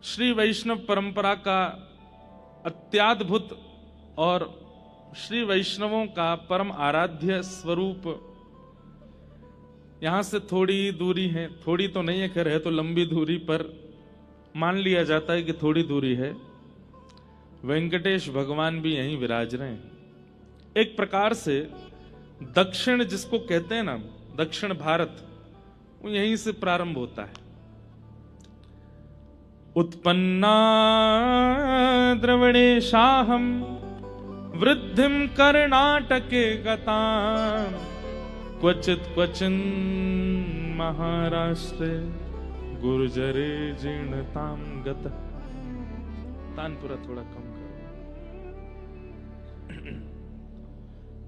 श्री वैष्णव परंपरा का अत्याद्भुत और श्री वैष्णवों का परम आराध्य स्वरूप यहां से थोड़ी ही दूरी है, थोड़ी तो नहीं है, खैर है तो लंबी दूरी पर मान लिया जाता है कि थोड़ी दूरी है। वेंकटेश भगवान भी यहीं विराज रहे हैं। एक प्रकार से दक्षिण जिसको कहते हैं ना, दक्षिण भारत, वो यहीं से प्रारंभ होता है। उत्पन्ना द्रविणेशाहम वृद्धिम कर्णाटके गताम क्वचित क्वचिन महाराष्ट्रे गुर्जरे जीर्णताम गत। तानपुरा थोड़ा कम करो।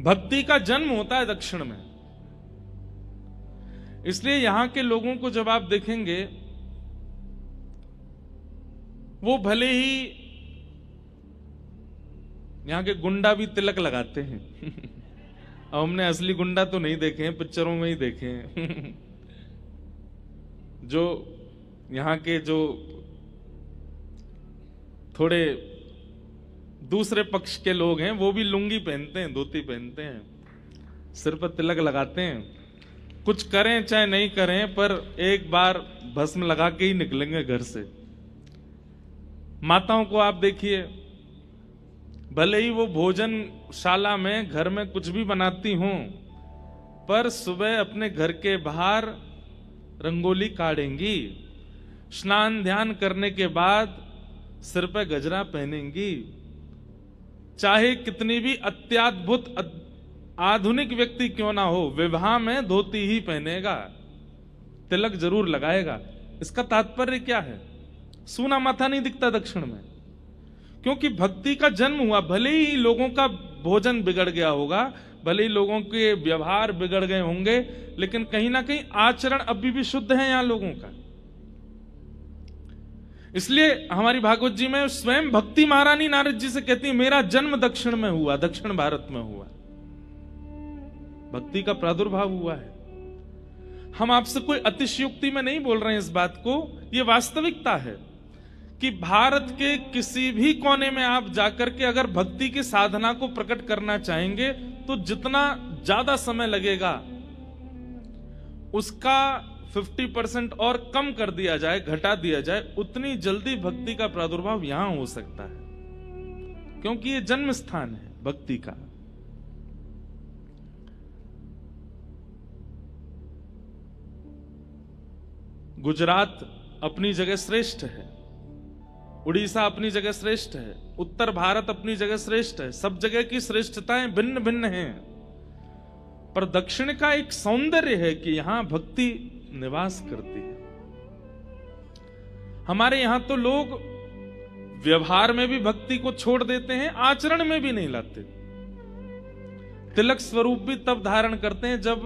भक्ति का जन्म होता है दक्षिण में, इसलिए यहां के लोगों को जब आप देखेंगे वो भले ही यहां के गुंडा भी तिलक लगाते हैं। अब हमने असली गुंडा तो नहीं देखे हैं, पिक्चरों में ही देखे हैं। जो यहां के जो थोड़े दूसरे पक्ष के लोग हैं वो भी लुंगी पहनते हैं, धोती पहनते हैं, सिर पर तिलक लगाते हैं। कुछ करें चाहे नहीं करें, पर एक बार भस्म लगा के ही निकलेंगे घर से। माताओं को आप देखिए, भले ही वो भोजनशाला में घर में कुछ भी बनाती हों, पर सुबह अपने घर के बाहर रंगोली काढ़ेंगी, स्नान ध्यान करने के बाद सिर पे गजरा पहनेंगी। चाहे कितनी भी अत्याद्भुत आधुनिक व्यक्ति क्यों ना हो, विवाह में धोती ही पहनेगा, तिलक जरूर लगाएगा। इसका तात्पर्य क्या है? सूना माथा नहीं दिखता दक्षिण में, क्योंकि भक्ति का जन्म हुआ। भले ही लोगों का भोजन बिगड़ गया होगा, भले ही लोगों के व्यवहार बिगड़ गए होंगे, लेकिन कहीं ना कहीं आचरण अभी भी शुद्ध है यहां लोगों का। इसलिए हमारी भागवत जी में स्वयं भक्ति महारानी नारद जी से कहती है, मेरा जन्म दक्षिण में हुआ, दक्षिण भारत में हुआ, भक्ति का प्रादुर्भाव हुआ है। हम आपसे कोई अतिशयोक्ति में नहीं बोल रहे हैं इस बात को, यह वास्तविकता है कि भारत के किसी भी कोने में आप जाकर के अगर भक्ति की साधना को प्रकट करना चाहेंगे तो जितना ज्यादा समय लगेगा उसका 50% और कम कर दिया जाए, घटा दिया जाए, उतनी जल्दी भक्ति का प्रादुर्भाव यहां हो सकता है, क्योंकि यह जन्म स्थान है भक्ति का। गुजरात अपनी जगह श्रेष्ठ है, उड़ीसा अपनी जगह श्रेष्ठ है, उत्तर भारत अपनी जगह श्रेष्ठ है, सब जगह की श्रेष्ठताएं भिन्न भिन्न हैं, पर दक्षिण का एक सौंदर्य है कि यहां भक्ति निवास करती है। हमारे यहां तो लोग व्यवहार में भी भक्ति को छोड़ देते हैं, आचरण में भी नहीं लाते। तिलक स्वरूप भी तब धारण करते हैं जब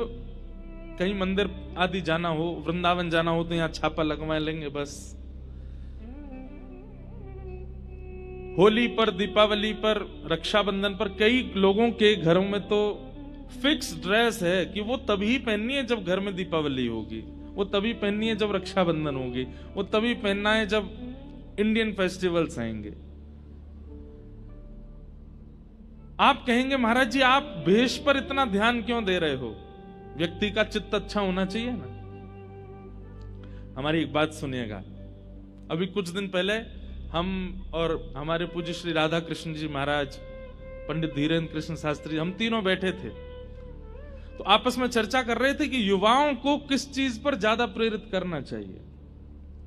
कहीं मंदिर आदि जाना हो, वृंदावन जाना हो, तो यहां छापा लगवा लेंगे बस। होली पर, दीपावली पर, रक्षाबंधन पर कई लोगों के घरों में तो फिक्स ड्रेस है कि वो तभी पहननी है जब घर में दीपावली होगी, वो तभी पहननी है जब रक्षाबंधन होगी, वो तभी पहनना है जब इंडियन फेस्टिवल्स आएंगे। आप कहेंगे महाराज जी आप भेष पर इतना ध्यान क्यों दे रहे हो? व्यक्ति का चित्त अच्छा होना चाहिए ना। हमारी एक बात सुनिएगा। अभी कुछ दिन पहले हम और हमारे पूज्य श्री राधा कृष्ण जी महाराज, पंडित धीरेन्द्र कृष्ण शास्त्री, हम तीनों बैठे थे, तो आपस में चर्चा कर रहे थे कि युवाओं को किस चीज पर ज्यादा प्रेरित करना चाहिए।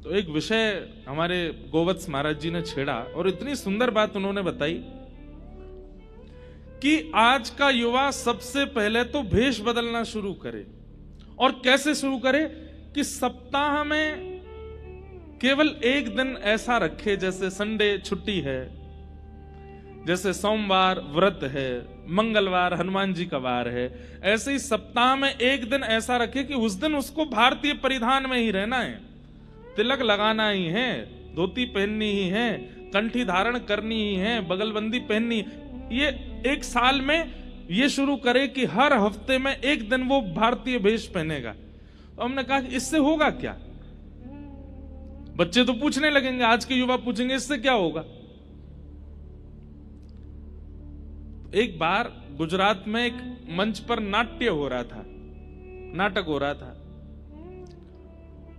तो एक विषय हमारे गोवत्स महाराज जी ने छेड़ा और इतनी सुंदर बात उन्होंने बताई कि आज का युवा सबसे पहले तो भेष बदलना शुरू करे। और कैसे शुरू करे? कि सप्ताह में केवल एक दिन ऐसा रखे, जैसे संडे छुट्टी है, जैसे सोमवार व्रत है, मंगलवार हनुमान जी का वार है, ऐसे ही सप्ताह में एक दिन ऐसा रखे कि उस दिन उसको भारतीय परिधान में ही रहना है, तिलक लगाना ही है, धोती पहननी ही है, कंठी धारण करनी ही है, बगलबंदी पहननी। ये एक साल में ये शुरू करे कि हर हफ्ते में एक दिन वो भारतीय भेष पहनेगा। तो हमने कहा कि इससे होगा क्या? बच्चे तो पूछने लगेंगे, आज के युवा पूछेंगे इससे क्या होगा। एक बार गुजरात में एक मंच पर नाट्य हो रहा था, नाटक हो रहा था,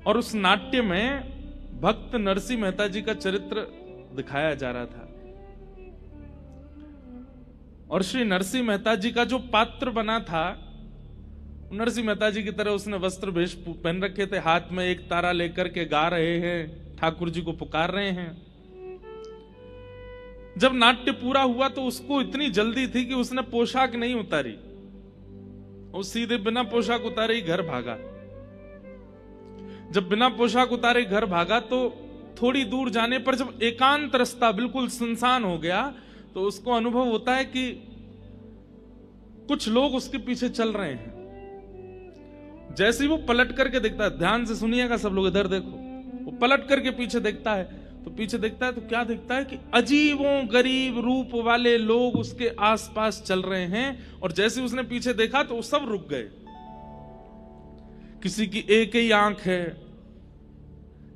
और उस नाट्य में भक्त नरसिंह मेहता जी का चरित्र दिखाया जा रहा था। और श्री नरसिंह मेहता जी का जो पात्र बना था, नरसिंह मेहता जी की तरह उसने वस्त्र वेश पहन रखे थे, हाथ में एक तारा लेकर के गा रहे हैं, ठाकुर जी को पुकार रहे हैं। जब नाट्य पूरा हुआ तो उसको इतनी जल्दी थी कि उसने पोशाक नहीं उतारी, वो सीधे बिना पोशाक उतारे ही घर भागा। जब बिना पोशाक उतारे घर भागा तो थोड़ी दूर जाने पर जब एकांत रास्ता बिल्कुल सुनसान हो गया तो उसको अनुभव होता है कि कुछ लोग उसके पीछे चल रहे हैं। जैसे ही वो पलट करके देखता है, ध्यान से सुनिएगा सब लोग, इधर देखो, वो पलट करके पीछे देखता है तो पीछे देखता है तो क्या देखता है कि अजीबों गरीब रूप वाले लोग उसके आसपास चल रहे हैं। और जैसे ही उसने पीछे देखा तो वो सब रुक गए। किसी की एक ही आंख है,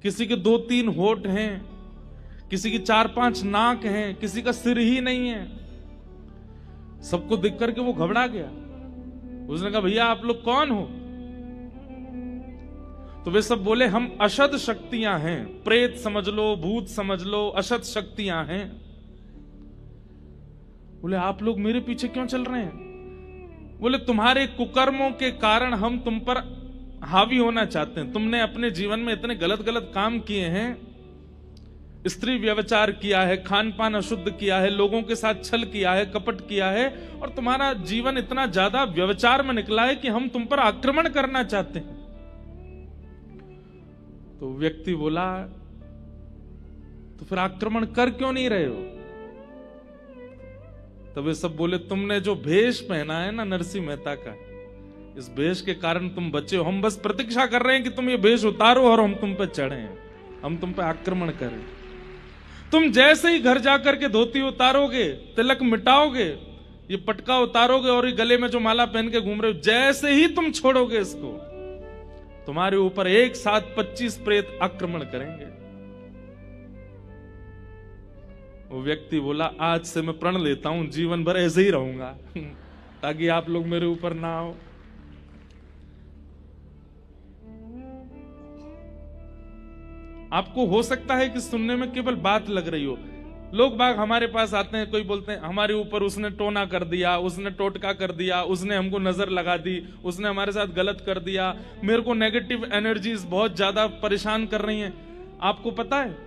किसी के 2-3 होठ हैं, किसी की 4-5 नाक हैं, किसी का सिर ही नहीं है। सबको देख करके वो घबरा गया। उसने कहा, भैया आप लोग कौन हो? तो वे सब बोले, हम अशद शक्तियां हैं, प्रेत समझ लो, भूत समझ लो, अशद शक्तियां हैं। बोले, आप लोग मेरे पीछे क्यों चल रहे हैं? बोले, तुम्हारे कुकर्मों के कारण हम तुम पर हावी होना चाहते हैं। तुमने अपने जीवन में इतने गलत गलत काम किए हैं, स्त्री व्यभिचार किया है, खान पान अशुद्ध किया है, लोगों के साथ छल किया है, कपट किया है, और तुम्हारा जीवन इतना ज्यादा व्यभिचार में निकला है कि हम तुम पर आक्रमण करना चाहते हैं। तो व्यक्ति बोला, तो फिर आक्रमण कर क्यों नहीं रहे हो? तब वे सब बोले, तुमने जो भेष पहना है ना नरसिंह मेहता का, इस भेष के कारण तुम बचे हो। हम बस प्रतीक्षा कर रहे हैं कि तुम ये भेष उतारो और हम तुम पे चढ़े, हम तुम पे आक्रमण करें। तुम जैसे ही घर जाकर के धोती उतारोगे, तिलक मिटाओगे, ये पटका उतारोगे और ये गले में जो माला पहन के घूम रहे हो, जैसे ही तुम छोड़ोगे इसको, तुम्हारे ऊपर एक साथ 25 प्रेत आक्रमण करेंगे। वो व्यक्ति बोला, आज से मैं प्रण लेता हूं, जीवन भर ऐसे ही रहूंगा ताकि आप लोग मेरे ऊपर ना आओ। आपको हो सकता है कि सुनने में केवल बात लग रही हो। लोग बाग हमारे पास आते हैं, कोई बोलते हैं हमारे ऊपर उसने टोना कर दिया, उसने टोटका कर दिया, उसने हमको नजर लगा दी, उसने हमारे साथ गलत कर दिया, मेरे को नेगेटिव एनर्जीज बहुत ज्यादा परेशान कर रही हैं। आपको पता है,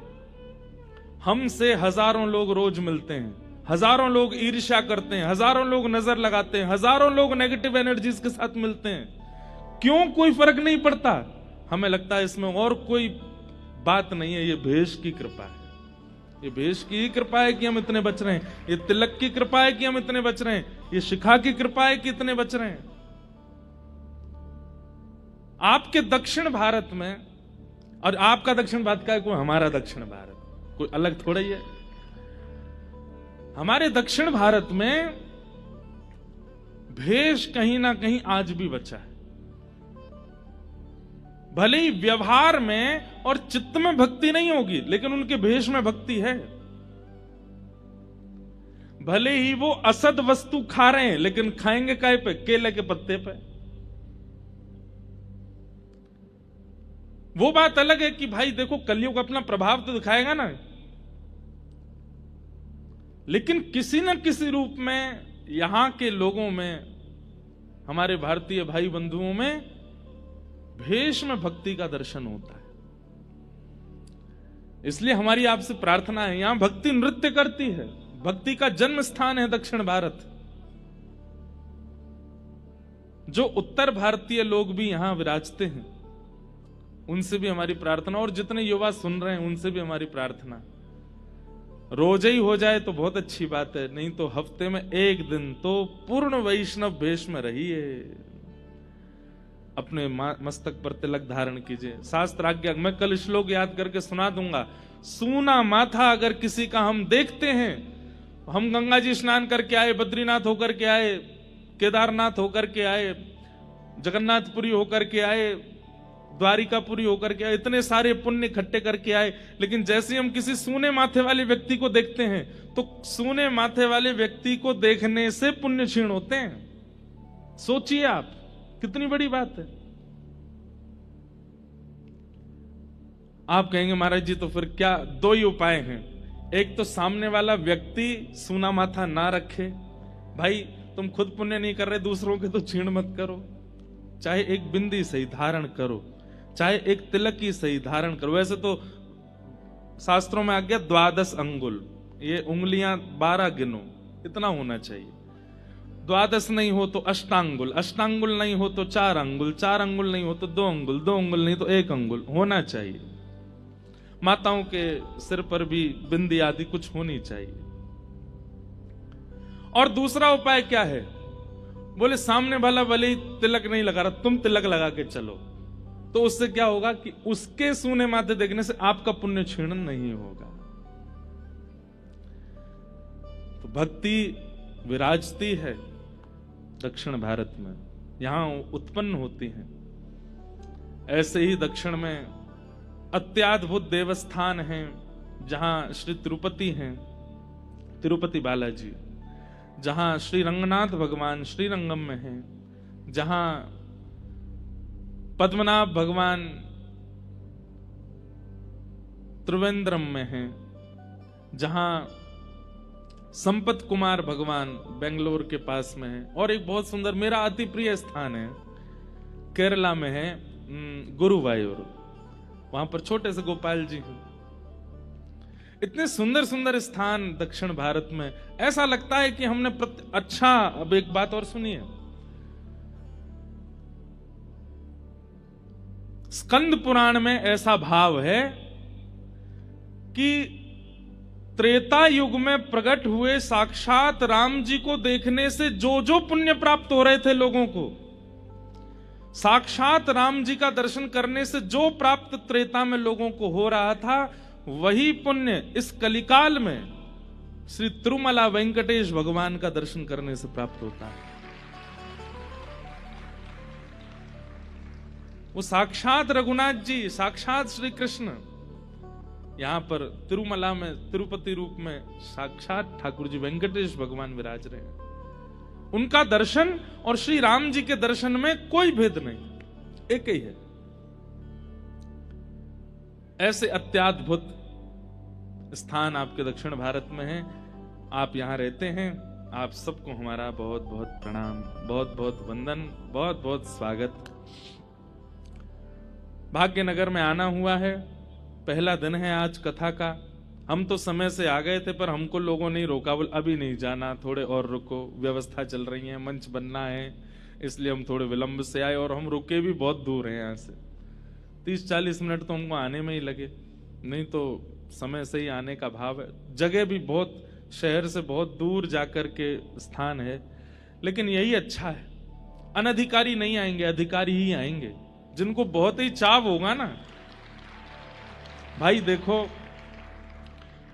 हमसे हजारों लोग रोज मिलते हैं, हजारों लोग ईर्ष्या करते हैं, हजारों लोग नजर लगाते हैं, हजारों लोग नेगेटिव एनर्जीज के साथ मिलते हैं। क्यों कोई फर्क नहीं पड़ता? हमें लगता है इसमें और कोई बात नहीं है, ये भेष की कृपा है, ये भेष की ही कृपा है कि हम इतने बच रहे हैं, ये तिलक की कृपा है कि हम इतने बच रहे हैं, ये शिखा की कृपा है कि इतने बच रहे हैं। आपके दक्षिण भारत में, और आपका दक्षिण भारत का है, कोई हमारा दक्षिण भारत कोई अलग थोड़ा ही है। हमारे दक्षिण भारत में भेष कहीं ना कहीं आज भी बचा है। भले ही व्यवहार में और चित्त में भक्ति नहीं होगी, लेकिन उनके भेष में भक्ति है। भले ही वो असद वस्तु खा रहे हैं, लेकिन खाएंगे काय पे? केले के पत्ते पे। वो बात अलग है कि भाई देखो, कलयुग अपना प्रभाव तो दिखाएगा ना, लेकिन किसी न किसी रूप में यहां के लोगों में, हमारे भारतीय भाई बंधुओं में भेष में भक्ति का दर्शन होता है। इसलिए हमारी आपसे प्रार्थना है, यहां भक्ति नृत्य करती है, भक्ति का जन्म स्थान है दक्षिण भारत। जो उत्तर भारतीय लोग भी यहां विराजते हैं, उनसे भी हमारी प्रार्थना, और जितने युवा सुन रहे हैं उनसे भी हमारी प्रार्थना, रोज ही हो जाए तो बहुत अच्छी बात है, नहीं तो हफ्ते में एक दिन तो पूर्ण वैष्णव भेष में रहिए, अपने मस्तक पर तिलक धारण कीजिए। शास्त्र आज्ञा, मैं कल श्लोक याद करके सुना दूंगा, सूना माथा अगर किसी का हम देखते हैं, हम गंगा जी स्नान करके आए, बद्रीनाथ होकर के आए, केदारनाथ होकर के आए, जगन्नाथपुरी होकर के आए, द्वारिकापुरी होकर के आए, इतने सारे पुण्य इकट्ठे करके आए, लेकिन जैसे हम किसी सूने माथे वाले व्यक्ति को देखते हैं तो सूने माथे वाले व्यक्ति को देखने से पुण्य क्षीण होते हैं। सोचिए आप, कितनी बड़ी बात है। आप कहेंगे महाराज जी तो फिर क्या, दो ही उपाय हैं, एक तो सामने वाला व्यक्ति सूना माथा ना रखे। भाई तुम खुद पुण्य नहीं कर रहे, दूसरों के तो क्षीण मत करो। चाहे एक बिंदी सही धारण करो, चाहे एक तिलक ही सही धारण करो। वैसे तो शास्त्रों में आ गया 12 अंगुल, ये उंगलियां 12 गिनो, इतना होना चाहिए। 12 नहीं हो तो अष्टांगुल, अष्टांगुल नहीं हो तो 4 अंगुल, 4 अंगुल नहीं हो तो 2 अंगुल, 2 अंगुल नहीं तो 1 अंगुल होना चाहिए। माताओं के सिर पर भी बिंदी आदि कुछ होनी चाहिए। और दूसरा उपाय क्या है? बोले सामने वाला भले ही तिलक नहीं लगा रहा, तुम तिलक लगा के चलो, तो उससे क्या होगा कि उसके सूने माथे देखने से आपका पुण्य क्षीण नहीं होगा। तो भक्ति विराजती है दक्षिण भारत में, यहां उत्पन्न होती है। ऐसे ही दक्षिण में अत्याद्भुत देवस्थान हैं, जहां श्री तिरुपति हैं, तिरुपति बालाजी, जहां श्री रंगनाथ भगवान श्रीरंगम में हैं, जहां पद्मनाभ भगवान त्रिवेंद्रम में हैं, जहां संपत कुमार भगवान बेंगलोर के पास में है, और एक बहुत सुंदर मेरा अति प्रिय स्थान है केरला में है गुरुवायूर, वहां पर छोटे से गोपाल जी हैं। इतने सुंदर सुंदर स्थान दक्षिण भारत में, ऐसा लगता है कि हमने अच्छा। अब एक बात और सुनिए, स्कंद पुराण में ऐसा भाव है कि त्रेता युग में प्रकट हुए साक्षात राम जी को देखने से जो जो पुण्य प्राप्त हो रहे थे लोगों को, साक्षात राम जी का दर्शन करने से जो प्राप्त त्रेता में लोगों को हो रहा था, वही पुण्य इस कलिकाल में श्री तिरुमला वेंकटेश भगवान का दर्शन करने से प्राप्त होता है। वो साक्षात रघुनाथ जी, साक्षात श्री कृष्ण यहां पर तिरुमला में तिरुपति रूप में साक्षात ठाकुर जी वेंकटेश भगवान विराज रहे हैं। उनका दर्शन और श्री राम जी के दर्शन में कोई भेद नहीं, एक ही है। ऐसे अत्याद्भुत स्थान आपके दक्षिण भारत में है, आप यहां रहते हैं, आप सबको हमारा बहुत बहुत प्रणाम, बहुत बहुत वंदन, बहुत बहुत स्वागत। भाग्यनगर में आना हुआ है, पहला दिन है आज कथा का। हम तो समय से आ गए थे, पर हमको लोगों ने रोका, बोल अभी नहीं जाना, थोड़े और रुको, व्यवस्था चल रही है, मंच बनना है, इसलिए हम थोड़े विलंब से आए। और हम रुके भी बहुत दूर हैं यहाँ से, 30-40 मिनट तो हमको आने में ही लगे, नहीं तो समय से ही आने का भाव है। जगह भी बहुत, शहर से बहुत दूर जाकर के स्थान है, लेकिन यही अच्छा है। अनधिकारी नहीं आएंगे, अधिकारी ही आएंगे, जिनको बहुत ही चाव होगा ना। भाई देखो,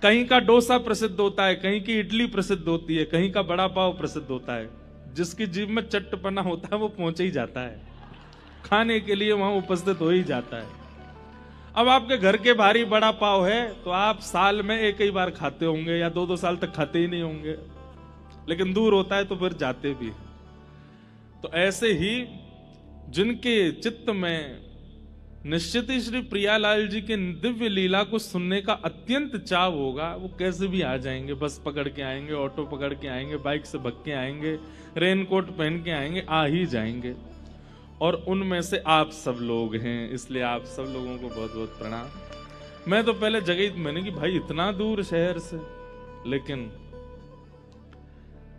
कहीं का डोसा प्रसिद्ध होता है, कहीं की इडली प्रसिद्ध होती है, कहीं का बड़ा पाव प्रसिद्ध होता है। जिसकी जीभ में चट्टपना होता है वो पहुंच ही जाता है, खाने के लिए वहां उपस्थित हो ही जाता है। अब आपके घर के भारी बड़ा पाव है तो आप साल में एक ही बार खाते होंगे, या 2-2 साल तक खाते ही नहीं होंगे, लेकिन दूर होता है तो फिर जाते भी। तो ऐसे ही जिनके चित्त में निश्चित ही श्री प्रियालाल जी के दिव्य लीला को सुनने का अत्यंत चाव होगा, वो कैसे भी आ जाएंगे, बस पकड़ के आएंगे, ऑटो पकड़ के आएंगे, बाइक से भग के आएंगे, रेनकोट पहन के आएंगे, आ ही जाएंगे। और उनमें से आप सब लोग हैं, इसलिए आप सब लोगों को बहुत बहुत प्रणाम। मैं तो पहले जगह मैंने कि भाई इतना दूर शहर से, लेकिन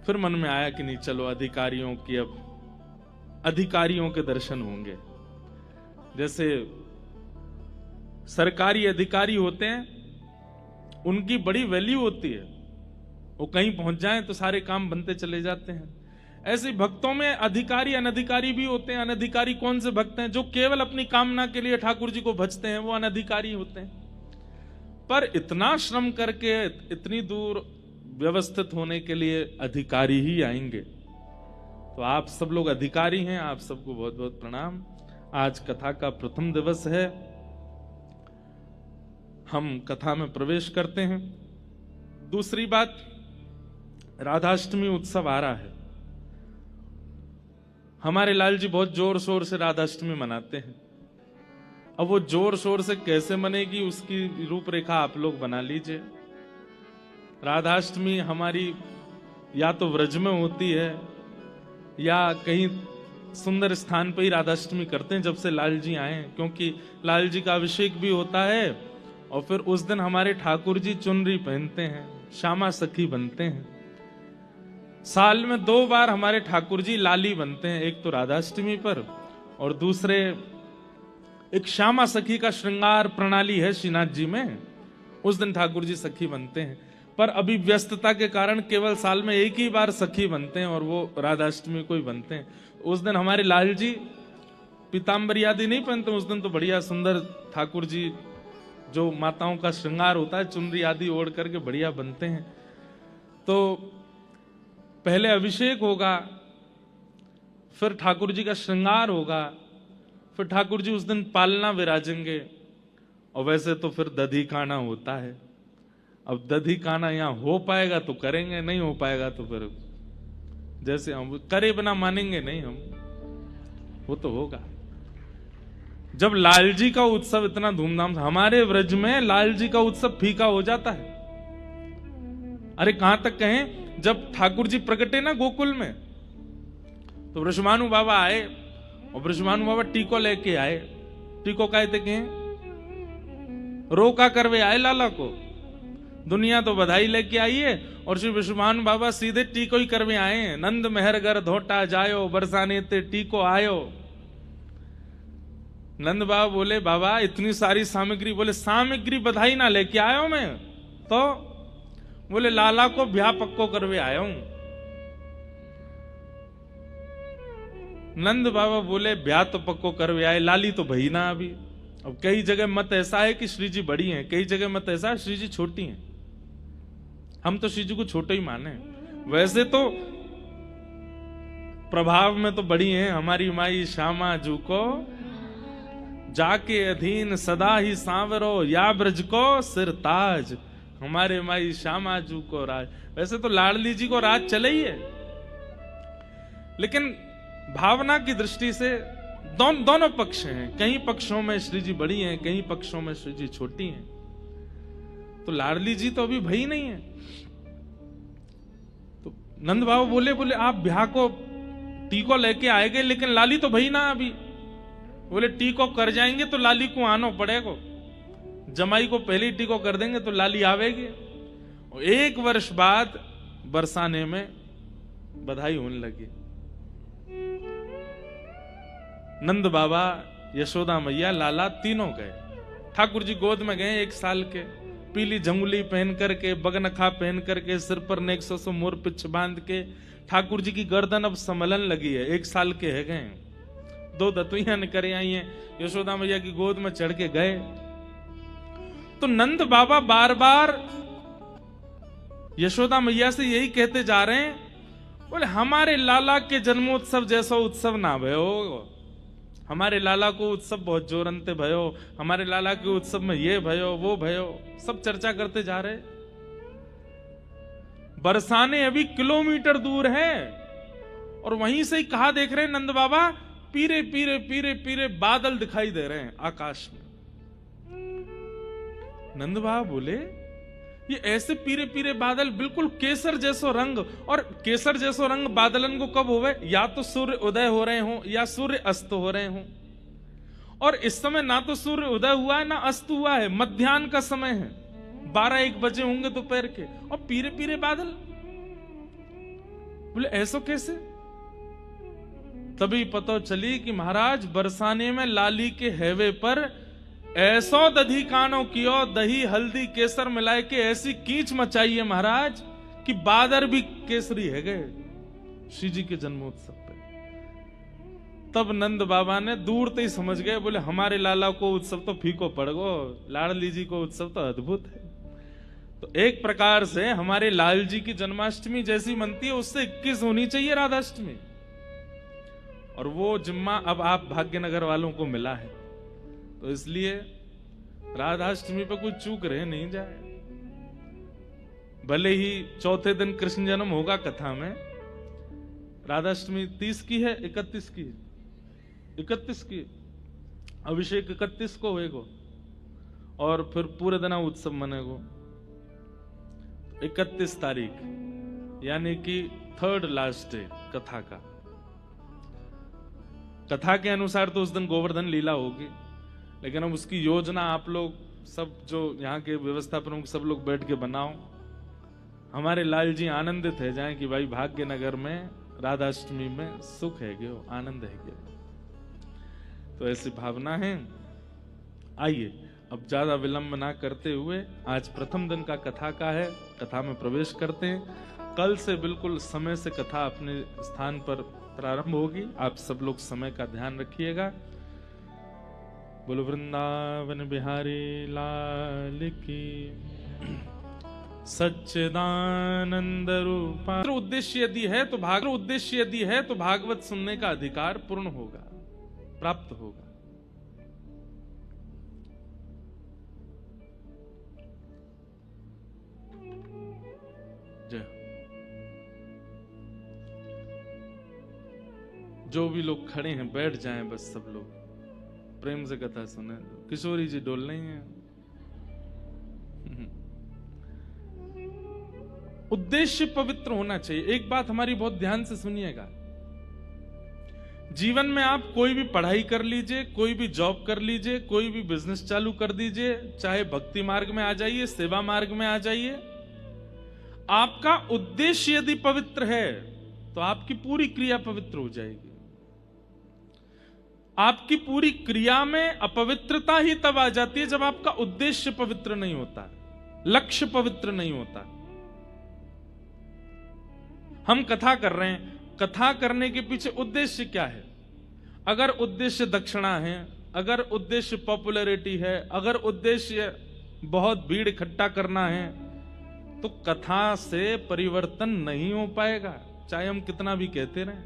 फिर मन में आया कि नहीं, चलो अधिकारियों की, अब अधिकारियों के दर्शन होंगे। जैसे सरकारी अधिकारी होते हैं, उनकी बड़ी वैल्यू होती है, वो कहीं पहुंच जाएं तो सारे काम बनते चले जाते हैं। ऐसे भक्तों में अधिकारी अनधिकारी भी होते हैं। अनधिकारी कौन से भक्त हैं? जो केवल अपनी कामना के लिए ठाकुर जी को भजते हैं, वो अनधिकारी होते हैं। पर इतना श्रम करके इतनी दूर व्यवस्थित होने के लिए अधिकारी ही आएंगे। तो आप सब लोग अधिकारी हैं, आप सबको बहुत बहुत प्रणाम। आज कथा का प्रथम दिवस है। हम कथा में प्रवेश करते हैं। दूसरी बात, राधाष्टमी उत्सव आ रहा है। हमारे लाल जी बहुत जोर शोर से राधाष्टमी मनाते हैं। अब वो जोर शोर से कैसे मनेगी, उसकी रूपरेखा आप लोग बना लीजिए। राधाष्टमी हमारी या तो व्रज में होती है या कहीं सुंदर स्थान पर ही राधाष्टमी करते हैं जब से लाल जी आए, क्योंकि लाल जी का अभिषेक भी होता है और फिर उस दिन हमारे ठाकुर जी चुनरी पहनते हैं, श्यामा सखी बनते हैं। साल में 2 बार हमारे ठाकुर जी लाली बनते हैं, एक तो राधाष्टमी पर और दूसरे एक श्यामा सखी का श्रृंगार प्रणाली है श्रीनाथ जी में, उस दिन ठाकुर जी सखी बनते हैं। पर अभी व्यस्तता के कारण केवल साल में एक ही बार सखी बनते हैं और वो राधाष्टमी को ही बनते हैं। उस दिन हमारे लाल जी पीताम्बर आदि नहीं पहनते, उस दिन तो बढ़िया सुंदर ठाकुर जी जो माताओं का श्रृंगार होता है चुनरी आदि ओढ़ करके बढ़िया बनते हैं। तो पहले अभिषेक होगा, फिर ठाकुर जी का श्रृंगार होगा, फिर ठाकुर जी उस दिन पालना विराजेंगे और वैसे तो फिर दधी काना होता है। अब दधी काना यहाँ हो पाएगा तो करेंगे, नहीं हो पाएगा तो फिर जैसे हम करे बिना मानेंगे नहीं हम, वो तो होगा। जब लाल जी का उत्सव इतना धूमधाम से, हमारे व्रज में लाल जी का उत्सव फीका हो जाता है। अरे कहां तक कहें, जब ठाकुर जी प्रकटे ना गोकुल में तो वृषभानु बाबा आए और वृषभानु बाबा टीको लेके आए। टीको कहते कहें रोका करवे आए लाला को, दुनिया तो बधाई लेके आई है और श्री वृषभानु बाबा सीधे टीको ही करवे आए हैं। नंद मेहरगर धोटा जायो, बरसाने ते टीको आयो। नंद बाबा बोले बाबा इतनी सारी सामग्री, बोले सामग्री बधाई ना लेके आयो मैं तो, बोले लाला को ब्याह पक्को करवे आया हूं। नंद बाबा बोले ब्याह तो पक्को करवे आए, लाली तो भई ना अभी। अब कई जगह मत ऐसा है कि श्री जी बड़ी हैं, कई जगह मत ऐसा है श्री जी छोटी हैं। हम तो श्री जी को छोटे ही माने, वैसे तो प्रभाव में तो बड़ी हैं। हमारी माई श्यामा जू को जाके अधीन सदा ही सांवरो, या ब्रज को सिर ताज। हमारे माई श्यामा जू को राज, वैसे तो लाडली जी को राज चले ही है, लेकिन भावना की दृष्टि से दोनों पक्ष हैं। कई पक्षों में श्री जी बड़ी हैं, कई पक्षों में श्री जी छोटी हैं। तो लाडली जी तो अभी भई नहीं है। तो नंद बाबा बोले आप ब्याह को टीको लेके आएंगे, लेकिन लाली तो भई ना अभी। बोले टीको कर जाएंगे तो लाली को आना पड़ेगा, जमाई को पहले ही टीको कर देंगे तो लाली आवेगी। और 1 वर्ष बाद बरसाने में बधाई होने लगी। नंद बाबा, यशोदा मैया, लाला तीनों गए। ठाकुर जी गोद में गए 1 साल के, पीली झंगुली पहन करके, बगनखा पहन करके, सिर पर नेक्सो से मोर पिछ बांध के। ठाकुर जी की गर्दन अब संभलन लगी है, 1 साल के है गए। 2 दतुइयां निकल आई हैं, यशोदा मैया की गोद में चढ़ के गए। तो नंद बाबा बार बार यशोदा मैया से यही कहते जा रहे हैं, बोले हमारे लाला के जन्मोत्सव जैसा उत्सव ना भयो, हमारे लाला को उत्सव बहुत जोरंते भयो, हमारे लाला के उत्सव में ये भयो वो भयो, सब चर्चा करते जा रहे। बरसाने अभी किलोमीटर दूर है और वहीं से ही कहा देख रहे हैं नंद बाबा, पीरे पीरे पीरे पीरे बादल दिखाई दे रहे हैं आकाश में। नंद बाबा बोले ये ऐसे पीरे पीरे बादल, बिल्कुल केसर जैसो रंग। और केसर जैसो रंग बादलन को कब होवे, या तो सूर्य उदय हो रहे हो या सूर्य अस्त हो रहे हो। और इस समय ना तो सूर्य उदय हुआ है ना अस्त हुआ है, मध्याह्न का समय है, 12-1 बजे होंगे दोपहर के, और पीरे पीरे बादल। बोले ऐसो कैसे? तभी पता चली कि महाराज बरसाने में लाली के हैवे पर ऐसो दधी कानो कियो, दही हल्दी केसर मिलाए के ऐसी कीच मचाई है महाराज कि बादर भी केसरी है गए श्री जी के जन्मोत्सव पे। तब नंद बाबा ने दूर से ही समझ गए, बोले हमारे लाला को उत्सव तो फीको पड़ गो, लाडली जी को उत्सव तो अद्भुत है। तो एक प्रकार से हमारे लाल जी की जन्माष्टमी जैसी मनती है उससे 21 होनी चाहिए राधाष्टमी। और वो जिम्मा अब आप भाग्यनगर वालों को मिला है। तो इसलिए राधाष्टमी पे कोई चूक रहे नहीं जाए। भले ही चौथे दिन कृष्ण जन्म होगा कथा में, राधाष्टमी 30 की है, 31 की, 31 की, अभिषेक 31 को होएगो और फिर पूरे दिन उत्सव मनेगो 31 तारीख, यानी कि थर्ड लास्ट डे कथा का। कथा के अनुसार तो उस दिन गोवर्धन लीला होगी, लेकिन अब उसकी योजना आप लोग सब जो यहाँ के व्यवस्था प्रमुख सब लोग बैठ के बनाओ। हमारे लाल जी आनंदित है जाए कि भाई भाग्यनगर में राधाष्टमी में सुख है गयो, आनंद है गयो। तो ऐसी भावना है। आइए अब ज्यादा विलंब ना करते हुए आज प्रथम दिन का कथा का है, कथा में प्रवेश करते हैं। कल से बिल्कुल समय से कथा अपने स्थान पर प्रारंभ होगी। आप सब लोग समय का ध्यान रखिएगा। बोलो वृंदावन बिहारी लाल की सच्चिदानंद रूपा। उद्देश्य यदि है तो भागवत सुनने का अधिकार पूर्ण होगा, प्राप्त होगा। जय। जो भी लोग खड़े हैं बैठ जाएं, बस सब लोग प्रेम से कथा सुने। किशोरी जी डोल नहीं है। उद्देश्य पवित्र होना चाहिए। एक बात हमारी बहुत ध्यान से सुनिएगा, जीवन में आप कोई भी पढ़ाई कर लीजिए, कोई भी जॉब कर लीजिए, कोई भी बिजनेस चालू कर दीजिए, चाहे भक्ति मार्ग में आ जाइए, सेवा मार्ग में आ जाइए, आपका उद्देश्य यदि पवित्र है तो आपकी पूरी क्रिया पवित्र हो जाएगी। आपकी पूरी क्रिया में अपवित्रता ही तब आ जाती है जब आपका उद्देश्य पवित्र नहीं होता, लक्ष्य पवित्र नहीं होता। हम कथा कर रहे हैं, कथा करने के पीछे उद्देश्य क्या है? अगर उद्देश्य दक्षिणा है, अगर उद्देश्य पॉपुलैरिटी है, अगर उद्देश्य बहुत भीड़ इकट्ठा करना है, तो कथा से परिवर्तन नहीं हो पाएगा, चाहे हम कितना भी कहते रहें।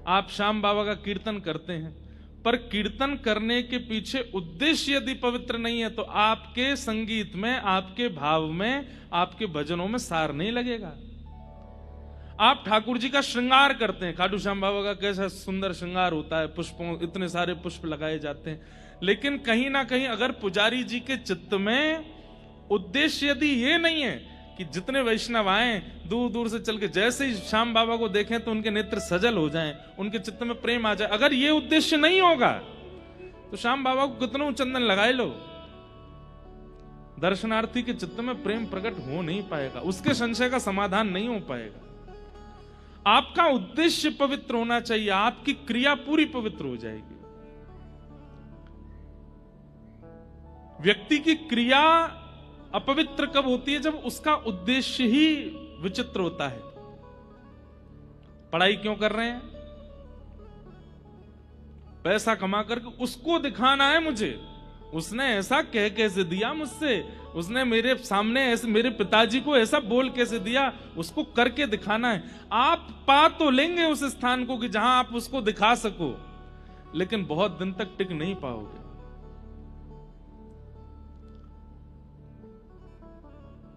आप श्याम बाबा का कीर्तन करते हैं, पर कीर्तन करने के पीछे उद्देश्य यदि पवित्र नहीं है तो आपके संगीत में, आपके भाव में, आपके भजनों में सार नहीं लगेगा। आप ठाकुर जी का श्रृंगार करते हैं, खाटू श्याम बाबा का कैसा सुंदर श्रृंगार होता है, पुष्पों, इतने सारे पुष्प लगाए जाते हैं, लेकिन कहीं ना कहीं अगर पुजारी जी के चित्त में उद्देश्य यदि ये नहीं है कि जितने वैष्णव आए दूर दूर से चल के जैसे ही श्याम बाबा को देखें तो उनके नेत्र सजल हो जाएं, उनके चित्त में प्रेम आ जाए, अगर ये उद्देश्य नहीं होगा तो श्याम बाबा को कितना चंदन लगाए लो, दर्शनार्थी के चित्त में प्रेम प्रकट हो नहीं पाएगा, उसके संशय का समाधान नहीं हो पाएगा। आपका उद्देश्य पवित्र होना चाहिए, आपकी क्रिया पूरी पवित्र हो जाएगी। व्यक्ति की क्रिया अपवित्र कब होती है? जब उसका उद्देश्य ही विचित्र होता है। पढ़ाई क्यों कर रहे हैं? पैसा कमा करके उसको दिखाना है मुझे, उसने ऐसा कह कैसे दिया मुझसे, उसने मेरे सामने ऐसे, मेरे पिताजी को ऐसा बोल कैसे दिया, उसको करके दिखाना है। आप पा तो लेंगे उस स्थान को कि जहां आप उसको दिखा सको, लेकिन बहुत दिन तक टिक नहीं पाओगे।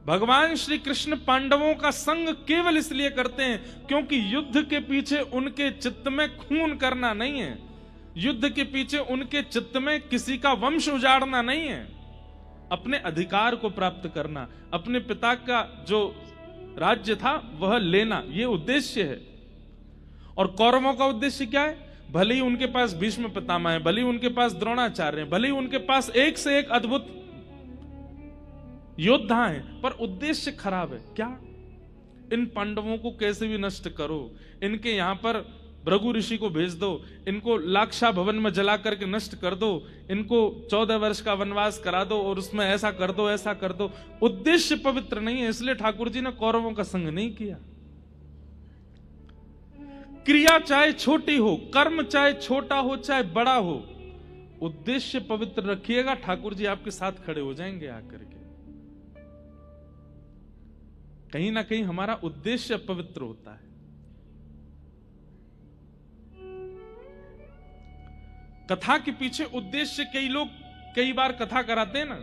भगवान श्री कृष्ण पांडवों का संग केवल इसलिए करते हैं क्योंकि युद्ध के पीछे उनके चित्त में खून करना नहीं है, युद्ध के पीछे उनके चित्त में किसी का वंश उजाड़ना नहीं है, अपने अधिकार को प्राप्त करना, अपने पिता का जो राज्य था वह लेना, यह उद्देश्य है। और कौरवों का उद्देश्य क्या है? भले ही उनके पास भीष्म पितामह है, भले ही उनके पास द्रोणाचार्य है, भले ही उनके पास एक से एक अद्भुत योद्धा हैं, पर उद्देश्य खराब है। क्या? इन पांडवों को कैसे भी नष्ट करो, इनके यहां पर भृगु ऋषि को भेज दो, इनको लाक्षा भवन में जला करके नष्ट कर दो, इनको 14 वर्ष का वनवास करा दो और उसमें ऐसा कर दो, ऐसा कर दो। उद्देश्य पवित्र नहीं है, इसलिए ठाकुर जी ने कौरवों का संग नहीं किया। क्रिया चाहे छोटी हो, कर्म चाहे छोटा हो चाहे बड़ा हो, उद्देश्य पवित्र रखिएगा, ठाकुर जी आपके साथ खड़े हो जाएंगे आकर के। कहीं ना कहीं हमारा उद्देश्य पवित्र होता है। कथा के पीछे उद्देश्य, कई लोग कई बार कथा कराते हैं ना,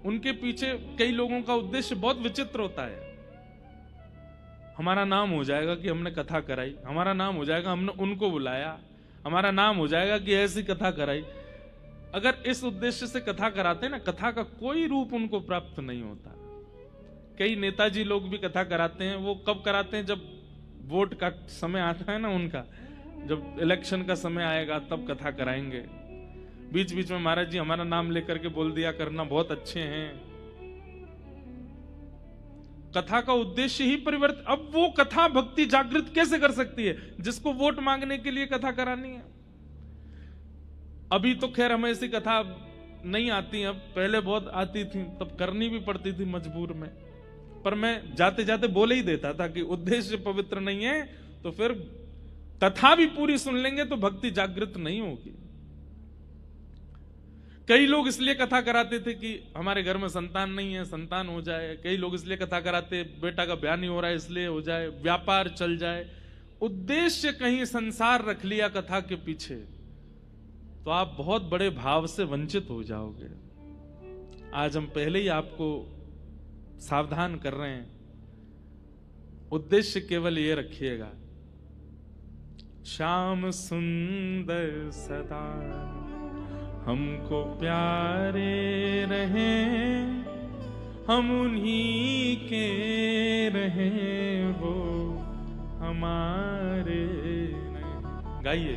उनके पीछे कई लोगों का उद्देश्य बहुत विचित्र होता है। हमारा नाम हो जाएगा कि हमने कथा कराई, हमारा नाम हो जाएगा हमने उनको बुलाया, हमारा नाम हो जाएगा कि ऐसी कथा कराई। अगर इस उद्देश्य से कथा कराते ना, कथा का कोई रूप उनको प्राप्त नहीं होता। कई नेताजी लोग भी कथा कराते हैं, वो कब कराते हैं? जब वोट का समय आता है ना उनका, जब इलेक्शन का समय आएगा तब कथा कराएंगे। बीच बीच में महाराज जी हमारा नाम लेकर के बोल दिया करना, बहुत अच्छे हैं। कथा का उद्देश्य ही परिवर्तन। अब वो कथा भक्ति जागृत कैसे कर सकती है जिसको वोट मांगने के लिए कथा करानी है? अभी तो खैर हमें ऐसी कथा नहीं आती, अब पहले बहुत आती थी, तब करनी भी पड़ती थी मजबूर में। पर मैं जाते जाते बोल ही देता था कि उद्देश्य पवित्र नहीं है तो फिर कथा भी पूरी सुन लेंगे तो भक्ति जागृत नहीं होगी। कई लोग इसलिए कथा कराते थे कि हमारे घर में संतान नहीं है, संतान हो जाए। कई लोग इसलिए कथा कराते, बेटा का ब्याह नहीं हो रहा है इसलिए हो जाए, व्यापार चल जाए। उद्देश्य कहीं संसार रख लिया कथा के पीछे तो आप बहुत बड़े भाव से वंचित हो जाओगे। आज हम पहले ही आपको सावधान कर रहे हैं, उद्देश्य केवल ये रखिएगा, श्याम सुंदर सदा हमको प्यारे रहें, हम उन्हीं के रहें, वो हमारे नहीं। गाइए,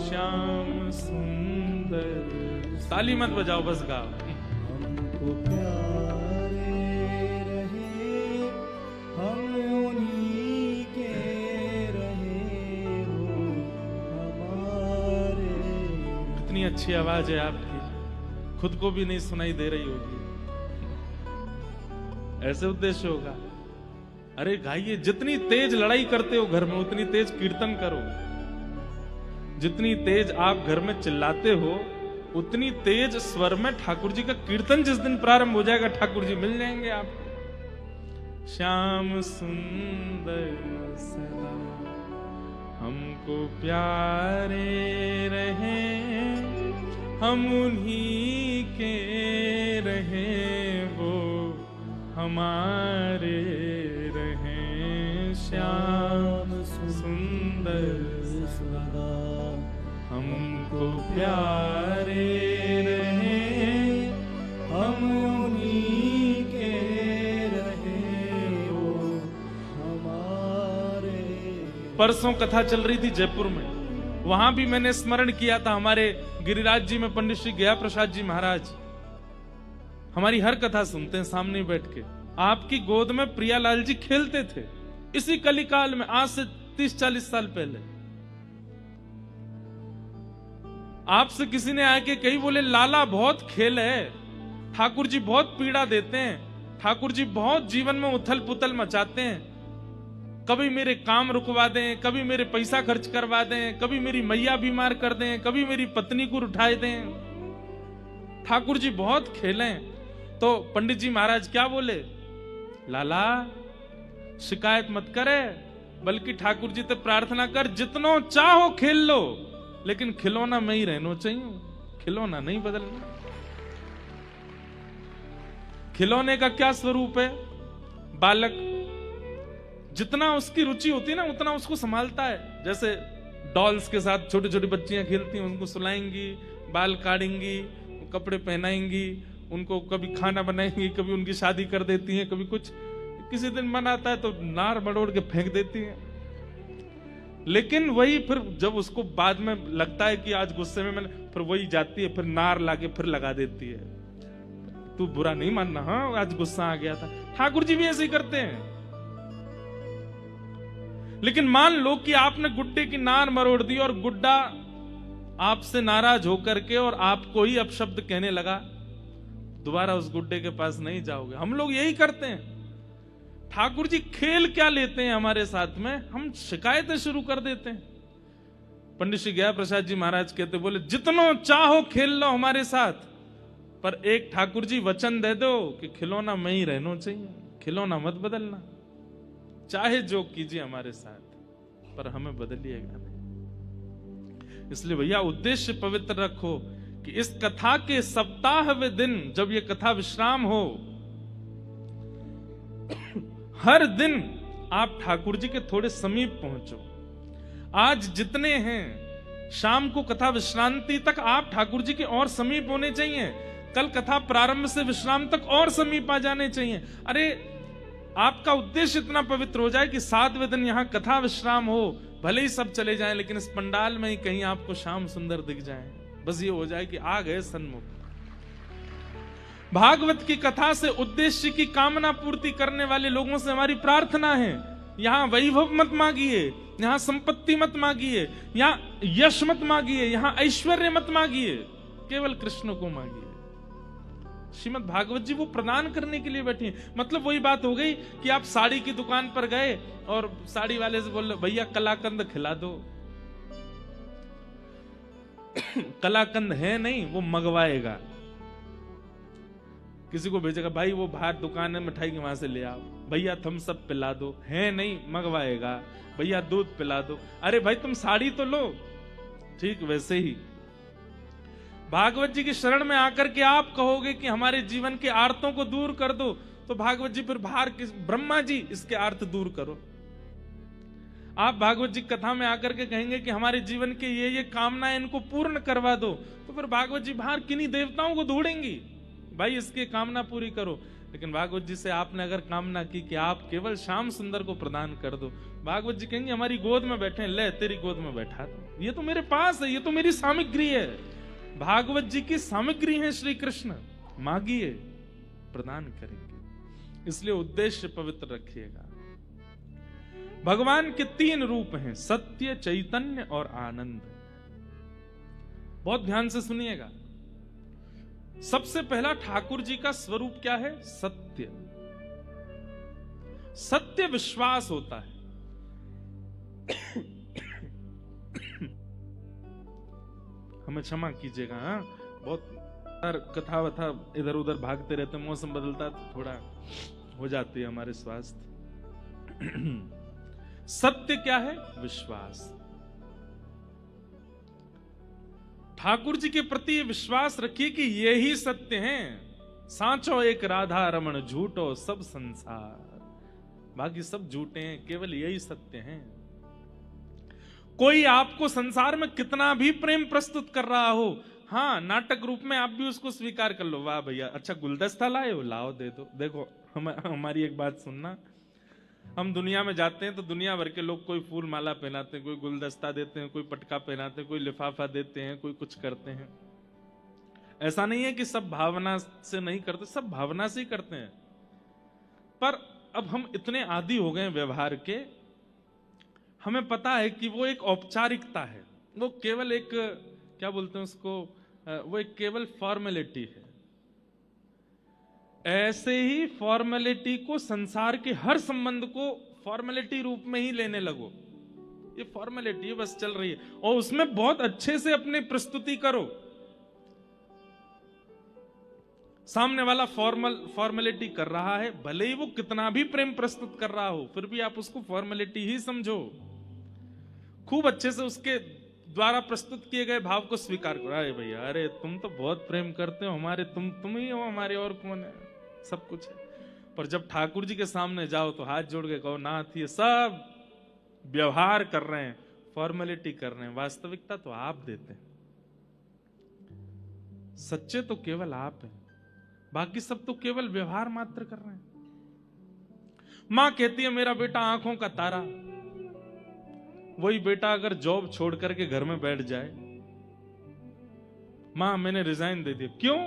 श्याम सुंदर। ताली मत बजाओ, बस गाओ। हमको प्यारे रहे, हम उन्हीं के रहे, वो हमारे। कितनी अच्छी आवाज है आपकी, खुद को भी नहीं सुनाई दे रही होगी। ऐसे उद्देश्य होगा। अरे गाइए, जितनी तेज लड़ाई करते हो घर में उतनी तेज कीर्तन करो। जितनी तेज आप घर में चिल्लाते हो उतनी तेज स्वर में ठाकुर जी का कीर्तन जिस दिन प्रारंभ हो जाएगा ठाकुर जी मिल जाएंगे आपको। श्याम सुंदर सदा हमको प्यारे रहे, हम उन्हीं के रहे, वो हमारे रहे। श्याम सुंदर सदा हमको प्यारे रहे, हम उन्हीं के रहे, वो हमारे। परसों कथा चल रही थी जयपुर में, वहां भी मैंने स्मरण किया था हमारे गिरिराज जी में पंडित श्री गया प्रसाद जी महाराज हमारी हर कथा सुनते हैं सामने बैठ के। आपकी गोद में प्रियालाल जी खेलते थे इसी कलिकाल में, आज से 30-40 साल पहले। आपसे किसी ने आके कही, बोले लाला बहुत खेल है, ठाकुर जी बहुत पीड़ा देते हैं, ठाकुर जी बहुत जीवन में उथल पुथल मचाते हैं, कभी मेरे काम रुकवा दें, कभी मेरे पैसा खर्च करवा दें, कभी मेरी मैया बीमार कर दें, कभी मेरी पत्नी को उठाए दें, ठाकुर जी बहुत खेले। तो पंडित जी महाराज क्या बोले, लाला शिकायत मत करे, बल्कि ठाकुर जी से प्रार्थना कर, जितनो चाहो खेल लो, लेकिन खिलौना में ही रहना चाहिए, खिलौना नहीं बदलना। खिलौने का क्या स्वरूप है? बालक जितना उसकी रुचि होती है ना उतना उसको संभालता है। जैसे डॉल्स के साथ छोटी छोटी बच्चियां खेलती हैं, उनको सुलाएंगी, बाल काटेंगी, कपड़े पहनाएंगी, उनको कभी खाना बनाएंगी, कभी उनकी शादी कर देती हैं, कभी कुछ। किसी दिन मन आता है तो नार मड़ोड़ के फेंक देती हैं। लेकिन वही फिर जब उसको बाद में लगता है कि आज गुस्से में मैंने, फिर वही जाती है, फिर नार लाके फिर लगा देती है। तू बुरा नहीं मानना, हाँ आज गुस्सा आ गया था। ठाकुर जी भी ऐसे ही करते हैं। लेकिन मान लो कि आपने गुड्डे की नार मरोड़ दी और गुड्डा आपसे नाराज होकर के और आपको ही अपशब्द कहने लगा, दोबारा उस गुड्डे के पास नहीं जाओगे। हम लोग यही करते हैं। ठाकुर जी खेल क्या लेते हैं हमारे साथ में, हम शिकायतें शुरू कर देते हैं। पंडित श्री गया प्रसाद जी महाराज कहते, बोले जितनो चाहो खेल लो हमारे साथ, पर एक ठाकुर जी वचन दे दो कि खिलौना में ही रहना चाहिए, खिलौना मत बदलना, चाहे जो कीजिए हमारे साथ, पर हमें बदलिएगा नहीं। इसलिए भैया उद्देश्य पवित्र रखो कि इस कथा के सप्ताहवें दिन जब ये कथा विश्राम हो, हर दिन आप ठाकुर जी के थोड़े समीप पहुंचो। आज जितने हैं, शाम को कथा विश्रांति तक आप ठाकुर जी के और समीप होने चाहिए। कल कथा प्रारंभ से विश्राम तक और समीप आ जाने चाहिए। अरे आपका उद्देश्य इतना पवित्र हो जाए कि 7वें दिन यहां कथा विश्राम हो, भले ही सब चले जाएं, लेकिन इस पंडाल में ही कहीं आपको श्याम सुंदर दिख जाए। बस ये हो जाए कि आ गए सन्मुख। भागवत की कथा से उद्देश्य की कामना पूर्ति करने वाले लोगों से हमारी प्रार्थना है, यहां वैभव मत मांगिए, यहां संपत्ति मत मांगिए, यहां यश मत मांगिए, यहां ऐश्वर्य मत मांगिए, केवल कृष्ण को मांगिए। श्रीमद् भागवत जी वो प्रदान करने के लिए बैठी हैं। मतलब वही बात हो गई कि आप साड़ी की दुकान पर गए और साड़ी वाले से बोल रहे भैया कलाकंद खिला दो। कलाकंद है नहीं, वो मंगवाएगा, किसी को भेजेगा, भाई वो बाहर दुकान है मिठाई की वहां से ले आओ। भैया थम्स अप पिला दो, है नहीं, मंगवाएगा। भैया दूध पिला दो, अरे भाई तुम साड़ी तो लो। ठीक वैसे ही भागवत जी की शरण में आकर के आप कहोगे कि हमारे जीवन के आर्तों को दूर कर दो, तो भागवत जी फिर बाहर ब्रह्मा जी इसके आर्त दूर करो। आप भागवत जी कथा में आकर के कहेंगे कि हमारे जीवन के ये कामनाएं इनको पूर्ण करवा दो, तो फिर भागवत जी बाहर किन्हीं देवताओं को ढूंढेंगी, भाई इसकी कामना पूरी करो। लेकिन भागवत जी से आपने अगर कामना की कि आप केवल श्याम सुंदर को प्रदान कर दो, भागवत जी कहेंगे हमारी गोद में बैठे, ले तेरी गोद में बैठा दो, ये तो मेरे पास है, ये तो मेरी सामग्री है। भागवत जी की सामग्री है श्री कृष्ण, मांगिए प्रदान करेंगे। इसलिए उद्देश्य पवित्र रखिएगा। भगवान के 3 रूप हैं, सत्य, चैतन्य और आनंद। बहुत ध्यान से सुनिएगा। सबसे पहला ठाकुर जी का स्वरूप क्या है? सत्य। सत्य विश्वास होता है। हमें क्षमा कीजिएगा, बहुत कथा वथा इधर उधर भागते रहते, मौसम बदलता तो थोड़ा हो जाती है हमारे स्वास्थ्य। सत्य क्या है? विश्वास। ठाकुर जी के प्रति विश्वास रखिए कि यही सत्य हैं। सांचो एक राधा रमण, झूठो सब संसार। बाकी सब झूठे हैं, केवल यही सत्य हैं। कोई आपको संसार में कितना भी प्रेम प्रस्तुत कर रहा हो, हाँ नाटक रूप में आप भी उसको स्वीकार कर लो, वाह भैया अच्छा गुलदस्ता लाए हो, लाओ दे दो। देखो हमारी एक बात सुनना, हम दुनिया में जाते हैं तो दुनिया भर के लोग कोई फूल माला पहनाते हैं, कोई गुलदस्ता देते हैं, कोई पटका पहनाते हैं, कोई लिफाफा देते हैं, कोई कुछ करते हैं। ऐसा नहीं है कि सब भावना से नहीं करते, सब भावना से ही करते हैं। पर अब हम इतने आदी हो गए व्यवहार के, हमें पता है कि वो एक औपचारिकता है, वो केवल एक क्या बोलते हैं उसको, वो एक केवल फॉर्मेलिटी है। ऐसे ही फॉर्मेलिटी को, संसार के हर संबंध को फॉर्मेलिटी रूप में ही लेने लगो। ये फॉर्मेलिटी बस चल रही है और उसमें बहुत अच्छे से अपनी प्रस्तुति करो। सामने वाला फॉर्मेलिटी कर रहा है, भले ही वो कितना भी प्रेम प्रस्तुत कर रहा हो, फिर भी आप उसको फॉर्मेलिटी ही समझो। खूब अच्छे से उसके द्वारा प्रस्तुत किए गए भाव को स्वीकार करो। अरे भैया, अरे तुम तो बहुत प्रेम करते हो हमारे, तुम ही हो हमारे, और कौन है, सब कुछ है। पर जब ठाकुर जी के सामने जाओ तो हाथ जोड़ के कहो, नाथ ये सब व्यवहार कर रहे हैं, फॉर्मेलिटी कर रहे हैं, वास्तविकता तो आप देते हैं। सच्चे तो केवल आप हैं, बाकी सब तो केवल व्यवहार मात्र कर रहे हैं। मां कहती है मेरा बेटा आंखों का तारा, वही बेटा अगर जॉब छोड़ करके घर में बैठ जाए, मां मैंने रिजाइन दे दिया, क्यों?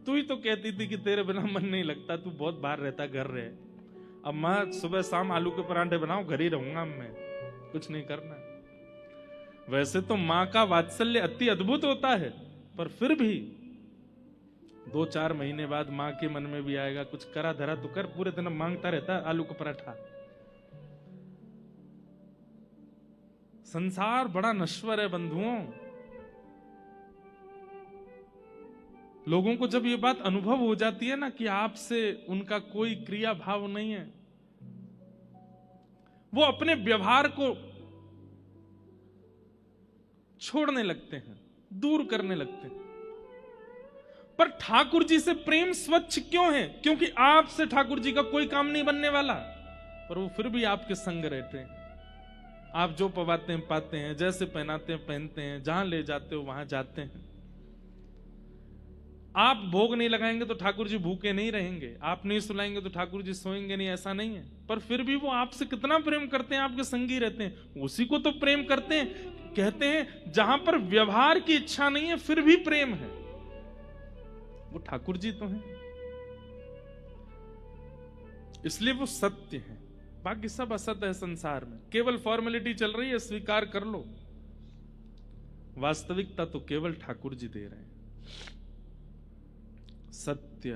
तू ही तो कहती थी कि तेरे बिना मन नहीं लगता, तू बहुत बाहर रहता, घर रहे। अब मां सुबह शाम आलू के परांठे बनाओ, घर ही रहूंगा मैं, कुछ नहीं करना। वैसे तो मां का वात्सल्य अति अद्भुत होता है, पर फिर भी 2-4 महीने बाद मां के मन में भी आएगा कुछ करा धरा तो कर, पूरे दिन मांगता रहता आलू का पराठा। संसार बड़ा नश्वर है बंधुओं। लोगों को जब ये बात अनुभव हो जाती है ना कि आपसे उनका कोई क्रिया भाव नहीं है, वो अपने व्यवहार को छोड़ने लगते हैं, दूर करने लगते हैं। पर ठाकुर जी से प्रेम स्वच्छ क्यों है? क्योंकि आपसे ठाकुर जी का कोई काम नहीं बनने वाला, पर वो फिर भी आपके संग रहते हैं। आप जो पवाते हैं पाते हैं, जैसे पहनाते हैं पहनते हैं, जहां ले जाते हो वहां जाते हैं। आप भोग नहीं लगाएंगे तो ठाकुर जी भूखे नहीं रहेंगे, आप नहीं सुलाएंगे तो ठाकुर जी सोएंगे नहीं, ऐसा नहीं है। पर फिर भी वो आपसे कितना प्रेम करते हैं, आपके संगी रहते हैं, उसी को तो प्रेम करते हैं। कहते हैं जहां पर व्यवहार की इच्छा नहीं है फिर भी प्रेम है, वो ठाकुर जी तो हैं। इसलिए वो सत्य है, बाकी सब असत्य है संसार में। केवल फॉर्मेलिटी चल रही है, स्वीकार कर लो। वास्तविकता तो केवल ठाकुर जी दे रहे हैं। सत्य,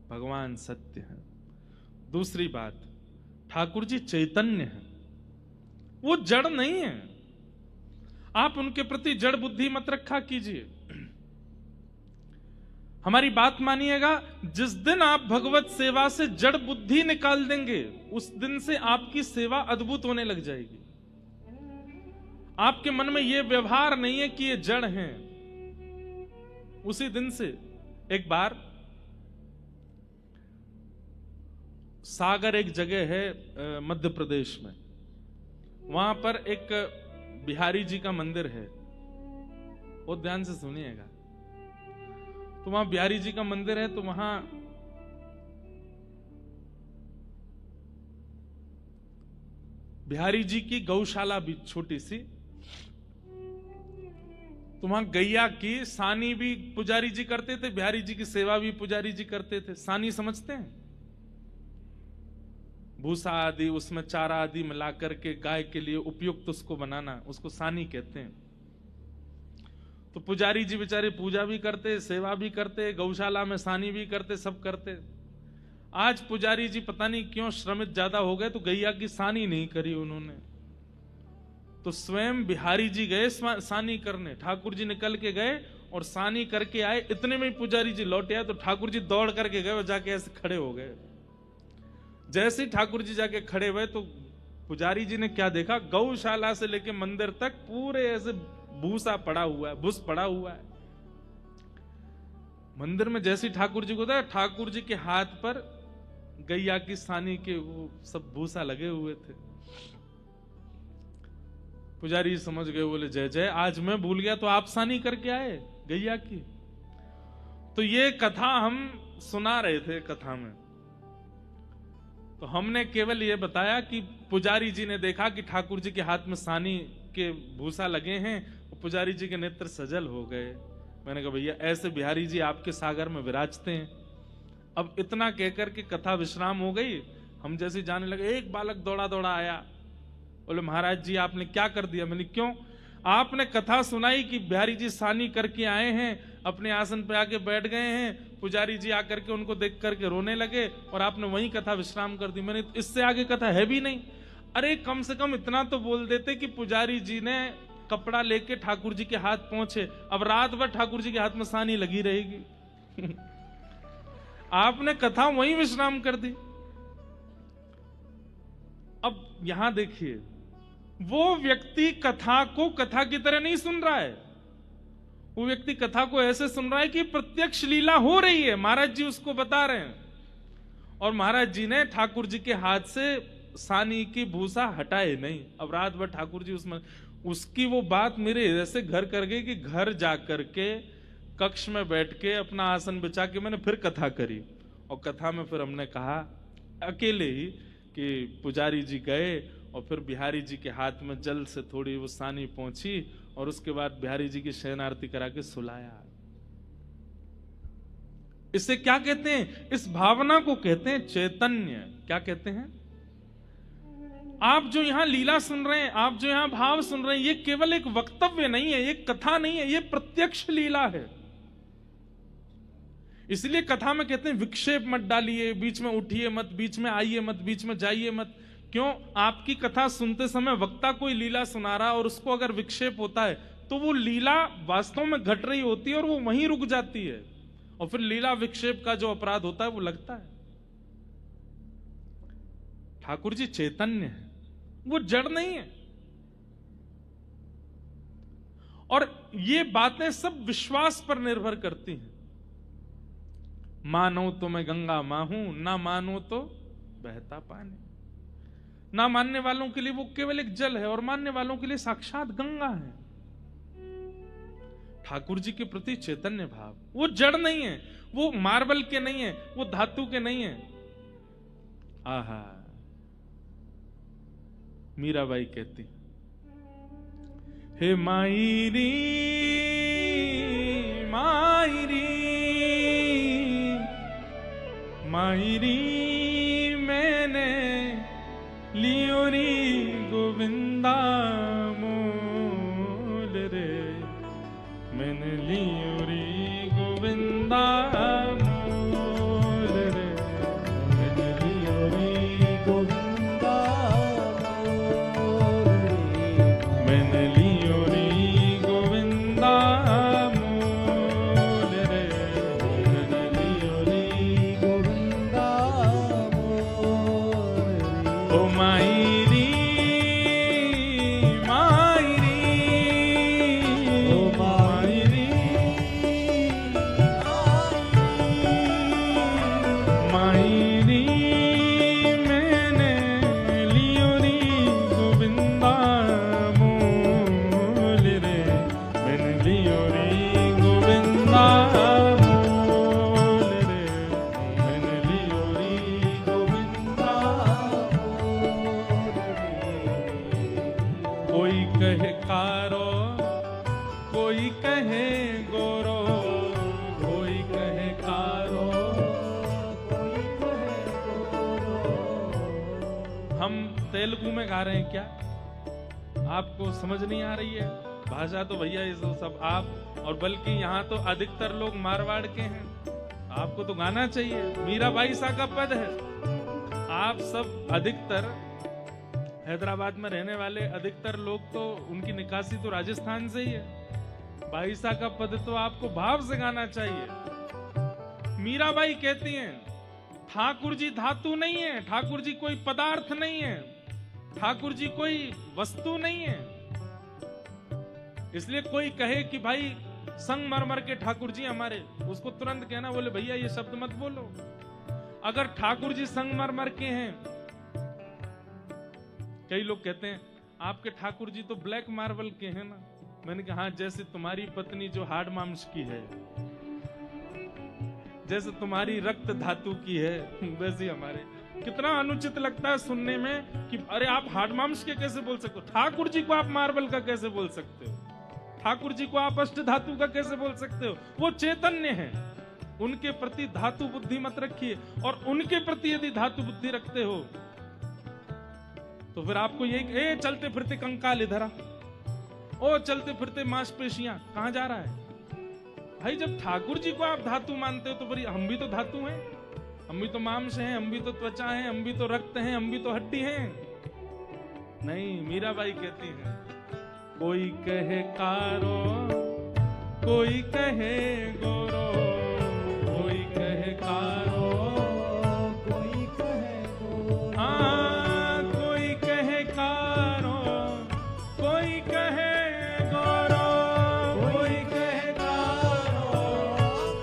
भगवान सत्य है। दूसरी बात, ठाकुर जी चैतन्य है, वो जड़ नहीं है। आप उनके प्रति जड़ बुद्धि मत रखा कीजिए। हमारी बात मानिएगा, जिस दिन आप भगवत सेवा से जड़ बुद्धि निकाल देंगे, उस दिन से आपकी सेवा अद्भुत होने लग जाएगी। आपके मन में यह व्यवहार नहीं है कि ये जड़ हैं। उसी दिन से एक बार सागर एक जगह है मध्य प्रदेश में, वहां पर एक बिहारी जी का मंदिर है। बहुत ध्यान से सुनिएगा। तो वहां बिहारी जी का मंदिर है, तो वहां बिहारी जी की गौशाला भी छोटी सी, तो वहां गैया की सानी भी पुजारी जी करते थे, बिहारी जी की सेवा भी पुजारी जी करते थे। सानी समझते हैं? भूसा आदि, उसमें चारा आदि मिलाकर के गाय के लिए उपयुक्त उसको बनाना, उसको सानी कहते हैं। तो पुजारी जी बेचारे पूजा भी करते, सेवा भी करते, गौशाला में सानी भी करते, सब करते। आज पुजारी जी पता नहीं क्यों श्रमित ज्यादा हो गए, तो गैया की सानी नहीं करी उन्होंने। तो स्वयं बिहारी जी गए सानी करने, ठाकुर जी निकल के गए और सानी करके आए। इतने में ही पुजारी जी लौटे आए, तो ठाकुर जी दौड़ करके गए और जाके ऐसे खड़े हो गए। जैसे ही ठाकुर जी जाके खड़े हुए, तो पुजारी जी ने क्या देखा, गौशाला से लेके मंदिर तक पूरे ऐसे भूसा पड़ा हुआ है, भूस पड़ा हुआ है मंदिर में। जैसे ठाकुर जी को था, ठाकुर जी के हाथ पर गैया की सानी के वो सब भूसा लगे हुए थे। पुजारी समझ गए, बोले जय जय, आज मैं भूल गया तो आप सानी करके आए गैया की। तो ये कथा हम सुना रहे थे कथा में, तो हमने केवल ये बताया कि पुजारी जी ने देखा कि ठाकुर जी के हाथ में सानी के भूसा लगे हैं, पुजारी जी के नेत्र सजल हो गए। मैंने कहा भैया ऐसे बिहारी जी आपके सागर में विराजते हैं। अब इतना कहकर के कथा विश्राम हो गई। हम जैसे जाने लगे, एक बालक दौड़ा दौड़ा आया, बोले महाराज जी आपने क्या कर दिया? मैंने क्यों? आपने कथा सुनाई कि बिहारी जी सानी करके आए हैं, अपने आसन पे आके बैठ गए हैं, पुजारी जी आकर के उनको देख करके रोने लगे और आपने वही कथा विश्राम कर दी। मैंने इससे आगे कथा है भी नहीं। अरे कम से कम इतना तो बोल देते कि पुजारी जी ने कपड़ा लेके ठाकुर जी के हाथ पहुंचे, अब रात भर ठाकुर जी के हाथ में सानी लगी रहेगी। आपने कथा वहीं विश्राम कर दी। अब यहां देखिए, वो व्यक्ति कथा को कथा की तरह नहीं सुन रहा है, वो व्यक्ति कथा को ऐसे सुन रहा है कि प्रत्यक्ष लीला हो रही है, महाराज जी उसको बता रहे हैं। और महाराज जी ने ठाकुर जी के हाथ से सानी की भूसा हटाए नहीं। अब रात भर ठाकुर जी उसमें, उसकी वो बात मेरे ऐसे घर कर गई कि घर जाकर के कक्ष में बैठ के अपना आसन बिछा के मैंने फिर कथा करी। और कथा में फिर हमने कहा अकेले ही कि पुजारी जी गए और फिर बिहारी जी के हाथ में जल से थोड़ी वो सानी पहुंची और उसके बाद बिहारी जी की शयन आरती करा के सुलाया। इसे क्या कहते हैं? इस भावना को कहते हैं चैतन्य। क्या कहते हैं? आप जो यहां लीला सुन रहे हैं, आप जो यहां भाव सुन रहे हैं, ये केवल एक वक्तव्य नहीं है, ये कथा नहीं है, ये प्रत्यक्ष लीला है। इसलिए कथा में कहते हैं विक्षेप मत डालिए, बीच में उठिए मत, बीच में आइए मत, बीच में जाइए मत। क्यों? आपकी कथा सुनते समय वक्ता कोई लीला सुना रहा और उसको अगर विक्षेप होता है तो वो लीला वास्तव में घट रही होती है और वो वहीं रुक जाती है, और फिर लीला विक्षेप का जो अपराध होता है वो लगता है। ठाकुर जी चैतन्य है, वो जड़ नहीं है। और ये बातें सब विश्वास पर निर्भर करती हैं। मानो तो मैं गंगा मां हूं, ना मानो तो बहता पानी। ना मानने वालों के लिए वो केवल एक जल है और मानने वालों के लिए साक्षात गंगा है। ठाकुर जी के प्रति चैतन्य भाव, वो जड़ नहीं है, वो मार्बल के नहीं है, वो धातु के नहीं है। आहा, मीराबाई कहती, हे मायरी मायरी मायरी मैंने लियो री गोविंदा मोल रे, मैंने लियो री गोविंदा मोल रे, मैंने लियो री गोविंदा मोल रे, मैंने लियो री गोविंदा मोल रे, मैंने लियो री गोविंदा मोल रे। ओ मायरी मायरी ओ मायरी मायरी मैंने लियो री गोविंदा मोल रे, मैंने लियो री गोविंदा मोल रे, मैंने लियो री गोविंदा मोल रे। कोई कहे कारो, कोई कहे गोरो, कोई कहे कारो, कोई कहे गोरो। हम तेलुगु में गा रहे हैं क्या? आपको समझ नहीं आ रही है? भाषा तो भैया ये सब आप, और बल्कि यहाँ तो अधिकतर लोग मारवाड़ के हैं। आपको तो गाना चाहिए, मीराबाई सा का पद है। आप सब अधिकतर हैदराबाद में रहने वाले अधिकतर लोग तो उनकी निकासी तो राजस्थान से ही है। बाईसा का पद तो आपको भाव से गाना चाहिए। मीराबाई कहती हैं, ठाकुर जी धातु नहीं है, ठाकुर जी कोई पदार्थ नहीं है, ठाकुर जी कोई वस्तु नहीं है। इसलिए कोई कहे कि भाई संगमरमर के ठाकुर जी हमारे, उसको तुरंत कहना, बोले भैया ये शब्द मत बोलो। अगर ठाकुर जी संगमरमर के हैं, कई लोग कहते हैं आपके ठाकुर जी तो ब्लैक मार्बल के हैं ना। मैंने कहा हाँ, जैसे तुम्हारी पत्नी जो हार्ड मांस की है, जैसे तुम्हारी रक्त धातु की है, वैसे हमारे। कितना अनुचित लगता है सुनने में कि अरे आप हार्ड मांस के कैसे बोल सकते हो, ठाकुर जी को आप मार्बल का कैसे बोल सकते हो, ठाकुर जी को आप अष्ट धातु का कैसे बोल सकते हो। वो चैतन्य है, उनके प्रति धातु बुद्धि मत रखिए। और उनके प्रति यदि धातु बुद्धि रखते हो तो फिर आपको ये चलते फिरते कंकाल इधर आ, ओ चलते फिरते मांसपेशियां, कहां जा रहा है भाई? जब ठाकुर जी को आप धातु मानते हो तो फिर हम भी तो धातु हैं, हम भी तो मांस हैं, हम भी तो त्वचा हैं, हम भी तो रक्त हैं, हम भी तो हड्डी हैं। नहीं, मीराबाई कहती हैं, कोई कहे कारो, कोई कहे गोरो, कोई कहे कारो, कोई कहे गोरो, हाँ कोई कहे कारो, कोई कहे गोरो, कोई कहे कारो,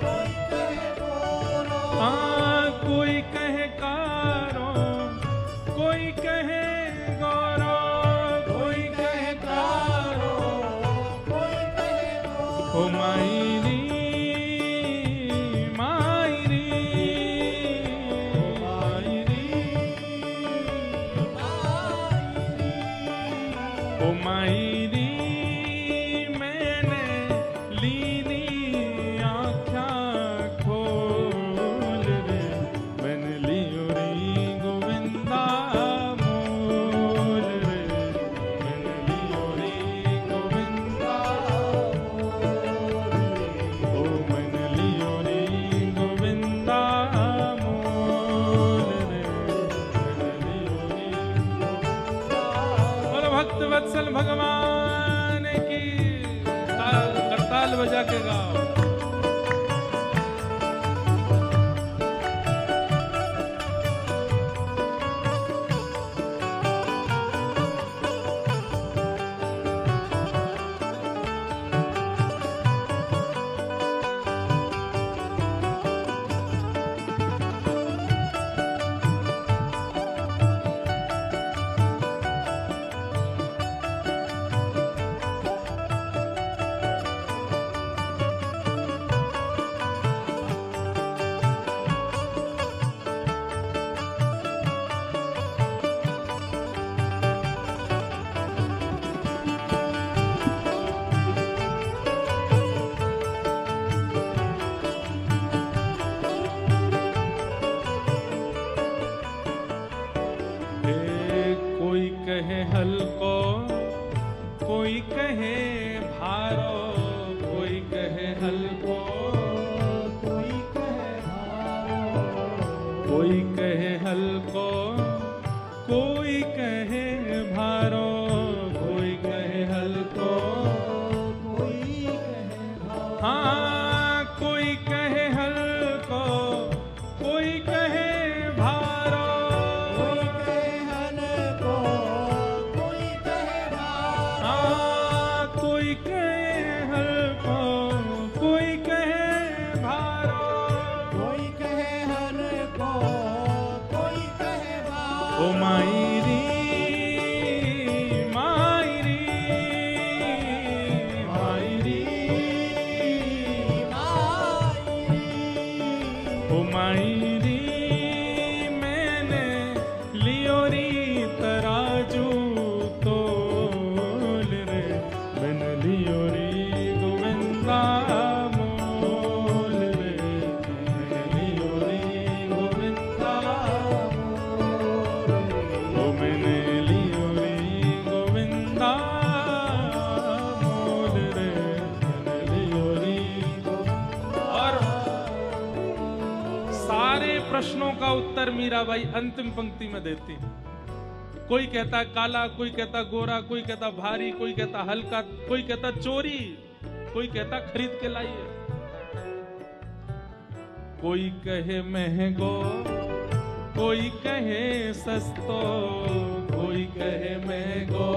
कोई कहे गोरो, हाँ कोई कहे कारो, कोई कहे गोरो, कोई कहे कारो, कोई कहे गोरो। ओ मायरी मायरी मायरी ओ मायरी मैंने लीनी आँखा खोल रे, मैंने लियो री गोविंदा मोल रे, मैंने लियो री गोविंदा मोल रे, ओ मैंने लियो री गोविंदा मोल रे, मैंने लियो री गोविंदा। बोलो भक्त वत्सल भगवान कहे हल्को, कोई कहे भारो, कोई कहे हल्को, कोई कहे भारो, कोई कहे हल्को, कोई कहे भारो, कोई कहे हल्को, कोई कहे भारो, हाँ कोई कहे हल्को, कोई कहे भारो, कोई कहे हल्को, कोई कहे भारो, हाँ कोई कहे हल्को, कोई कहे भारो, कोई कहे हल्को, कोई कहे भारो। ओ मायरी मायरी मायरी, ओ मायरी मैंने लियोरी तराजू तोल रे, मैंने लियोरी गोविंदा मोल रे, मैंने लियोरी गोविंदा ओ मैंने लियोरी गोविंदा मोल रे, मैंने लियोरी और सारे प्रश्नों का उत्तर मीराबाई अंतिम पंक्ति में देती है। कोई कहता काला, कोई कहता गोरा, कोई कहता भारी, कोई कहता हल्का, कोई कहता चोरी, कोई कहता खरीद के लाइए, कोई कहे महंगो, कोई कहे सस्तो, कोई कहे महंगो,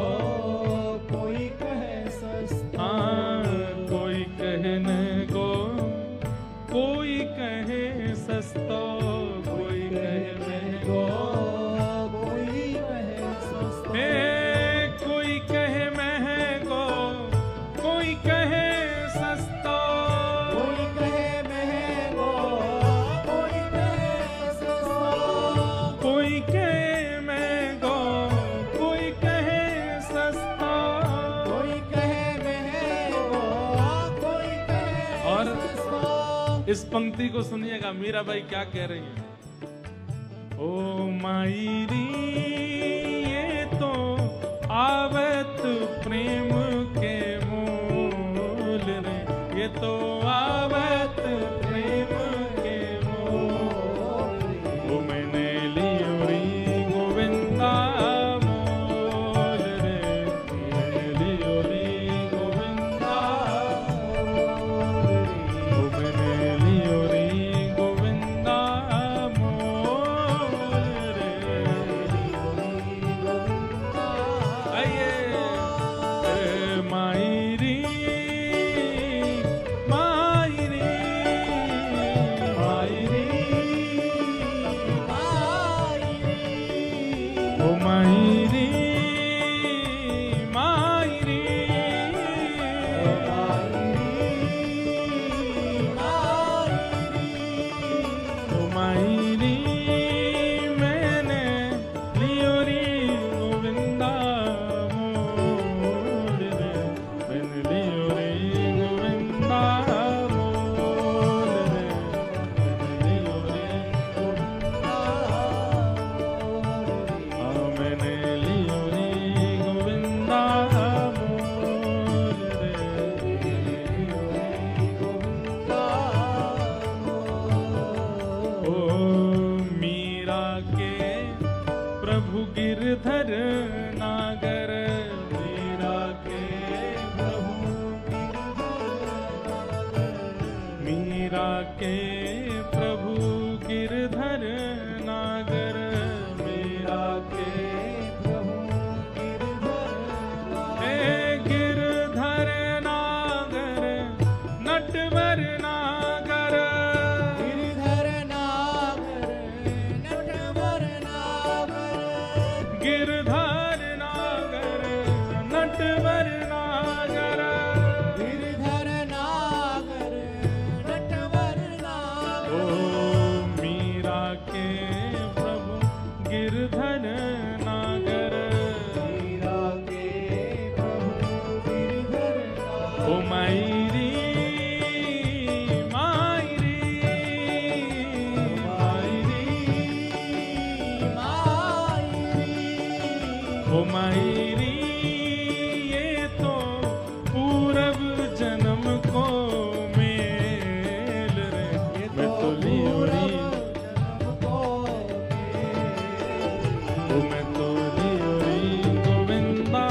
कोई कहे सस्ता, हाँ कोई कहे महंगो, कोई कहे सस्तो, कोई कहे महंगो, कोई कहे सस्ता, हे कोई कहे महंगो, कोई कहे सस्तो, कोई कहे महंगो, कोई कहे सस्ता, कोई कहे महंगो, कोई कहे सस्तो, कोई कहे महंगो, कोई कहे और सस्ता। इस पंक्ति को सुनिएगा मीराबाई क्या कह रही है। ओ मायरी ये तो आवत प्रेम के मोल रे, ये तो आवत प्रेम के मोल रे, ओ मैंने लियोरी गोविंदा मोल रे, मैंने लियोरी गोविंदा मोल रे, ओ मैंने लियोरी गोविंदा मोल रे। आइए ए मायरी मायरी मायरी, ओ मायरी मायरी, ओ मायरी मैंने लियोरी गोविंदा मोल रे, मैंने लियोरी गोविंदा मोल रे, मैंने लियोरी मैंने लियोरी गोविंदा मोल रे, ओ मीरा के प्रभु गिरधर नागर, मीरा के प्रभु मीरा के प्रभु गिरधर नागर, मीरा के हे गिरधर नागर, नटवर नागर, गिरधर नागर, नटवर नागर, गिरधर नागर, नटवर नागर, गिरधर नागर, नटवर नागर। ओ मीरा के प्रभु गिरधर नागर, मीरा के प्रभु गिरधर नागर। ओ मायरी मायरी मायरी, मायरी, ओ ओ मायरी ये तो पूरब जन्म को मेल रे, मैं तो लियोरी ओ मैं तो लियोरी गोविंदा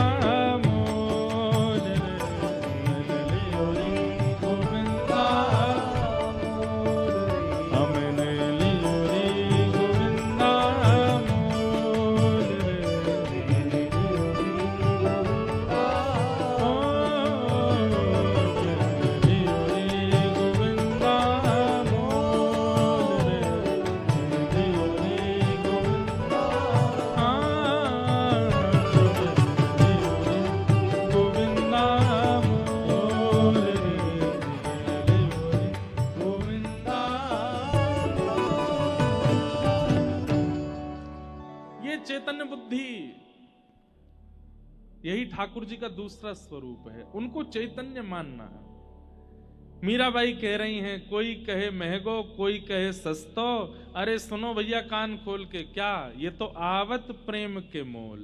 मोल रे, मैं लियोरी गोविंदा हमने लियोरी गोविंदा मोल रे, ये चैतन्य बुद्धि, यही ठाकुर जी का दूसरा स्वरूप है। उनको चैतन्य मानना है। मीराबाई कह रही हैं, कोई कहे महंगो कोई कहे सस्तो, अरे सुनो भैया कान खोल के, क्या ये तो आवत प्रेम के मोल।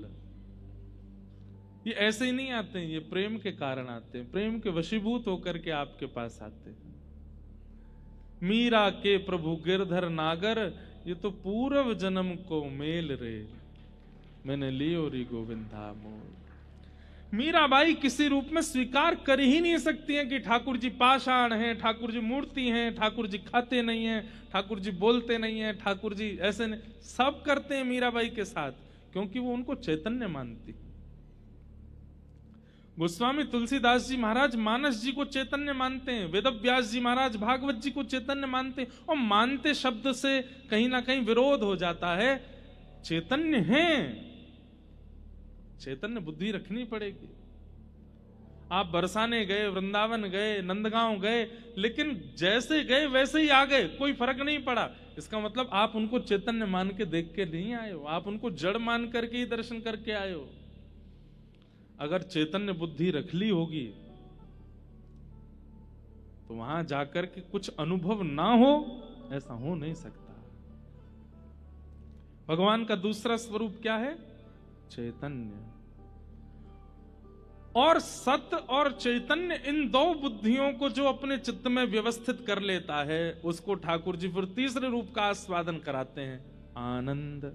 ये ऐसे ही नहीं आते हैं, ये प्रेम के कारण आते हैं, प्रेम के वशीभूत होकर के आपके पास आते हैं। मीरा के प्रभु गिरधर नागर, ये तो पूर्व जन्म को मेल रे, मैंने लियो री गोविंदा मोल। मीराबाई किसी रूप में स्वीकार कर ही नहीं सकती हैं कि ठाकुर जी पाषाण हैं, ठाकुर जी मूर्ति हैं, ठाकुर जी खाते नहीं हैं, ठाकुर जी बोलते नहीं हैं, ठाकुर जी ऐसे नहीं, सब करते हैं मीराबाई के साथ, क्योंकि वो उनको चैतन्य मानती। गोस्वामी तुलसीदास जी महाराज मानस जी को चैतन्य मानते हैं, वेदव्यास जी महाराज भागवत जी को चैतन्य मानते हैं, और मानते शब्द से कहीं ना कहीं विरोध हो जाता है। चैतन्य हैं, चैतन्य बुद्धि रखनी पड़ेगी। आप बरसाने गए, वृंदावन गए, नंदगांव गए, लेकिन जैसे गए वैसे ही आ गए, कोई फर्क नहीं पड़ा। इसका मतलब आप उनको चैतन्य मान के देख के नहीं आए हो, आप उनको जड़ मान करके ही दर्शन करके आए हो। अगर चैतन्य बुद्धि रख ली होगी तो वहां जाकर के कुछ अनुभव ना हो, ऐसा हो नहीं सकता। भगवान का दूसरा स्वरूप क्या है? चैतन्य। और सत्य और चैतन्य, इन दो बुद्धियों को जो अपने चित्त में व्यवस्थित कर लेता है, उसको ठाकुर जी फिर तीसरे रूप का आस्वादन कराते हैं, आनंद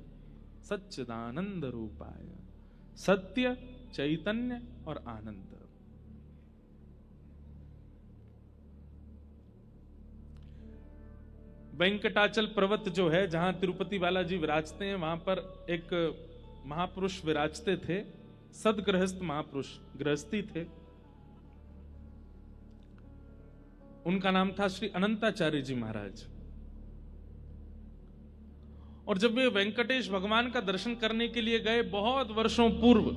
सच्चिदानंद रूपाय। सत्य, चैतन्य और आनंद। वेंकटाचल पर्वत जो है, जहां तिरुपति बालाजी विराजते हैं, वहां पर एक महापुरुष विराजते थे, सदगृहस्थ महापुरुष, गृहस्थी थे। उनका नाम था श्री अनंताचार्य जी महाराज। और जब वे वेंकटेश भगवान का दर्शन करने के लिए गए बहुत वर्षों पूर्व,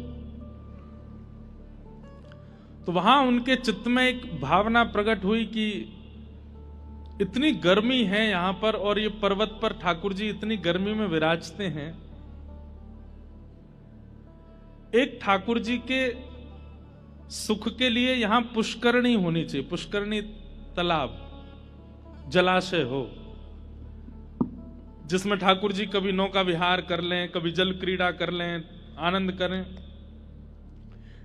तो वहां उनके चित्त में एक भावना प्रकट हुई कि इतनी गर्मी है यहां पर, और ये पर्वत पर ठाकुर जी इतनी गर्मी में विराजते हैं। एक ठाकुर जी के सुख के लिए यहां पुष्करणी होनी चाहिए, पुष्करणी तालाब, जलाशय हो, जिसमें ठाकुर जी कभी नौका विहार कर लें, कभी जल क्रीड़ा कर लें, आनंद करें।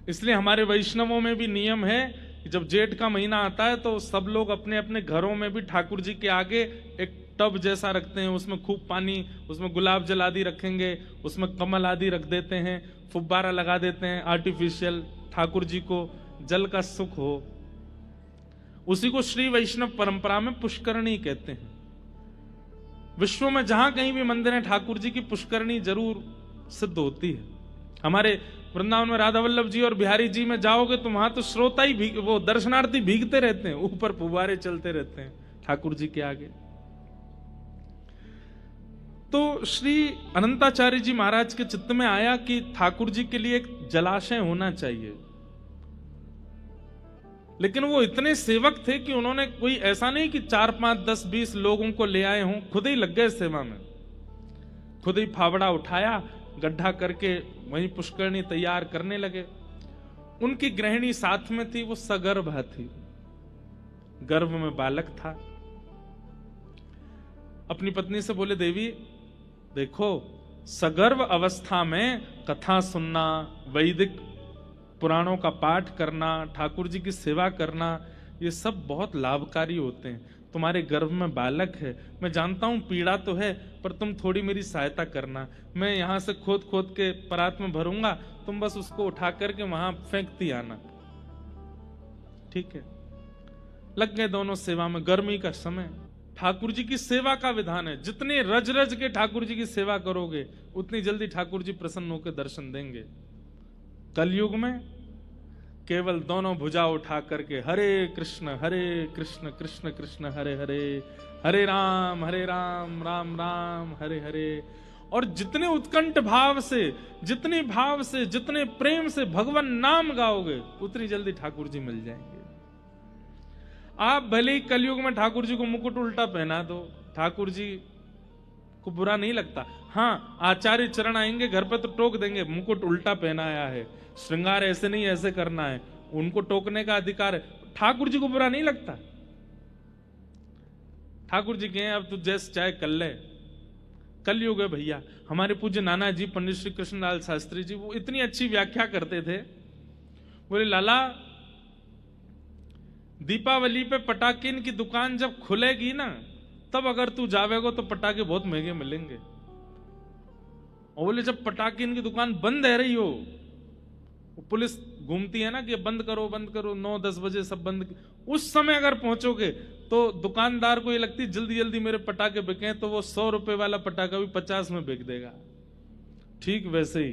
इसलिए हमारे वैष्णवों में भी नियम है कि जब जेठ का महीना आता है तो सब लोग अपने अपने घरों में भी ठाकुर जी के आगे एक टब जैसा रखते हैं, उसमें खूब पानी, उसमें गुलाब जल आदि रखेंगे, उसमें कमल आदि रख देते हैं, फुब्बारा लगा देते हैं आर्टिफिशियल, ठाकुर जी को जल का सुख हो। उसी को श्री वैष्णव परंपरा में पुष्करणी कहते हैं। विश्व में जहां कहीं भी मंदिर है, ठाकुर जी की पुष्करणी जरूर सिद्ध होती है। हमारे वृंदावन में राधा वल्लभ जी और बिहारी जी में जाओगे तो वहां तो श्रोता ही वो दर्शनार्थी भीगते रहते हैं, ऊपर फुब्बारे चलते रहते हैं ठाकुर जी के आगे। तो श्री अनंताचार्य जी महाराज के चित्त में आया कि ठाकुर जी के लिए एक जलाशय होना चाहिए। लेकिन वो इतने सेवक थे कि उन्होंने कोई ऐसा नहीं कि 4, 5, 10, 20 लोगों को ले आए हों, खुद ही लग गए सेवा में। खुद ही फावड़ा उठाया, गड्ढा करके वहीं पुष्करणी तैयार करने लगे। उनकी गृहिणी साथ में थी, वो सगर्भा थी, गर्भ में बालक था। अपनी पत्नी से बोले, देवी देखो सगर्भ अवस्था में कथा सुनना, वैदिक पुराणों का पाठ करना, ठाकुर जी की सेवा करना, ये सब बहुत लाभकारी होते हैं। तुम्हारे गर्भ में बालक है, मैं जानता हूं पीड़ा तो है, पर तुम थोड़ी मेरी सहायता करना। मैं यहां से खोद खोद के परात में भरूंगा, तुम बस उसको उठा करके वहां फेंकती आना, ठीक है। लग गए दोनों सेवा में। गर्मी का समय, ठाकुर जी की सेवा का विधान है, जितने रज रज के ठाकुर जी की सेवा करोगे उतनी जल्दी ठाकुर जी प्रसन्न होकर दर्शन देंगे। कलयुग में केवल दोनों भुजा उठा करके हरे कृष्ण कृष्ण कृष्ण हरे हरे, हरे राम राम राम हरे हरे। और जितने उत्कंठ भाव से, जितने भाव से, जितने प्रेम से भगवान नाम गाओगे उतनी जल्दी ठाकुर जी मिल जाएंगे। आप भले ही कलयुग में ठाकुर जी को मुकुट उल्टा पहना दो, ठाकुर जी को बुरा नहीं लगता। हाँ, आचार्य चरण आएंगे घर पे तो टोक देंगे, मुकुट उल्टा पहनाया है, श्रृंगार ऐसे नहीं ऐसे करना है, उनको टोकने का अधिकार है। ठाकुर जी को बुरा नहीं लगता। ठाकुर जी कहें अब तू जैसे चाहे कर ले, कलयुग है भैया। हमारे पूज्य नाना जी पंडित श्री कृष्णलाल शास्त्री जी, वो इतनी अच्छी व्याख्या करते थे। बोले लाला, दीपावली पे पटाखे की दुकान जब खुलेगी ना, तब अगर तू जावेगो तो पटाखे बहुत महंगे मिलेंगे। और बोले जब पटाखे की दुकान बंद है रही हो, पुलिस घूमती है ना कि बंद करो 9-10 बजे सब बंद, उस समय अगर पहुंचोगे तो दुकानदार को ये लगती जल्दी जल्दी मेरे पटाखे बिके, तो वो 100 रुपए वाला पटाखा भी 50 में बिक देगा। ठीक वैसे ही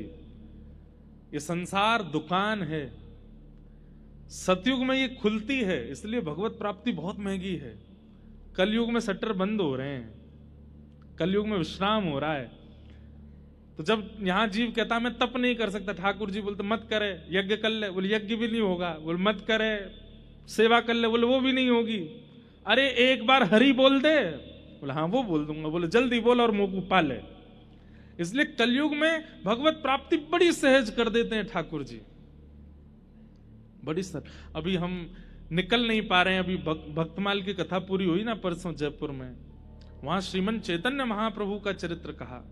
ये संसार दुकान है। सतयुग में ये खुलती है, इसलिए भगवत प्राप्ति बहुत महंगी है। कलयुग में शटर बंद हो रहे हैं, कलयुग में विश्राम हो रहा है। तो जब यहां जीव कहता मैं तप नहीं कर सकता, ठाकुर जी बोलते मत करे, यज्ञ कर ले, बोले यज्ञ भी नहीं होगा। बोले मत करे, सेवा कर ले, बोले वो भी नहीं होगी। अरे एक बार हरि बोल दे, बोले हाँ वो बोल दूंगा। बोले जल्दी बोल और मुंह पा ले। इसलिए कलयुग में भगवत प्राप्ति बड़ी सहज कर देते हैं ठाकुर जी, बड़ी सर। अभी हम निकल नहीं पा रहे हैं, अभी भक्तमाल की कथा पूरी हुई ना परसों जयपुर में, वहां श्रीमन चैतन्य महाप्रभु का चरित्र कहा।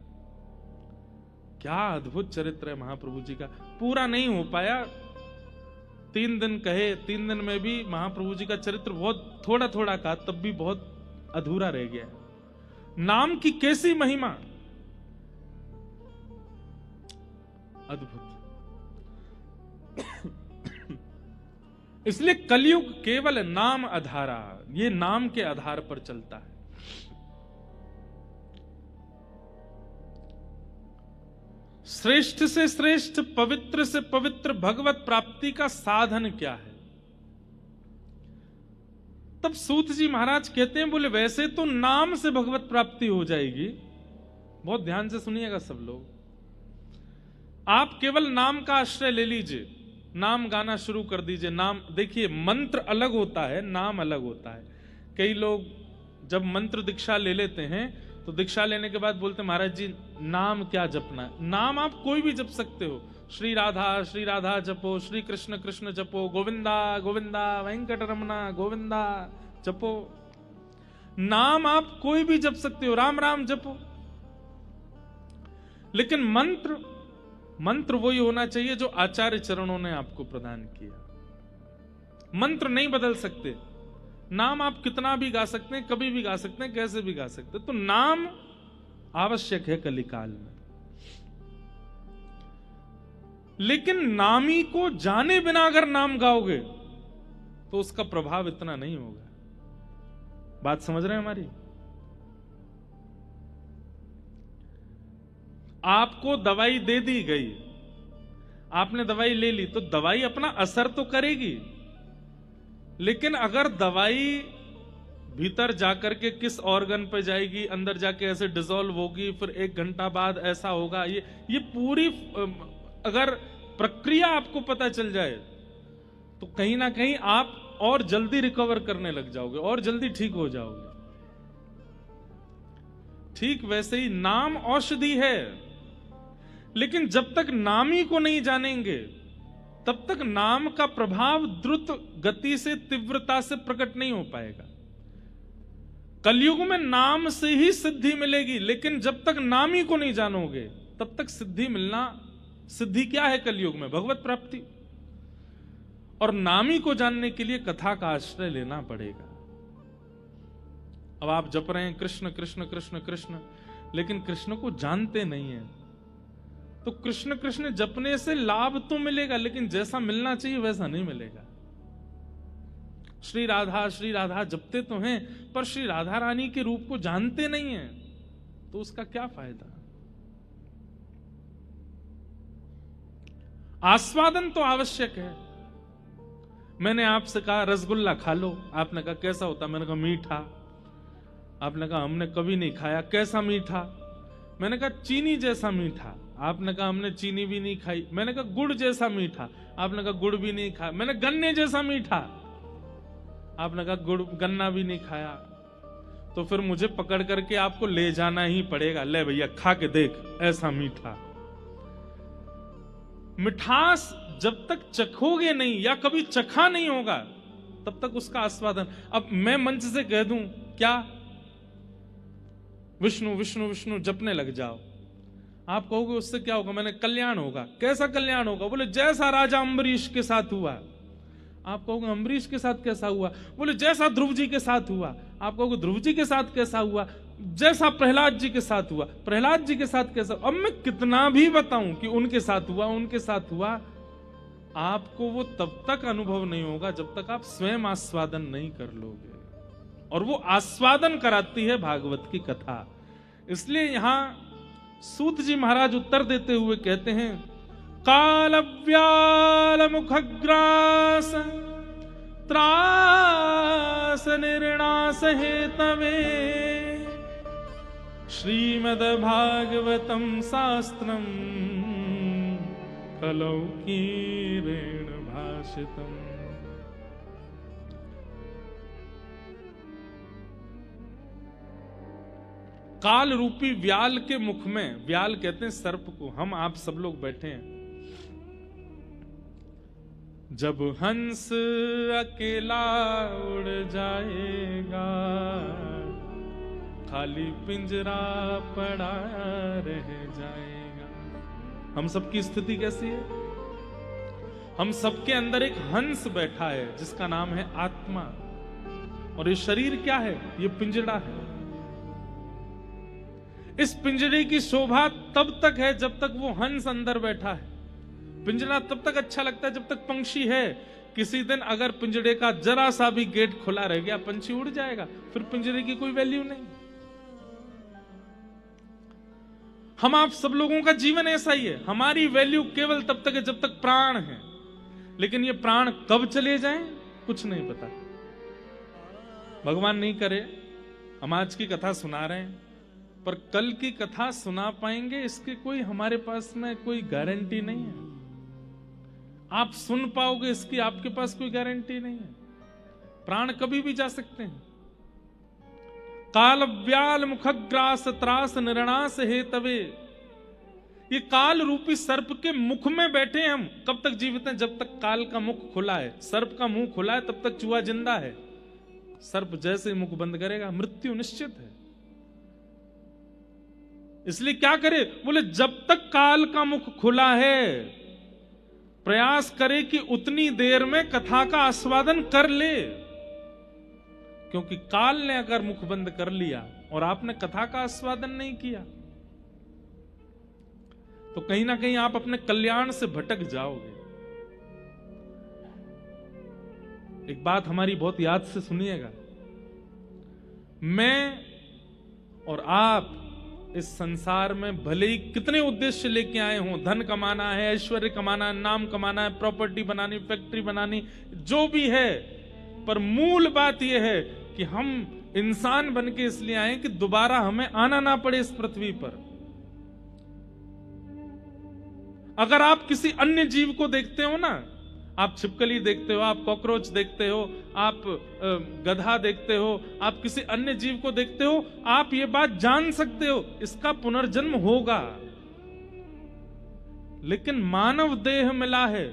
क्या अद्भुत चरित्र है महाप्रभु जी का, पूरा नहीं हो पाया। 3 दिन कहे, 3 दिन में भी महाप्रभु जी का चरित्र बहुत थोड़ा थोड़ा कहा, तब भी बहुत अधूरा रह गया। नाम की कैसी महिमा, अद्भुत। इसलिए कलयुग केवल नाम आधारा, ये नाम के आधार पर चलता है। श्रेष्ठ से श्रेष्ठ, पवित्र से पवित्र भगवत प्राप्ति का साधन क्या है? तब सूत जी महाराज कहते हैं, बोले वैसे तो नाम से भगवत प्राप्ति हो जाएगी। बहुत ध्यान से सुनिएगा सब लोग। आप केवल नाम का आश्रय ले लीजिए, नाम गाना शुरू कर दीजिए। नाम देखिए, मंत्र अलग होता है, नाम अलग होता है। कई लोग जब मंत्र दीक्षा ले लेते हैं तो दीक्षा लेने के बाद बोलते महाराज जी नाम क्या जपना है? नाम आप कोई भी जप सकते हो। श्री राधा जपो, श्री कृष्ण कृष्ण जपो, गोविंदा गोविंदा वेंकट रमना गोविंदा जपो। नाम आप कोई भी जप सकते हो, राम राम जपो। लेकिन मंत्र वही होना चाहिए जो आचार्य चरणों ने आपको प्रदान किया। मंत्र नहीं बदल सकते। नाम आप कितना भी गा सकते हैं, कभी भी गा सकते हैं, कैसे भी गा सकते हैं। तो नाम आवश्यक है कलिकाल में। लेकिन नामी को जाने बिना अगर नाम गाओगे तो उसका प्रभाव इतना नहीं होगा। बात समझ रहे हैं हमारी? आपको दवाई दे दी गई, आपने दवाई ले ली, तो दवाई अपना असर तो करेगी। लेकिन अगर दवाई भीतर जाकर के किस ऑर्गन पे जाएगी, अंदर जाके ऐसे डिसॉल्व होगी, फिर 1 घंटा बाद ऐसा होगा, ये पूरी अगर प्रक्रिया आपको पता चल जाए तो कहीं ना कहीं आप और जल्दी रिकवर करने लग जाओगे और जल्दी ठीक हो जाओगे। ठीक वैसे ही नाम औषधि है, लेकिन जब तक नामी को नहीं जानेंगे तब तक नाम का प्रभाव द्रुत गति से, तीव्रता से प्रकट नहीं हो पाएगा। कलयुग में नाम से ही सिद्धि मिलेगी, लेकिन जब तक नामी को नहीं जानोगे तब तक सिद्धि मिलना, सिद्धि क्या है कलयुग में? भगवत प्राप्ति। और नामी को जानने के लिए कथा का आश्रय लेना पड़ेगा। अब आप जप रहे हैं कृष्ण कृष्ण कृष्ण कृष्ण, लेकिन कृष्ण को जानते नहीं है, तो कृष्ण कृष्ण जपने से लाभ तो मिलेगा, लेकिन जैसा मिलना चाहिए वैसा नहीं मिलेगा। श्री राधा जपते तो हैं, पर श्री राधा रानी के रूप को जानते नहीं हैं, तो उसका क्या फायदा? आस्वादन तो आवश्यक है। मैंने आपसे कहा रसगुल्ला खा लो, आपने कहा कैसा होता? मैंने कहा मीठा। आपने कहा हमने कभी नहीं खाया, कैसा मीठा? मैंने कहा चीनी जैसा मीठा। आपने कहा हमने चीनी भी नहीं खाई। मैंने कहा गुड़ जैसा मीठा। आपने कहा गुड़ भी नहीं खाया। मैंने गन्ने जैसा मीठा। आपने कहा गुड़ गन्ना भी नहीं खाया। तो फिर मुझे पकड़ करके आपको ले जाना ही पड़ेगा, ले भैया खा के देख, ऐसा मीठा। मिठास जब तक चखोगे नहीं या कभी चखा नहीं होगा, तब तक उसका आस्वादन। अब मैं मंच से कह दूं क्या, विष्णु विष्णु विष्णु जपने लग जाओ, आप कहोगे उससे क्या होगा? मैंने कल्याण होगा। कैसा कल्याण होगा? बोले जैसा राजा अम्बरीश के साथ हुआ। आप कहोगे अम्बरीश के साथ कैसा हुआ? बोले जैसा ध्रुव जी के साथ हुआ। आप कहोगे ध्रुव जी के साथ कैसा हुआ? जैसा प्रहलाद जी के साथ हुआ। प्रहलाद जी के साथ कैसा? अब मैं कितना भी बताऊं कि उनके साथ हुआ, उनके साथ हुआ, आपको वो तब तक अनुभव नहीं होगा जब तक आप स्वयं आस्वादन नहीं कर लोगे। और वो आस्वादन कराती है भागवत की कथा। इसलिए यहां सूत जी महाराज उत्तर देते हुए कहते हैं, कालव्याल मुखग्रास त्रास निर्णास हेतवे श्रीमद् भागवतम शास्त्रम कलौकीरेण भाषितम। काल रूपी व्याल के मुख में, व्याल कहते हैं सर्प को, हम आप सब लोग बैठे हैं। जब हंस अकेला उड़ जाएगा, खाली पिंजरा पड़ा रह जाएगा। हम सबकी स्थिति कैसी है? हम सबके अंदर एक हंस बैठा है जिसका नाम है आत्मा। और ये शरीर क्या है? ये पिंजरा है। इस पिंजरे की शोभा तब तक है जब तक वो हंस अंदर बैठा है। पिंजरा तब तक अच्छा लगता है जब तक पंछी है। किसी दिन अगर पिंजरे का जरा सा भी गेट खुला रह गया, पंछी उड़ जाएगा, फिर पिंजरे की कोई वैल्यू नहीं। हम आप सब लोगों का जीवन ऐसा ही है। हमारी वैल्यू केवल तब तक है जब तक प्राण है, लेकिन ये प्राण कब चले जाएं कुछ नहीं पता। भगवान नहीं करे, हम आज की कथा सुना रहे हैं, पर कल की कथा सुना पाएंगे इसकी कोई हमारे पास में कोई गारंटी नहीं है। आप सुन पाओगे इसकी आपके पास कोई गारंटी नहीं है। प्राण कभी भी जा सकते हैं। काल व्याल मुखग्रास त्रास निर्णास हेतवे। ये काल रूपी सर्प के मुख में बैठे हम। कब तक जीवित हैं? जब तक काल का मुख खुला है। सर्प का मुंह खुला है तब तक चूहा जिंदा है। सर्प जैसे ही मुख बंद करेगा मृत्यु निश्चित है। इसलिए क्या करे? बोले जब तक काल का मुख खुला है, प्रयास करे कि उतनी देर में कथा का आस्वादन कर ले। क्योंकि काल ने अगर मुख बंद कर लिया और आपने कथा का आस्वादन नहीं किया, तो कहीं ना कहीं आप अपने कल्याण से भटक जाओगे। एक बात हमारी बहुत याद से सुनिएगा। मैं और आप इस संसार में भले ही कितने उद्देश्य लेके आए हों, धन कमाना है, ऐश्वर्य कमाना है, नाम कमाना है, प्रॉपर्टी बनानी, फैक्ट्री बनानी, जो भी है, पर मूल बात यह है कि हम इंसान बन के इसलिए आए कि दोबारा हमें आना ना पड़े इस पृथ्वी पर। अगर आप किसी अन्य जीव को देखते हो ना, आप छिपकली देखते हो, आप कॉकरोच देखते हो, आप गधा देखते हो, आप किसी अन्य जीव को देखते हो, आप ये बात जान सकते हो इसका पुनर्जन्म होगा। लेकिन मानव देह मिला है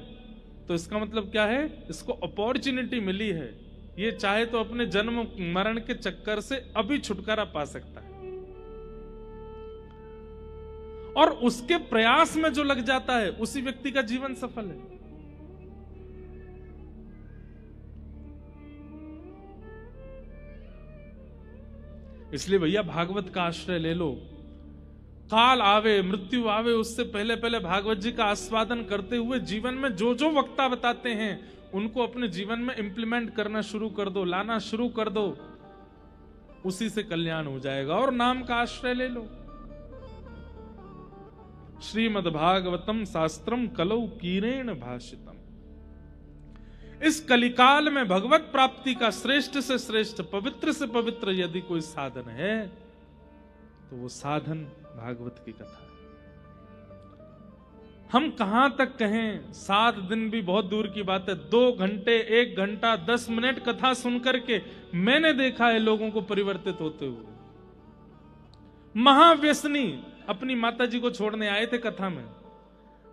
तो इसका मतलब क्या है? इसको अपॉर्चुनिटी मिली है। ये चाहे तो अपने जन्म मरण के चक्कर से अभी छुटकारा पा सकता है। और उसके प्रयास में जो लग जाता है उसी व्यक्ति का जीवन सफल है। इसलिए भैया भागवत का आश्रय ले लो। काल आवे मृत्यु आवे उससे पहले पहले भागवत जी का आस्वादन करते हुए जीवन में जो जो वक्ता बताते हैं उनको अपने जीवन में इंप्लीमेंट करना शुरू कर दो, लाना शुरू कर दो, उसी से कल्याण हो जाएगा। और नाम का आश्रय ले लो। श्रीमद्भागवतम शास्त्रम कलौ कीरेण भाषितम। इस कलिकाल में भगवत प्राप्ति का श्रेष्ठ से श्रेष्ठ, पवित्र से पवित्र यदि कोई साधन है तो वो साधन भागवत की कथा है। हम कहां तक कहें, 7 दिन भी बहुत दूर की बात है। 2 घंटे, 1 घंटा, 10 मिनट कथा सुनकर के मैंने देखा है लोगों को परिवर्तित होते हुए। महाव्यसनी अपनी माता जी को छोड़ने आए थे कथा में,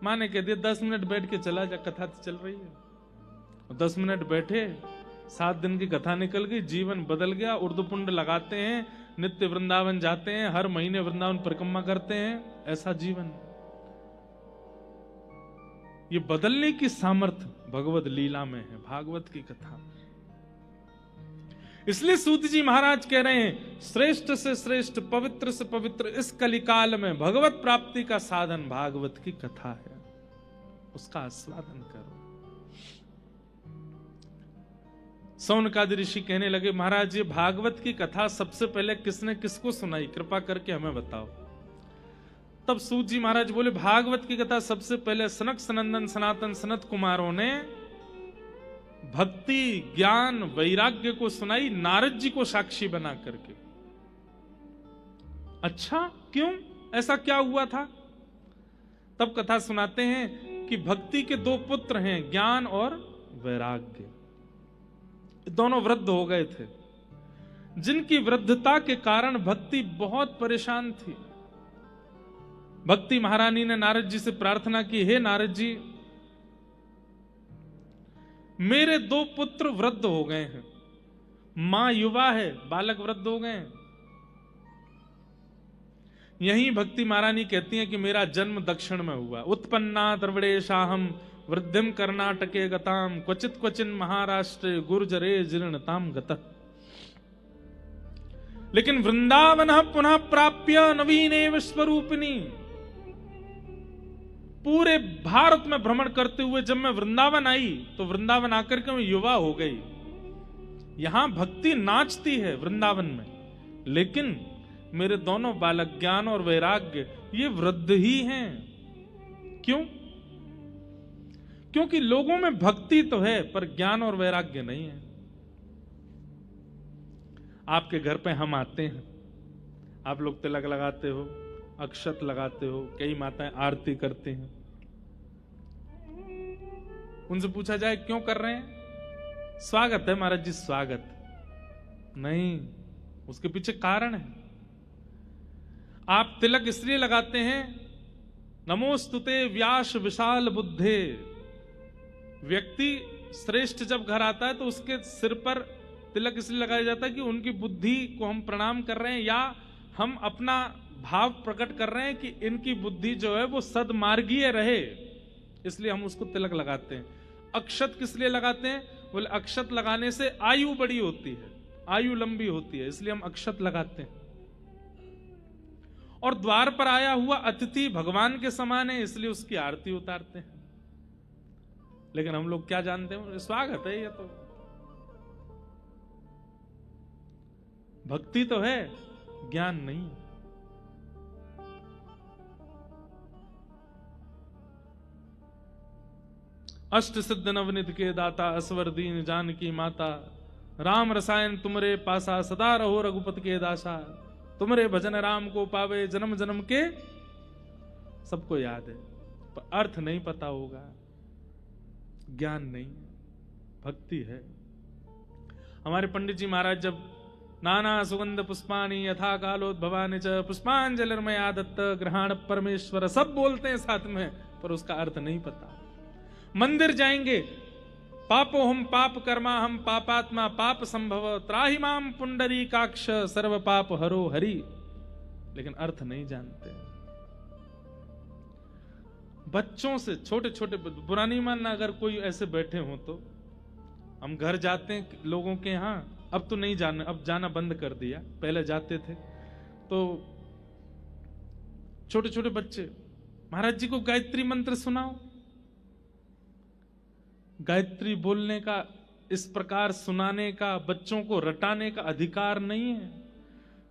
मां ने कह दिया 10 मिनट बैठ के चला जा, कथा तो चल रही है। 10 मिनट बैठे, 7 दिन की कथा निकल गई, जीवन बदल गया। उर्दू पुंड लगाते हैं, नित्य वृंदावन जाते हैं, हर महीने वृंदावन परिक्रमा करते हैं। ऐसा जीवन, ये बदलने की सामर्थ्य भगवत लीला में है, भागवत की कथा। इसलिए सूत जी महाराज कह रहे हैं श्रेष्ठ से श्रेष्ठ, पवित्र से पवित्र इस कलिकाल में भगवत प्राप्ति का साधन भागवत की कथा है, उसका आस्वादन करो। सौनकादि ऋषि कहने लगे महाराज ये भागवत की कथा सबसे पहले किसने किसको सुनाई, कृपा करके हमें बताओ। तब सूत जी महाराज बोले भागवत की कथा सबसे पहले सनक सनंदन सनातन सनत कुमारों ने भक्ति ज्ञान वैराग्य को सुनाई, नारद जी को साक्षी बना करके। अच्छा क्यों, ऐसा क्या हुआ था? तब कथा सुनाते हैं कि भक्ति के 2 पुत्र हैं, ज्ञान और वैराग्य। दोनों वृद्ध हो गए थे, जिनकी वृद्धता के कारण भक्ति बहुत परेशान थी। भक्ति महारानी ने नारद जी से प्रार्थना की, हे नारद जी मेरे 2 पुत्र वृद्ध हो गए हैं, मां युवा है, बालक वृद्ध हो गए हैं। यही भक्ति महारानी कहती हैं कि मेरा जन्म दक्षिण में हुआ। उत्पन्ना द्रविड़ेशाहम वृद्धिम कर्नाटके गताम क्वचित क्वचिन महाराष्ट्र गुर्जरे जीर्णताम गतः। लेकिन वृंदावन पुनः प्राप्य नवीने विश्वरूपिणी। पूरे भारत में भ्रमण करते हुए जब मैं वृंदावन आई तो वृंदावन आकर के मैं युवा हो गई। यहां भक्ति नाचती है वृंदावन में, लेकिन मेरे दोनों बालक ज्ञान और वैराग्य ये वृद्ध ही हैं। क्यों? क्योंकि लोगों में भक्ति तो है पर ज्ञान और वैराग्य नहीं है। आपके घर पे हम आते हैं, आप लोग तिलक लगाते हो, अक्षत लगाते हो, कई माताएं आरती करते हैं। उनसे पूछा जाए क्यों कर रहे हैं? स्वागत है महाराज जी, स्वागत नहीं, उसके पीछे कारण है। आप तिलक इसलिए लगाते हैं नमोस्तुते व्यास विशाल बुद्धे। व्यक्ति श्रेष्ठ जब घर आता है तो उसके सिर पर तिलक इसलिए लगाया जाता है कि उनकी बुद्धि को हम प्रणाम कर रहे हैं, या हम अपना भाव प्रकट कर रहे हैं कि इनकी बुद्धि जो है वो सदमार्गीय रहे, इसलिए हम उसको तिलक लगाते हैं। अक्षत किस लिए लगाते हैं? बोले अक्षत लगाने से आयु बड़ी होती है, आयु लंबी होती है, इसलिए हम अक्षत लगाते हैं। और द्वार पर आया हुआ अतिथि भगवान के समान है, इसलिए उसकी आरती उतारते हैं। लेकिन हम लोग क्या जानते हैं, स्वागत है, ये तो भक्ति तो है, ज्ञान नहीं। अष्ट सिद्ध नवनिध के दाता असवर दीन जानकी माता। राम रसायन तुमरे पासा सदा रहो रघुपति के दासा। तुमरे भजन राम को पावे जन्म जन्म के। सबको याद है पर अर्थ नहीं पता होगा, ज्ञान नहीं, भक्ति है। हमारे पंडित जी महाराज जब नाना सुगंध पुष्पानी यथा कालोद्भवानि च पुष्पांजलिर्मय आदत्त ग्रहण परमेश्वर, सब बोलते हैं साथ में पर उसका अर्थ नहीं पता। मंदिर जाएंगे, पापो हम पाप कर्मा हम पापात्मा पाप संभव त्राहि माम पुंडरीकाक्ष सर्व पाप हरो हरि, लेकिन अर्थ नहीं जानते। बच्चों से, छोटे छोटे, बुरा नहीं मानना अगर कोई ऐसे बैठे हो तो। हम घर जाते हैं लोगों के यहाँ, अब तो नहीं जाना, अब जाना बंद कर दिया, पहले जाते थे तो छोटे छोटे बच्चे, महाराज जी को गायत्री मंत्र सुनाओ। गायत्री बोलने का, इस प्रकार सुनाने का, बच्चों को रटाने का अधिकार नहीं है।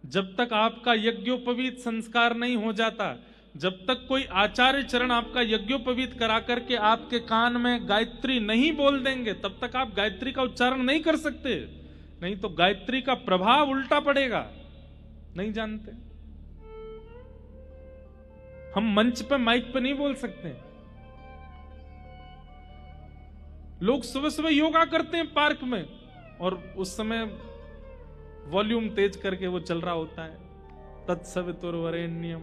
जब तक आपका यज्ञोपवीत संस्कार नहीं हो जाता, जब तक कोई आचार्य चरण आपका यज्ञोपवीत करा करके आपके कान में गायत्री नहीं बोल देंगे, तब तक आप गायत्री का उच्चारण नहीं कर सकते। नहीं तो गायत्री का प्रभाव उल्टा पड़ेगा। नहीं जानते, हम मंच पे, माइक पे नहीं बोल सकते। लोग सुबह सुबह योगा करते हैं पार्क में, और उस समय वॉल्यूम तेज करके वो चल रहा होता है, तत्सवितुर्वरेण्यम,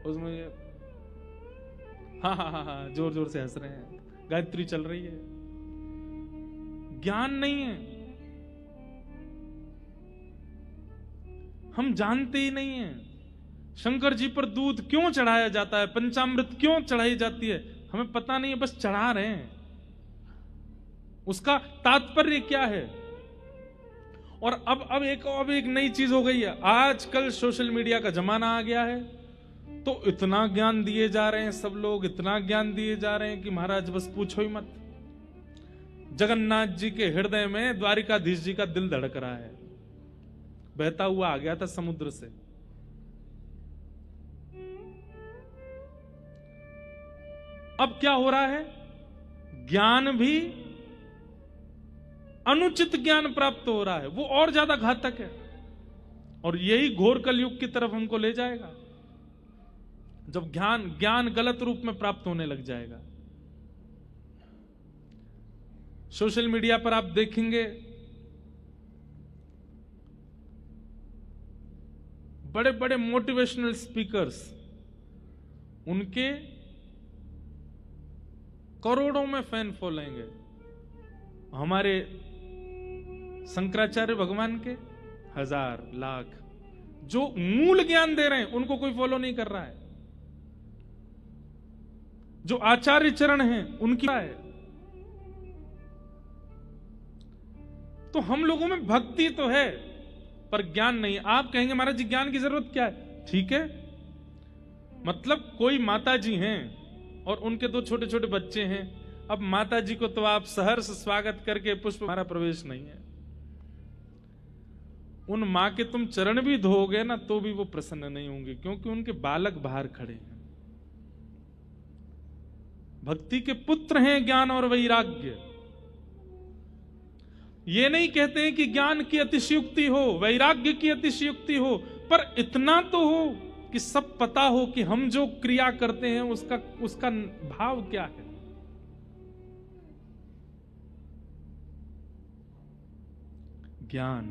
उसमें ये हाँ जोर जोर से हंस रहे हैं, गायत्री चल रही है। ज्ञान नहीं है, हम जानते ही नहीं है। शंकर जी पर दूध क्यों चढ़ाया जाता है, पंचामृत क्यों चढ़ाई जाती है, हमें पता नहीं है, बस चढ़ा रहे हैं। उसका तात्पर्य क्या है? और अब एक नई चीज हो गई है, आजकल सोशल मीडिया का जमाना आ गया है, तो इतना ज्ञान दिए जा रहे हैं सब लोग, इतना ज्ञान दिए जा रहे हैं कि महाराज बस पूछो ही मत। जगन्नाथ जी के हृदय में द्वारिकाधीश जी का दिल धड़क रहा है, बहता हुआ आ गया था समुद्र से। अब क्या हो रहा है? ज्ञान भी, अनुचित ज्ञान प्राप्त हो रहा है, वो और ज्यादा घातक है, और यही घोर कलयुग की तरफ हमको ले जाएगा, जब ज्ञान गलत रूप में प्राप्त होने लग जाएगा। सोशल मीडिया पर आप देखेंगे बड़े बड़े मोटिवेशनल स्पीकर्स, उनके करोड़ों में फैन फॉलोइंग है। हमारे शंकराचार्य भगवान के हजार लाख, जो मूल ज्ञान दे रहे हैं उनको कोई फॉलो नहीं कर रहा है। जो आचार्य चरण हैं उनकी है। तो हम लोगों में भक्ति तो है पर ज्ञान नहीं। आप कहेंगे महाराज जी ज्ञान की जरूरत क्या है? ठीक है, मतलब कोई माता जी हैं और उनके दो छोटे छोटे बच्चे हैं, अब माता जी को तो आप सहर्ष स्वागत करके पुष्प, हमारा प्रवेश नहीं है। उन मां के तुम चरण भी धोओगे ना तो भी वो प्रसन्न नहीं होंगे, क्योंकि उनके बालक बाहर खड़े हैं। भक्ति के पुत्र हैं ज्ञान और वैराग्य। ये नहीं कहते हैं कि ज्ञान की अतिशयुक्ति हो, वैराग्य की अतिशयुक्ति हो, पर इतना तो हो कि सब पता हो कि हम जो क्रिया करते हैं उसका भाव क्या है। ज्ञान,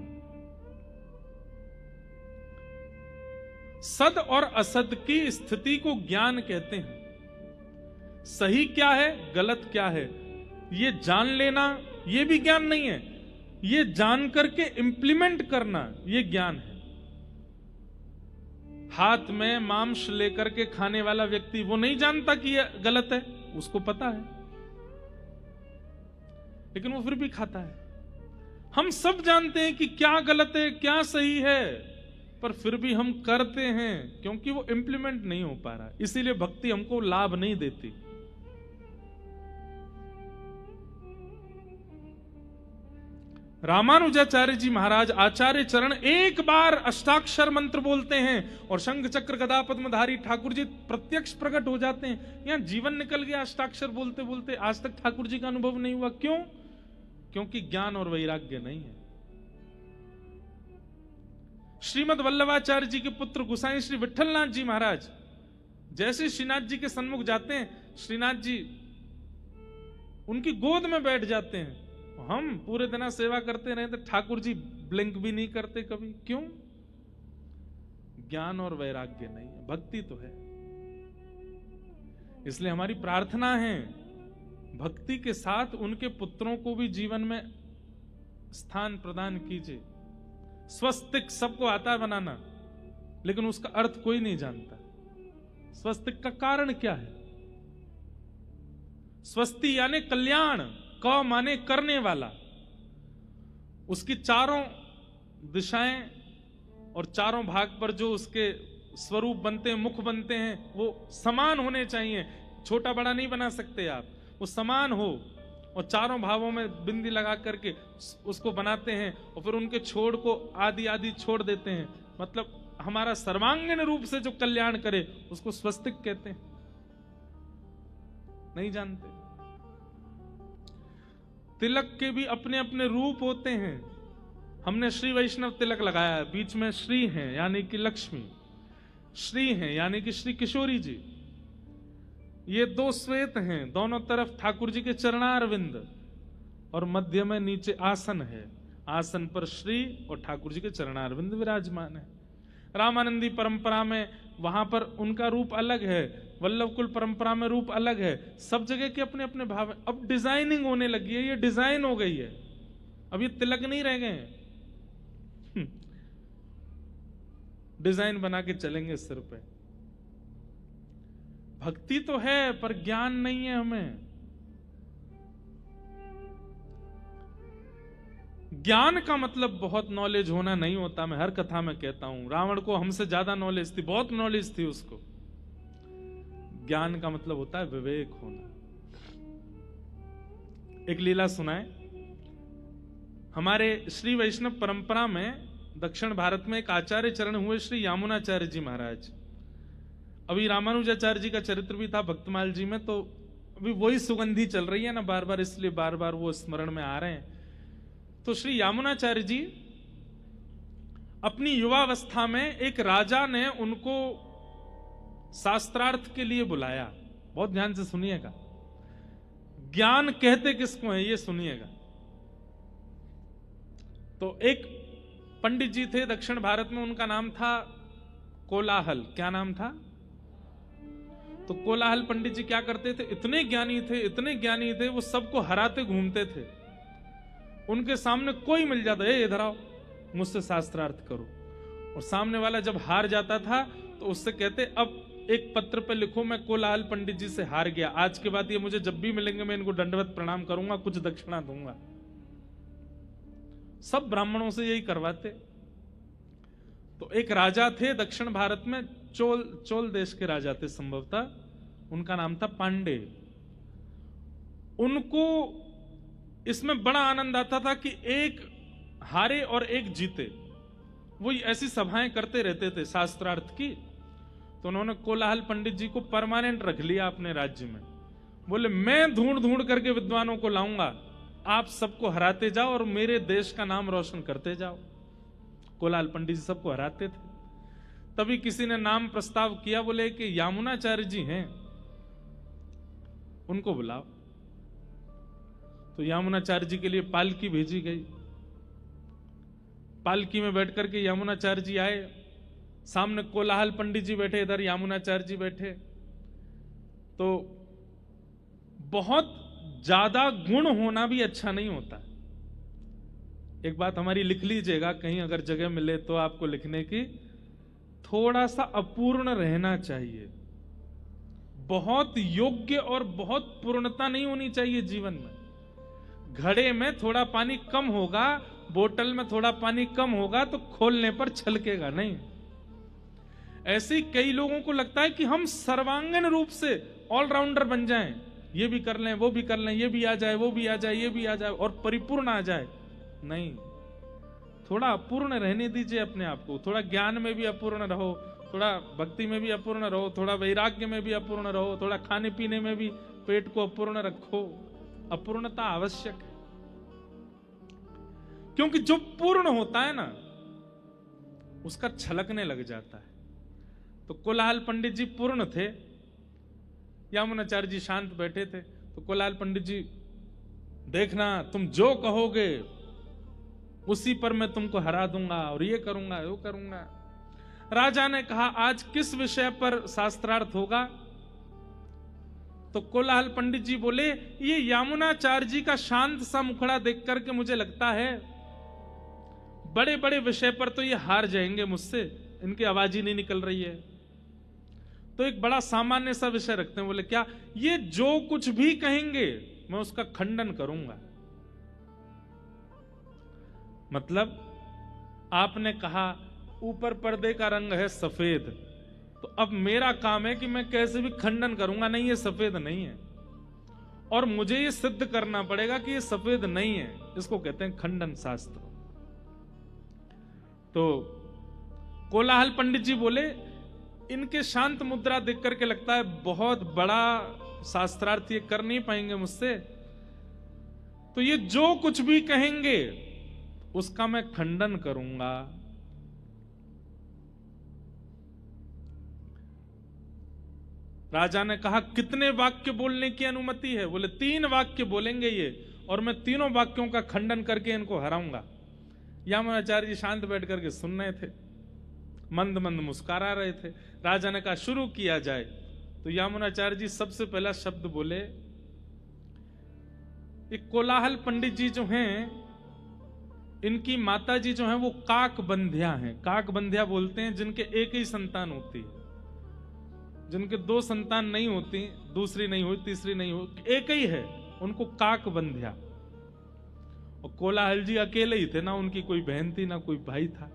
सद और असद की स्थिति को ज्ञान कहते हैं। सही क्या है, गलत क्या है, ये जान लेना ये भी ज्ञान नहीं है। ये जान करके इंप्लीमेंट करना ये ज्ञान है। हाथ में मांस लेकर के खाने वाला व्यक्ति वो नहीं जानता कि ये गलत है, उसको पता है, लेकिन वो फिर भी खाता है। हम सब जानते हैं कि क्या गलत है क्या सही है, पर फिर भी हम करते हैं क्योंकि वो इंप्लीमेंट नहीं हो पा रहा। इसीलिए भक्ति हमको लाभ नहीं देती। रामानुजाचार्य जी महाराज आचार्य चरण एक बार अष्टाक्षर मंत्र बोलते हैं और शंख चक्र गदा पद्मधारी ठाकुर जी प्रत्यक्ष प्रकट हो जाते हैं। यहां जीवन निकल गया अष्टाक्षर बोलते बोलते, आज तक ठाकुर जी का अनुभव नहीं हुआ। क्यों? क्योंकि ज्ञान और वैराग्य नहीं है। श्रीमद वल्लभाचार्य जी के पुत्र गोसाई श्री विठलनाथ जी महाराज जैसे श्रीनाथ जी के सन्मुख जाते हैं, श्रीनाथ जी उनकी गोद में बैठ जाते हैं। हम पूरे दिन सेवा करते रहे तो ठाकुर जी ब्लिंक भी नहीं करते कभी। क्यों? ज्ञान और वैराग्य नहीं है, भक्ति तो है। इसलिए हमारी प्रार्थना है भक्ति के साथ उनके पुत्रों को भी जीवन में स्थान प्रदान कीजिए। स्वस्तिक सबको आता है बनाना, लेकिन उसका अर्थ कोई नहीं जानता। स्वस्तिक का कारण क्या है? स्वस्ति यानी कल्याण, क माने करने वाला। उसकी चारों दिशाएं और चारों भाग पर जो उसके स्वरूप बनते हैं, मुख बनते हैं, वो समान होने चाहिए। छोटा बड़ा नहीं बना सकते आप, वो समान हो। और चारों भावों में बिंदी लगा करके उसको बनाते हैं और फिर उनके छोड़ को आदि आदि छोड़ देते हैं। मतलब हमारा सर्वांगीण रूप से जो कल्याण करे उसको स्वस्तिक कहते हैं। नहीं जानते? तिलक के भी अपने अपने रूप होते हैं। हमने श्री वैष्णव तिलक लगाया है, बीच में श्री हैं यानी कि लक्ष्मी, श्री हैं यानी कि श्री किशोरी जी। ये दो श्वेत हैं, दोनों तरफ ठाकुर जी के चरणारविंद और मध्य में नीचे आसन है। आसन पर श्री और ठाकुर जी के चरणारविंद विराजमान है। रामानंदी परंपरा में वहां पर उनका रूप अलग है, वल्लभकुल परंपरा में रूप अलग है। सब जगह के अपने अपने भाव है। अब डिजाइनिंग होने लगी है, ये डिजाइन हो गई है, अब ये तिलक नहीं रह गए हैं। डिजाइन बना के चलेंगे सिर पे। भक्ति तो है पर ज्ञान नहीं है हमें। ज्ञान का मतलब बहुत नॉलेज होना नहीं होता। मैं हर कथा में कहता हूं, रावण को हमसे ज्यादा नॉलेज थी, बहुत नॉलेज थी उसको। ज्ञान का मतलब होता है विवेक होना। एक लीला सुनाए। हमारे श्री वैष्णव परंपरा में दक्षिण भारत में एक आचार्य चरण हुए श्री यामुनाचार्य जी महाराज। अभी रामानुजाचार्य जी का चरित्र भी था भक्तमाल जी में, तो अभी वही सुगंधी चल रही है ना बार बार, इसलिए बार बार वो स्मरण में आ रहे हैं। तो श्री यामुनाचार्य जी अपनी युवावस्था में एक राजा ने उनको शास्त्रार्थ के लिए बुलाया। बहुत ध्यान से सुनिएगा, ज्ञान कहते किसको है ये सुनिएगा। तो एक पंडित जी थे दक्षिण भारत में, उनका नाम था कोलाहल। क्या नाम था? तो कोलाहल पंडित जी क्या करते थे, इतने ज्ञानी थे, इतने ज्ञानी थे, वो सबको हराते घूमते थे। उनके सामने कोई मिल जाता, ए इधर आओ मुझसे शास्त्रार्थ करो। और सामने वाला जब हार जाता था तो उससे कहते, अब एक पत्र पे लिखो मैं कोलाहल पंडित जी से हार गया, आज के बाद ये मुझे जब भी मिलेंगे मैं इनको दंडवत प्रणाम करूंगा, कुछ दक्षिणा दूंगा। सब ब्राह्मणों से यही करवाते। तो एक राजा थे दक्षिण भारत में, चोल देश के राजा थे संभवतः, उनका नाम था पांडे। उनको इसमें बड़ा आनंद आता था कि एक हारे और एक जीते। वो ऐसी सभाएं करते रहते थे शास्त्रार्थ की। तो उन्होंने कोलाहल पंडित जी को परमानेंट रख लिया अपने राज्य में। बोले मैं ढूंढ ढूंढ करके विद्वानों को लाऊंगा, आप सबको हराते जाओ और मेरे देश का नाम रोशन करते जाओ। कोलाहल पंडित जी सबको हराते थे। तभी किसी ने नाम प्रस्ताव किया, बोले कि यामुनाचार्य जी हैं, उनको बुलाओ। तो यामुनाचार्य जी के लिए पालकी भेजी गई। पालकी में बैठ करके यामुनाचार्य जी आए। सामने कोलाहल पंडित जी बैठे, इधर यामुनाचार्य जी बैठे। तो बहुत ज्यादा गुण होना भी अच्छा नहीं होता। एक बात हमारी लिख लीजिएगा, कहीं अगर जगह मिले तो आपको लिखने की, थोड़ा सा अपूर्ण रहना चाहिए। बहुत योग्य और बहुत पूर्णता नहीं होनी चाहिए जीवन में। घड़े में थोड़ा पानी कम होगा, बोतल में थोड़ा पानी कम होगा तो खोलने पर छलकेगा नहीं। ऐसे कई लोगों को लगता है कि हम सर्वांगीण रूप से ऑलराउंडर बन जाएं, ये भी कर लें, वो भी कर लें, ये भी आ जाए, वो भी आ जाए, ये भी आ जाए और परिपूर्ण आ जाए। नहीं, थोड़ा अपूर्ण रहने दीजिए अपने आप को। थोड़ा ज्ञान में भी अपूर्ण रहो, थोड़ा भक्ति में भी अपूर्ण रहो, थोड़ा वैराग्य में भी अपूर्ण रहो, थोड़ा खाने पीने में भी पेट को अपूर्ण रखो। अपूर्णता आवश्यक है, क्योंकि जो पूर्ण होता है ना उसका छलकने लग जाता है। तो कोलाहल पंडित जी पूर्ण थे, यामुनाचार्य जी शांत बैठे थे। तो कोलाहल पंडित जी, देखना तुम जो कहोगे उसी पर मैं तुमको हरा दूंगा और ये करूंगा वो करूंगा। राजा ने कहा आज किस विषय पर शास्त्रार्थ होगा? तो कोलाहल पंडित जी बोले, ये यामुनाचार्य जी का शांत सा मुखड़ा देख करके मुझे लगता है बड़े बड़े विषय पर तो ये हार जाएंगे मुझसे, इनकी आवाज ही नहीं निकल रही है। तो एक बड़ा सामान्य सा विषय रखते हैं, बोले क्या, ये जो कुछ भी कहेंगे मैं उसका खंडन करूंगा। मतलब आपने कहा ऊपर पर्दे का रंग है सफेद, तो अब मेरा काम है कि मैं कैसे भी खंडन करूंगा, नहीं ये सफेद नहीं है, और मुझे ये सिद्ध करना पड़ेगा कि ये सफेद नहीं है। इसको कहते हैं खंडन शास्त्र। तो कोलाहल पंडित जी बोले, इनके शांत मुद्रा देख करके लगता है बहुत बड़ा शास्त्रार्थ ये कर नहीं पाएंगे मुझसे, तो ये जो कुछ भी कहेंगे उसका मैं खंडन करूंगा। राजा ने कहा कितने वाक्य बोलने की अनुमति है? बोले 3 वाक्य बोलेंगे ये, और मैं तीनों वाक्यों का खंडन करके इनको हराऊंगा। यामुनाचार्य जी शांत बैठ करके सुन रहे थे, मंद मंद मुस्कुरा रहे थे। राजा ने कहा शुरू किया जाए। तो यामुनाचार्य जी सबसे पहला शब्द बोले, ये कोलाहल पंडित जी जो हैं, इनकी माता जी जो हैं वो काकबंध्या हैं। काकबंध्या बोलते हैं जिनके एक ही संतान होती है, जिनके 2 संतान नहीं होती, दूसरी नहीं हुई, तीसरी नहीं हुई, एक ही है, उनको काकबंध्या। और कोलाहल जी अकेले ही थे ना, उनकी कोई बहन थी ना कोई भाई था।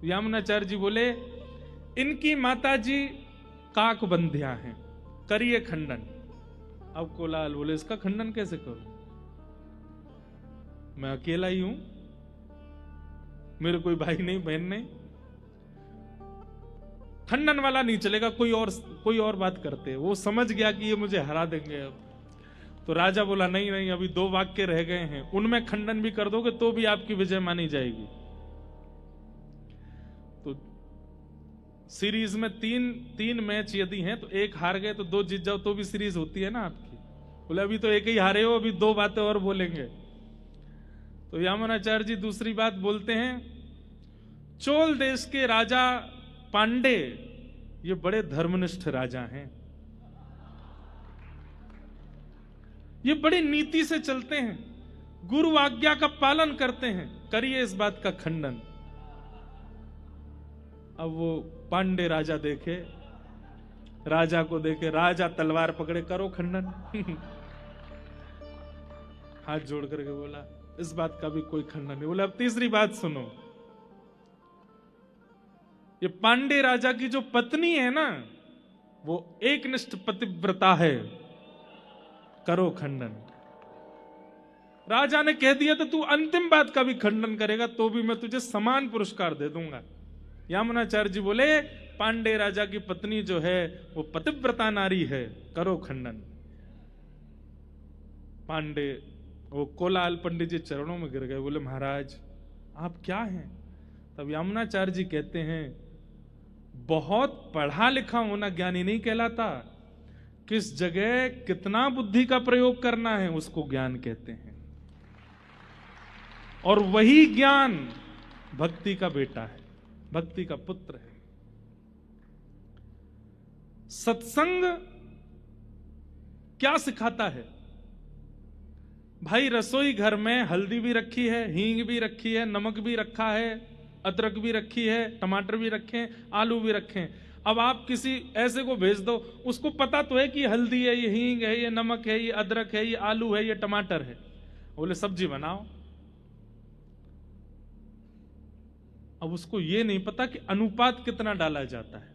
यामुनाचार्य जी बोले इनकी माता जी काकबंध्या हैं, करिए खंडन। अब कोलाहल बोले इसका खंडन कैसे करूं, मैं अकेला ही हूं, मेरे कोई भाई नहीं बहन नहीं, खंडन वाला नहीं चलेगा, कोई और बात करते। वो समझ गया कि ये मुझे हरा देंगे। अब तो राजा बोला नहीं नहीं, अभी 2 वाक्य रह गए हैं, उनमें खंडन भी कर दोगे तो भी आपकी विजय मानी जाएगी। तो सीरीज में 3 मैच यदि हैं तो 1 हार गए तो 2 जीत जाओ तो भी सीरीज होती है ना आपकी। बोले अभी तो 1 ही हारे हो, अभी 2 बातें और बोलेंगे। तो यामुनाचार्य जी दूसरी बात बोलते हैं, चोल देश के राजा पांडे ये बड़े धर्मनिष्ठ राजा हैं, ये बड़ी नीति से चलते हैं, गुरु आज्ञा का पालन करते हैं, करिए इस बात का खंडन। अब वो पांडे राजा देखे, राजा को देखे, राजा तलवार पकड़े, करो खंडन। हाथ जोड़ करके बोला इस बात का भी कोई खंडन नहीं। बोला अब तीसरी बात सुनो, ये पांडे राजा की जो पत्नी है ना वो एकनिष्ठ पतिव्रता है, करो खंडन। राजा ने कह दिया तो तू अंतिम बात का भी खंडन करेगा तो भी मैं तुझे समान पुरस्कार दे दूंगा। यामुनाचार्य जी बोले पांडे राजा की पत्नी जो है वो पतिव्रता नारी है, करो खंडन। पांडे वो कोलाहल पंडित जी चरणों में गिर गए, बोले महाराज आप क्या हैं? तब यामुनाचार्य जी कहते हैं बहुत पढ़ा लिखा होना ज्ञानी नहीं कहलाता, किस जगह कितना बुद्धि का प्रयोग करना है उसको ज्ञान कहते हैं, और वही ज्ञान भक्ति का बेटा है, भक्ति का पुत्र है। सत्संग क्या सिखाता है भाई? रसोई घर में हल्दी भी रखी है, हींग भी रखी है, नमक भी रखा है, अदरक भी रखी है, टमाटर भी रखे, आलू भी रखे। अब आप किसी ऐसे को भेज दो, उसको पता तो है कि हल्दी है, ये हींग है, ये नमक है, ये अदरक है, ये आलू है, ये टमाटर है, बोले सब्जी बनाओ। अब उसको ये नहीं पता कि अनुपात कितना डाला जाता है,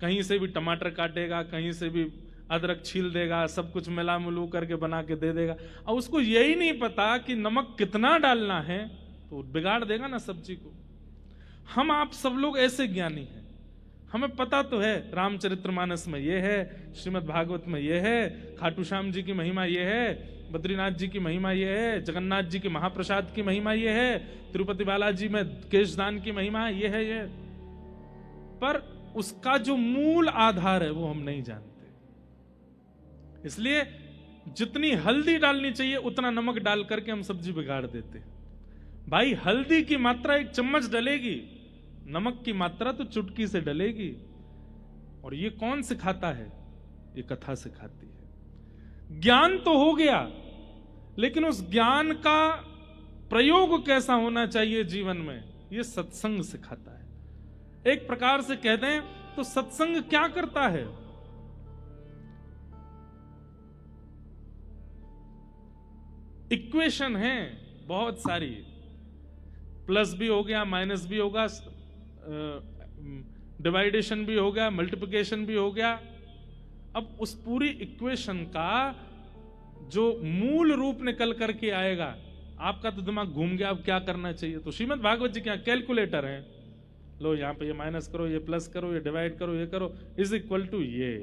कहीं से भी टमाटर काटेगा, कहीं से भी अदरक छील देगा, सब कुछ मिला मिलू करके बना के दे देगा। अब उसको यही नहीं पता कि नमक कितना डालना है, तो बिगाड़ देगा ना सब्जी को। हम आप सब लोग ऐसे ज्ञानी हैं, हमें पता तो है रामचरितमानस में ये है, श्रीमद् भागवत में ये है, खाटू श्याम जी की महिमा ये है, बद्रीनाथ जी की महिमा ये है, जगन्नाथ जी की महाप्रसाद की महिमा ये है, तिरुपति बालाजी में केशदान की महिमा ये है, ये। पर उसका जो मूल आधार है वो हम नहीं जानते, इसलिए जितनी हल्दी डालनी चाहिए उतना नमक डाल करके हम सब्जी बिगाड़ देते हैं। भाई हल्दी की मात्रा 1 चम्मच डलेगी, नमक की मात्रा तो चुटकी से डलेगी। और ये कौन सिखाता है? ये कथा सिखाती है। ज्ञान तो हो गया, लेकिन उस ज्ञान का प्रयोग कैसा होना चाहिए जीवन में, ये सत्संग सिखाता है। एक प्रकार से कहते हैं तो सत्संग क्या करता है? इक्वेशन है बहुत सारी, प्लस भी हो गया, माइनस भी होगा, डिवाइडेशन भी हो गया, मल्टीप्लिकेशन भी हो गया। अब उस पूरी इक्वेशन का जो मूल रूप निकल करके आएगा, आपका तो दिमाग घूम गया, अब क्या करना चाहिए? तो श्रीमद् भागवत जी क्या कैलकुलेटर है, लो यहां पे ये माइनस करो, ये प्लस करो, ये डिवाइड करो, ये करो, इज इक्वल टू ये।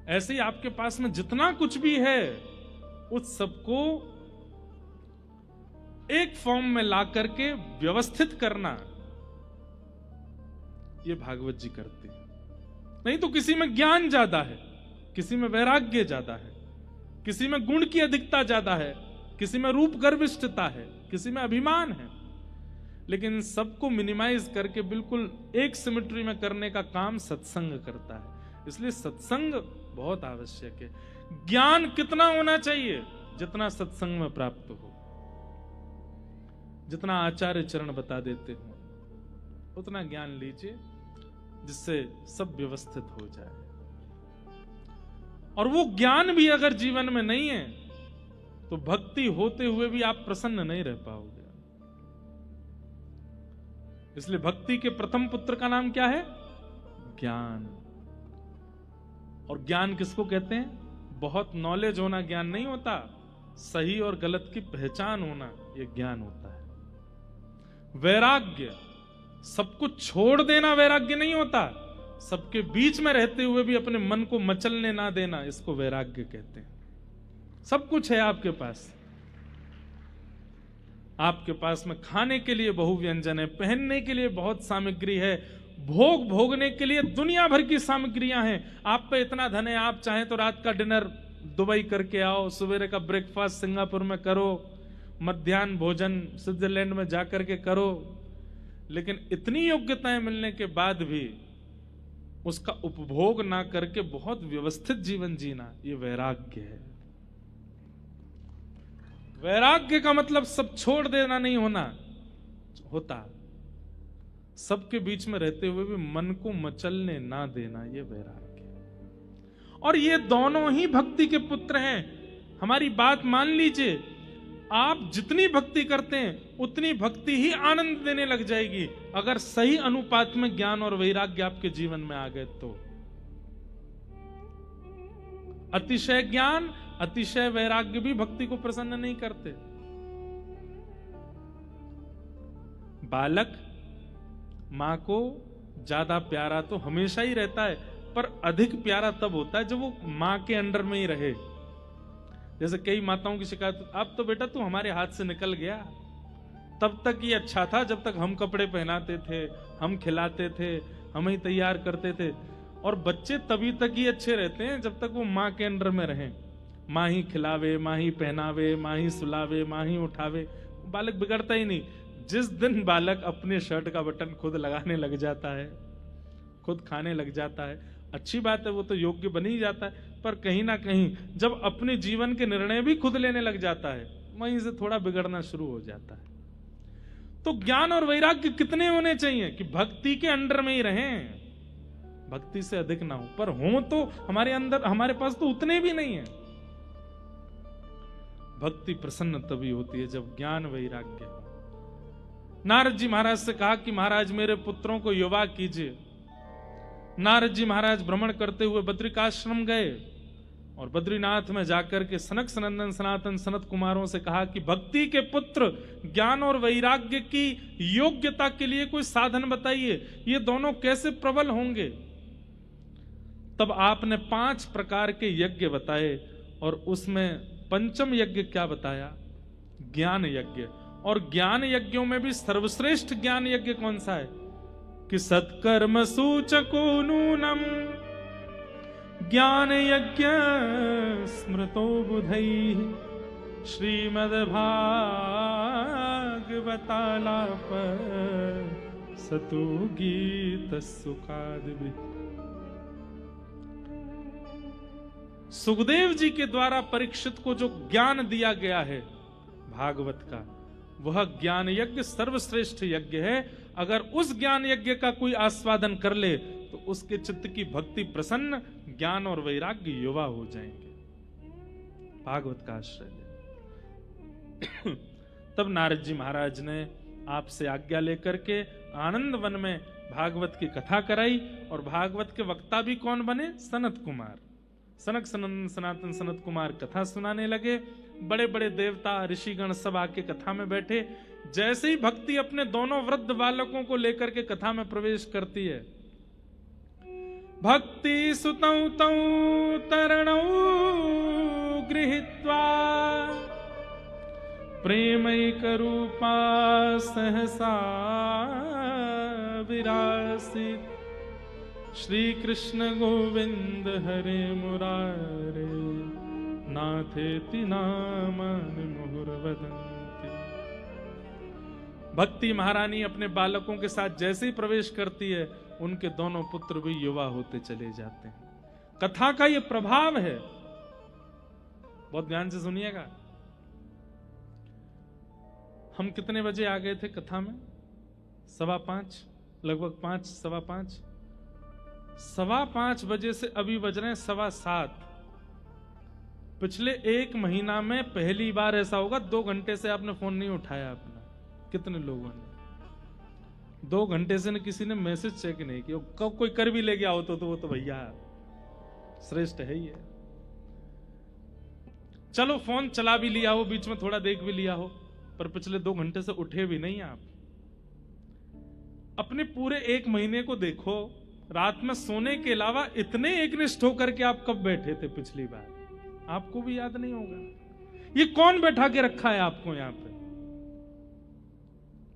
ऐसे ही आपके पास में जितना कुछ भी है उस सबको एक फॉर्म में ला करके व्यवस्थित करना, ये भागवत जी करते हैं। नहीं तो किसी में ज्ञान ज्यादा है, किसी में वैराग्य ज्यादा है, किसी में गुण की अधिकता ज्यादा है, किसी में रूप गर्विष्ठता है, किसी में अभिमान है, लेकिन सबको मिनिमाइज करके बिल्कुल एक सिमेट्री में करने का काम सत्संग करता है। इसलिए सत्संग बहुत आवश्यक है। ज्ञान कितना होना चाहिए? जितना सत्संग में प्राप्त हो, जितना आचार्य चरण बता देते हो, उतना ज्ञान लीजिए जिससे सब व्यवस्थित हो जाए। और वो ज्ञान भी अगर जीवन में नहीं है तो भक्ति होते हुए भी आप प्रसन्न नहीं रह पाओगे। इसलिए भक्ति के प्रथम पुत्र का नाम क्या है? ज्ञान। और ज्ञान किसको कहते हैं? बहुत नॉलेज होना ज्ञान नहीं होता, सही और गलत की पहचान होना यह ज्ञान होता है। वैराग्य, सब कुछ छोड़ देना वैराग्य नहीं होता, सबके बीच में रहते हुए भी अपने मन को मचलने ना देना, इसको वैराग्य कहते हैं। सब कुछ है आपके पास, आपके पास में खाने के लिए बहु व्यंजन है, पहनने के लिए बहुत सामग्री है, भोग भोगने के लिए दुनिया भर की सामग्रियां हैं। आप पे इतना धन है, आप चाहें तो रात का डिनर दुबई करके आओ, सवेरे का ब्रेकफास्ट सिंगापुर में करो, मध्याह्न भोजन स्विट्जरलैंड में जाकर के करो, लेकिन इतनी योग्यताएं मिलने के बाद भी उसका उपभोग ना करके बहुत व्यवस्थित जीवन जीना, ये वैराग्य है। वैराग्य का मतलब सब छोड़ देना नहीं होता, सबके बीच में रहते हुए भी मन को मचलने ना देना, ये वैराग्य है। और ये दोनों ही भक्ति के पुत्र हैं। हमारी बात मान लीजिए, आप जितनी भक्ति करते हैं उतनी भक्ति ही आनंद देने लग जाएगी, अगर सही अनुपात में ज्ञान और वैराग्य आपके जीवन में आ गए तो। अतिशय ज्ञान, अतिशय वैराग्य भी भक्ति को प्रसन्न नहीं करते। बालक मां को ज्यादा प्यारा तो हमेशा ही रहता है, पर अधिक प्यारा तब होता है जब वो मां के अंडर में ही रहे। जैसे कई माताओं की शिकायत, अब तो बेटा तू हमारे हाथ से निकल गया, तब तक ये अच्छा था जब तक हम कपड़े पहनाते थे, हम खिलाते थे, हम ही तैयार करते थे। और बच्चे तभी तक ही अच्छे रहते हैं जब तक वो मां के अंडर में रहें, मां ही खिलावे, मां ही पहनावे, मां ही सुलावे, मां ही उठावे, बालक बिगड़ता ही नहीं। जिस दिन बालक अपने शर्ट का बटन खुद लगाने लग जाता है, खुद खाने लग जाता है, अच्छी बात है, वो तो योग्य बन ही जाता है, पर कहीं ना कहीं जब अपने जीवन के निर्णय भी खुद लेने लग जाता है, वहीं से थोड़ा बिगड़ना शुरू हो जाता है। तो ज्ञान और वैराग्य कितने होने चाहिए कि भक्ति के अंडर में ही रहें, भक्ति से अधिक ना हो, पर हो तो हमारे अंदर, हमारे पास तो उतने भी नहीं है। भक्ति प्रसन्न तभी होती है जब ज्ञान वैराग्य हो। नारद जी महाराज से कहा कि महाराज मेरे पुत्रों को युवा कीजिए। नारद जी महाराज भ्रमण करते हुए बद्रिकाश्रम गए और बद्रीनाथ में जाकर के सनक सनंदन सनातन सनत कुमारों से कहा कि भक्ति के पुत्र ज्ञान और वैराग्य की योग्यता के लिए कोई साधन बताइए, ये दोनों कैसे प्रबल होंगे। तब आपने 5 प्रकार के यज्ञ बताए और उसमें पंचम यज्ञ क्या बताया? ज्ञान यज्ञ। और ज्ञान यज्ञों में भी सर्वश्रेष्ठ ज्ञान यज्ञ कौन सा है? कि सत्कर्म सूचको नूनम ज्ञान यज्ञ स्मृतो बुधैः श्रीमद्भागवतालाप सतु गीत सुखादि। सुखदेव जी के द्वारा परीक्षित को जो ज्ञान दिया गया है भागवत का, वह ज्ञान यज्ञ सर्वश्रेष्ठ यज्ञ है। अगर उस ज्ञान यज्ञ का कोई आस्वादन कर ले तो उसके चित्त की भक्ति प्रसन्न, ज्ञान और वैराग्य युवा हो जाएंगे। भागवत का आश्रय ले। तब नारद जी महाराज ने आपसे आज्ञा लेकर के आनंद वन में भागवत की कथा कराई। और भागवत के वक्ता भी कौन बने? सनत कुमार। सनक सनातन सनत कुमार कथा सुनाने लगे। बड़े बड़े देवता ऋषिगण सब आके कथा में बैठे। जैसे ही भक्ति अपने दोनों वृद्ध बालकों को लेकर के कथा में प्रवेश करती है, भक्ति सुतौ तौ तरणौ गृहीत्वा प्रेमैक रूपा सहसा विरासित श्री कृष्ण गोविंद हरे मुरारे नाथेति नामानि मुहुर्वदन्ति। भक्ति महारानी अपने बालकों के साथ जैसे ही प्रवेश करती है, उनके दोनों पुत्र भी युवा होते चले जाते हैं। कथा का यह प्रभाव है। बहुत ध्यान से सुनिएगा। हम कितने बजे आ गए थे कथा में? 5:15, लगभग 5, 5:15। 5:15 बजे से अभी बज रहे हैं 7:15। पिछले 1 महीना में पहली बार ऐसा होगा 2 घंटे से आपने फोन नहीं उठाया अपना। कितने लोगों ने 2 घंटे से किसी ने मैसेज चेक नहीं किया? कब कोई कर भी ले गया हो तो वो तो भैया श्रेष्ठ है ही है। चलो फोन चला भी लिया हो, बीच में थोड़ा देख भी लिया हो, पर पिछले 2 घंटे से उठे भी नहीं आप। अपने पूरे 1 महीने को देखो, रात में सोने के अलावा इतने एकनिष्ठ होकर के आप कब बैठे थे पिछली बार? आपको भी याद नहीं होगा। ये कौन बैठा के रखा है आपको यहां पे?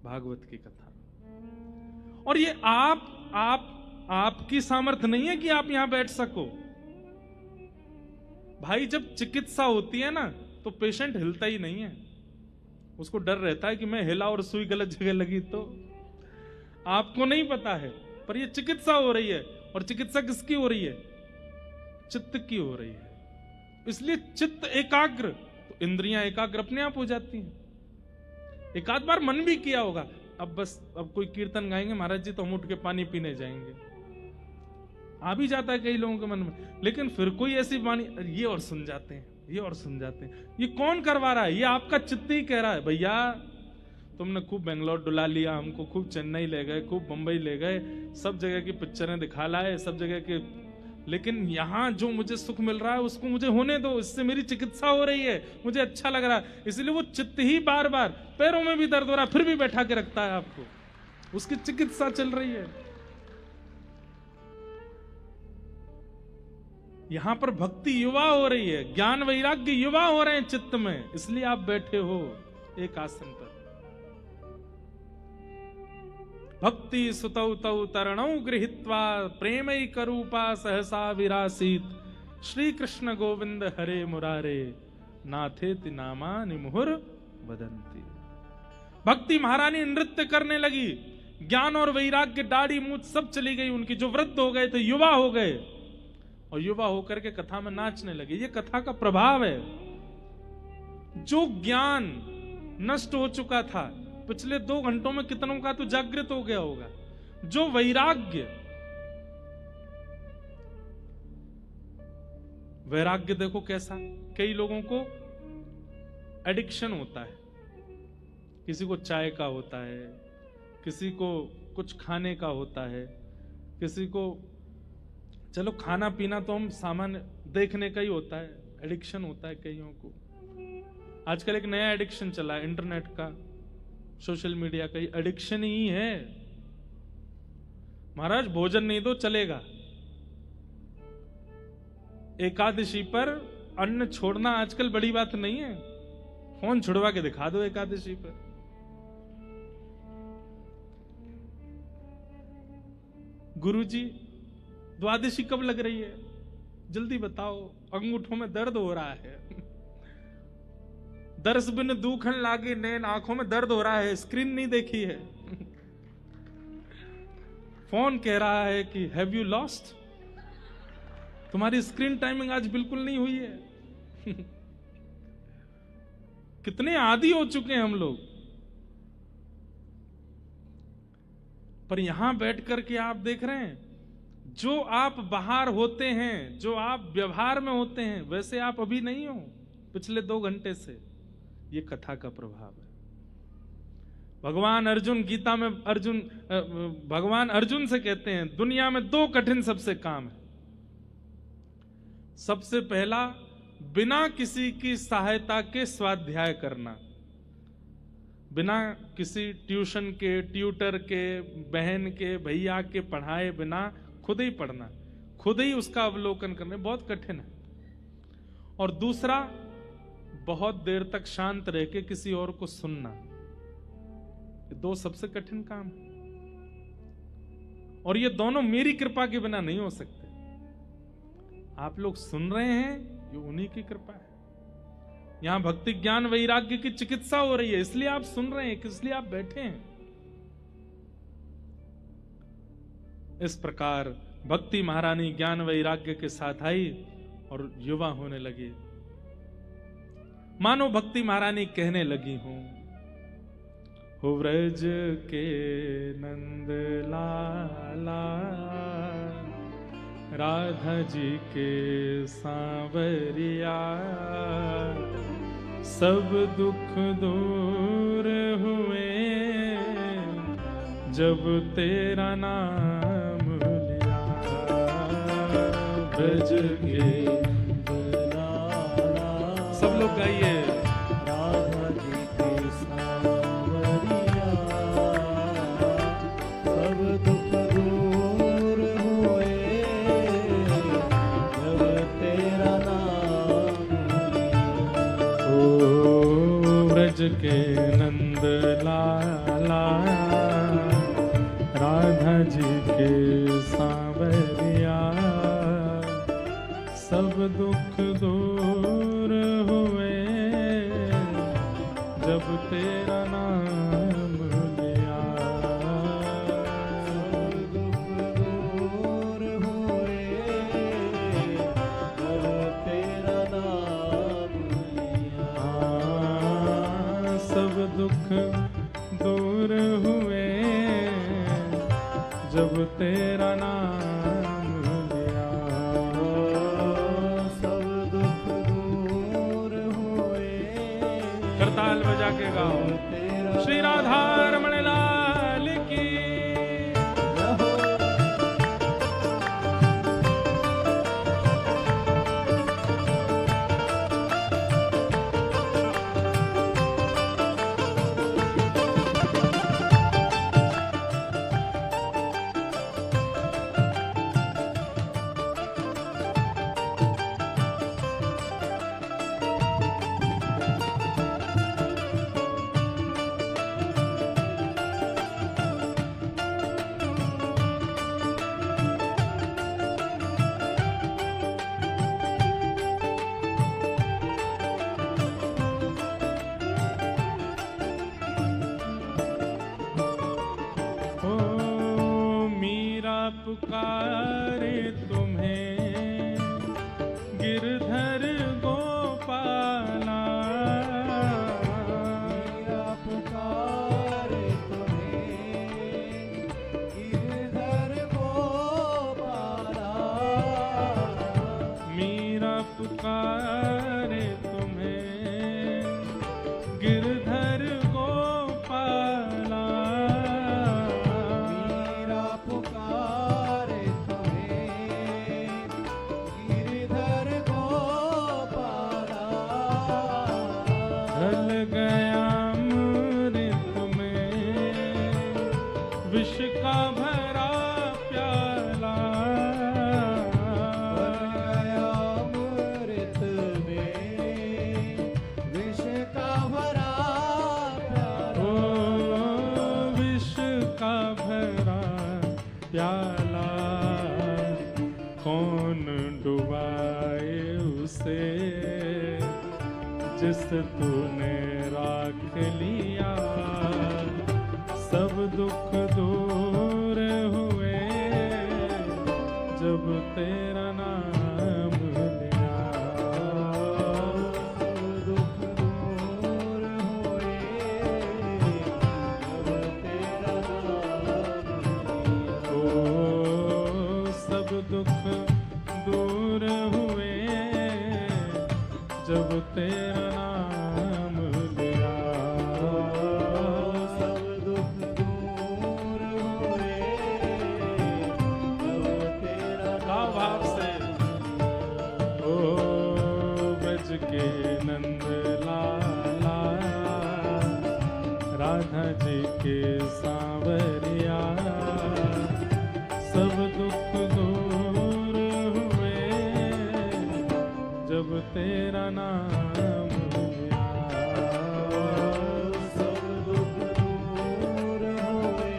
भागवत की कथा। और ये आपकी सामर्थ्य नहीं है कि आप यहां बैठ सको। भाई जब चिकित्सा होती है ना, तो पेशेंट हिलता ही नहीं है। उसको डर रहता है कि मैं हिला और सुई गलत जगह लगी तो। आपको नहीं पता है, पर ये चिकित्सा हो रही है। और चिकित्सा किसकी हो रही है? चित्त की हो रही है। इसलिए चित्त एकाग्र, तो इंद्रियां एकाग्र अपने आप हो जाती हैं। एक आध बार मन भी किया होगा, अब कोई कीर्तन गाएंगे महाराज जी तो हम उठ के पानी पीने जाएंगे, आ भी जाता है कई लोगों के मन में। लेकिन फिर कोई ऐसी वाणी, ये और सुन जाते हैं, ये और सुन जाते हैं। ये कौन करवा रहा है? ये आपका चित्त ही कह रहा है, भैया तुमने खूब बेंगलोर डुला लिया हमको, खूब चेन्नई ले गए, खूब बंबई ले गए, सब जगह की पिक्चरें दिखा लाए, सब जगह के, लेकिन यहां जो मुझे सुख मिल रहा है उसको मुझे होने दो, इससे मेरी चिकित्सा हो रही है, मुझे अच्छा लग रहा है। इसलिए वो चित्त ही बार बार, पैरों में भी दर्द हो रहा है फिर भी बैठा के रखता है आपको, उसकी चिकित्सा चल रही है। यहां पर भक्ति युवा हो रही है, ज्ञान वैराग्य युवा हो रहे हैं चित्त में, इसलिए आप बैठे हो एक आसन पर। भक्ति सुतौ तौ तरणौ गृहीत्वा प्रेमैक रूपा सहसा विरासीत श्री कृष्ण गोविंद हरे मुरारे नाथेति नामानि मुहुर वदन्ति। भक्ति महारानी नृत्य करने लगी, ज्ञान और वैराग्य दाढ़ी मूछ सब चली गई उनकी। जो वृद्ध हो गए थे युवा हो गए, और युवा होकर के कथा में नाचने लगे। ये कथा का प्रभाव है। जो ज्ञान नष्ट हो चुका था पिछले 2 घंटों में, कितनों का तो जागृत हो गया होगा। जो वैराग्य, वैराग्य देखो कैसा, कई लोगों को एडिक्शन होता है, किसी को चाय का होता है, किसी को कुछ खाने का होता है, किसी को, चलो खाना पीना तो हम सामान्य देखने का ही होता है, एडिक्शन होता है कईयों को। आजकल एक नया एडिक्शन चला है इंटरनेट का, सोशल मीडिया का, एडिक्शन ही है। महाराज भोजन नहीं दो चलेगा, एकादशी पर अन्न छोड़ना आजकल बड़ी बात नहीं है, फोन छुड़वा के दिखा दो एकादशी पर। गुरुजी द्वादशी कब लग रही है, जल्दी बताओ, अंगूठों में दर्द हो रहा है, दर्श बिन दूखन लागे नैन, आंखों में दर्द हो रहा है, स्क्रीन नहीं देखी है। फोन कह रहा है कि हैव यू लॉस्ट, तुम्हारी स्क्रीन टाइमिंग आज बिल्कुल नहीं हुई है। कितने आदी हो चुके हैं हम लोग। पर यहां बैठ करके आप देख रहे हैं जो आप बाहर होते हैं, जो आप व्यवहार में होते हैं, वैसे आप अभी नहीं हो पिछले 2 घंटे से। ये कथा का प्रभाव है। भगवान अर्जुन गीता में भगवान अर्जुन से कहते हैं दुनिया में 2 कठिन सबसे काम है। सबसे पहला, बिना किसी की सहायता के स्वाध्याय करना, बिना किसी ट्यूशन के, ट्यूटर के, बहन के, भैया के पढ़ाए बिना खुद ही पढ़ना, खुद ही उसका अवलोकन करना, बहुत कठिन है। और दूसरा, बहुत देर तक शांत रह के किसी और को सुनना। ये 2 सबसे कठिन काम है। और ये दोनों मेरी कृपा के बिना नहीं हो सकते। आप लोग सुन रहे हैं, ये उन्हीं की कृपा है। यहां भक्ति ज्ञान वैराग्य की चिकित्सा हो रही है, इसलिए आप सुन रहे हैं, इसलिए आप बैठे हैं। इस प्रकार भक्ति महारानी ज्ञान वैराग्य के साथ आई और युवा होने लगी। मानो भक्ति महारानी कहने लगी हूं, हो व्रज के नंद लाला, राधा जी के सांवरिया, सब दुख दूर हुए जब तेरा नाम लिया। ब्रज के सब लोग गाइए, राधा जी के सांवरिया, सब दुख दूर हुए जब तेरा नाम लिया। ओ ब्रज के नंद लाला, राधा जी के सांवरिया, सब दुख दूर हुए जब तेरा नाम लिया। सब दुख दूर हुए जब तेरा नाम लिया। सब दुख दूर हुए जब तेरा नाम लिया। सब दुख दूर हुए करताल बजा के गाओ, तेरा श्री राधा रमण लाल की। पुकारे तुम्हें गिरधर गोपाला, मीरा पुकारे तुम्हें गिरधर गोपाला। मीरा पुकारे तुम्हें गिरधर गोपाला, मीरा पुकारे तुम्हें गिरधर गोपाला। ढल गया अमृत में विष का भरा प्याला, बन गया अमृत में विष का भरा प्याला। ओ विष का भरा प्याला, कौन डुबाए उसे जिस तूने राख लिया। सब दुख दूर हुए जब तेरा नाम लिया। सब दुख दूर हुए जब तेरा नाम लिया। ओ सब जब तेरा नाम लिया, सब दुख दूर हुए जब तेरा का भाव से ओ ब्रज के नंद लाला, राधा जी के सांवरिया, सब दुख दूर हुए जब तेरा नाम लिया, सब दुख दूर हुए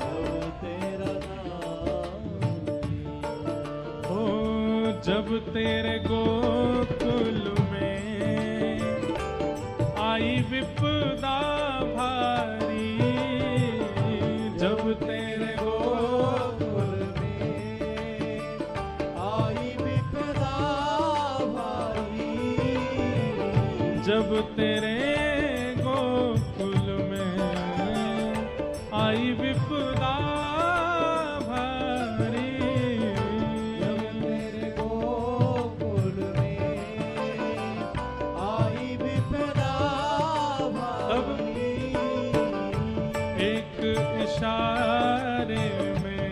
जब तेरा नाम ओ जब तेरे गोकुल में आई विपदा भारी, जब तेरे गोकुल में आई विपदा भारी, जब तेरे गोकुल में आई विपदा भारी, जब तेरे गोकुल में आई विपदा भारी, एक इशारे में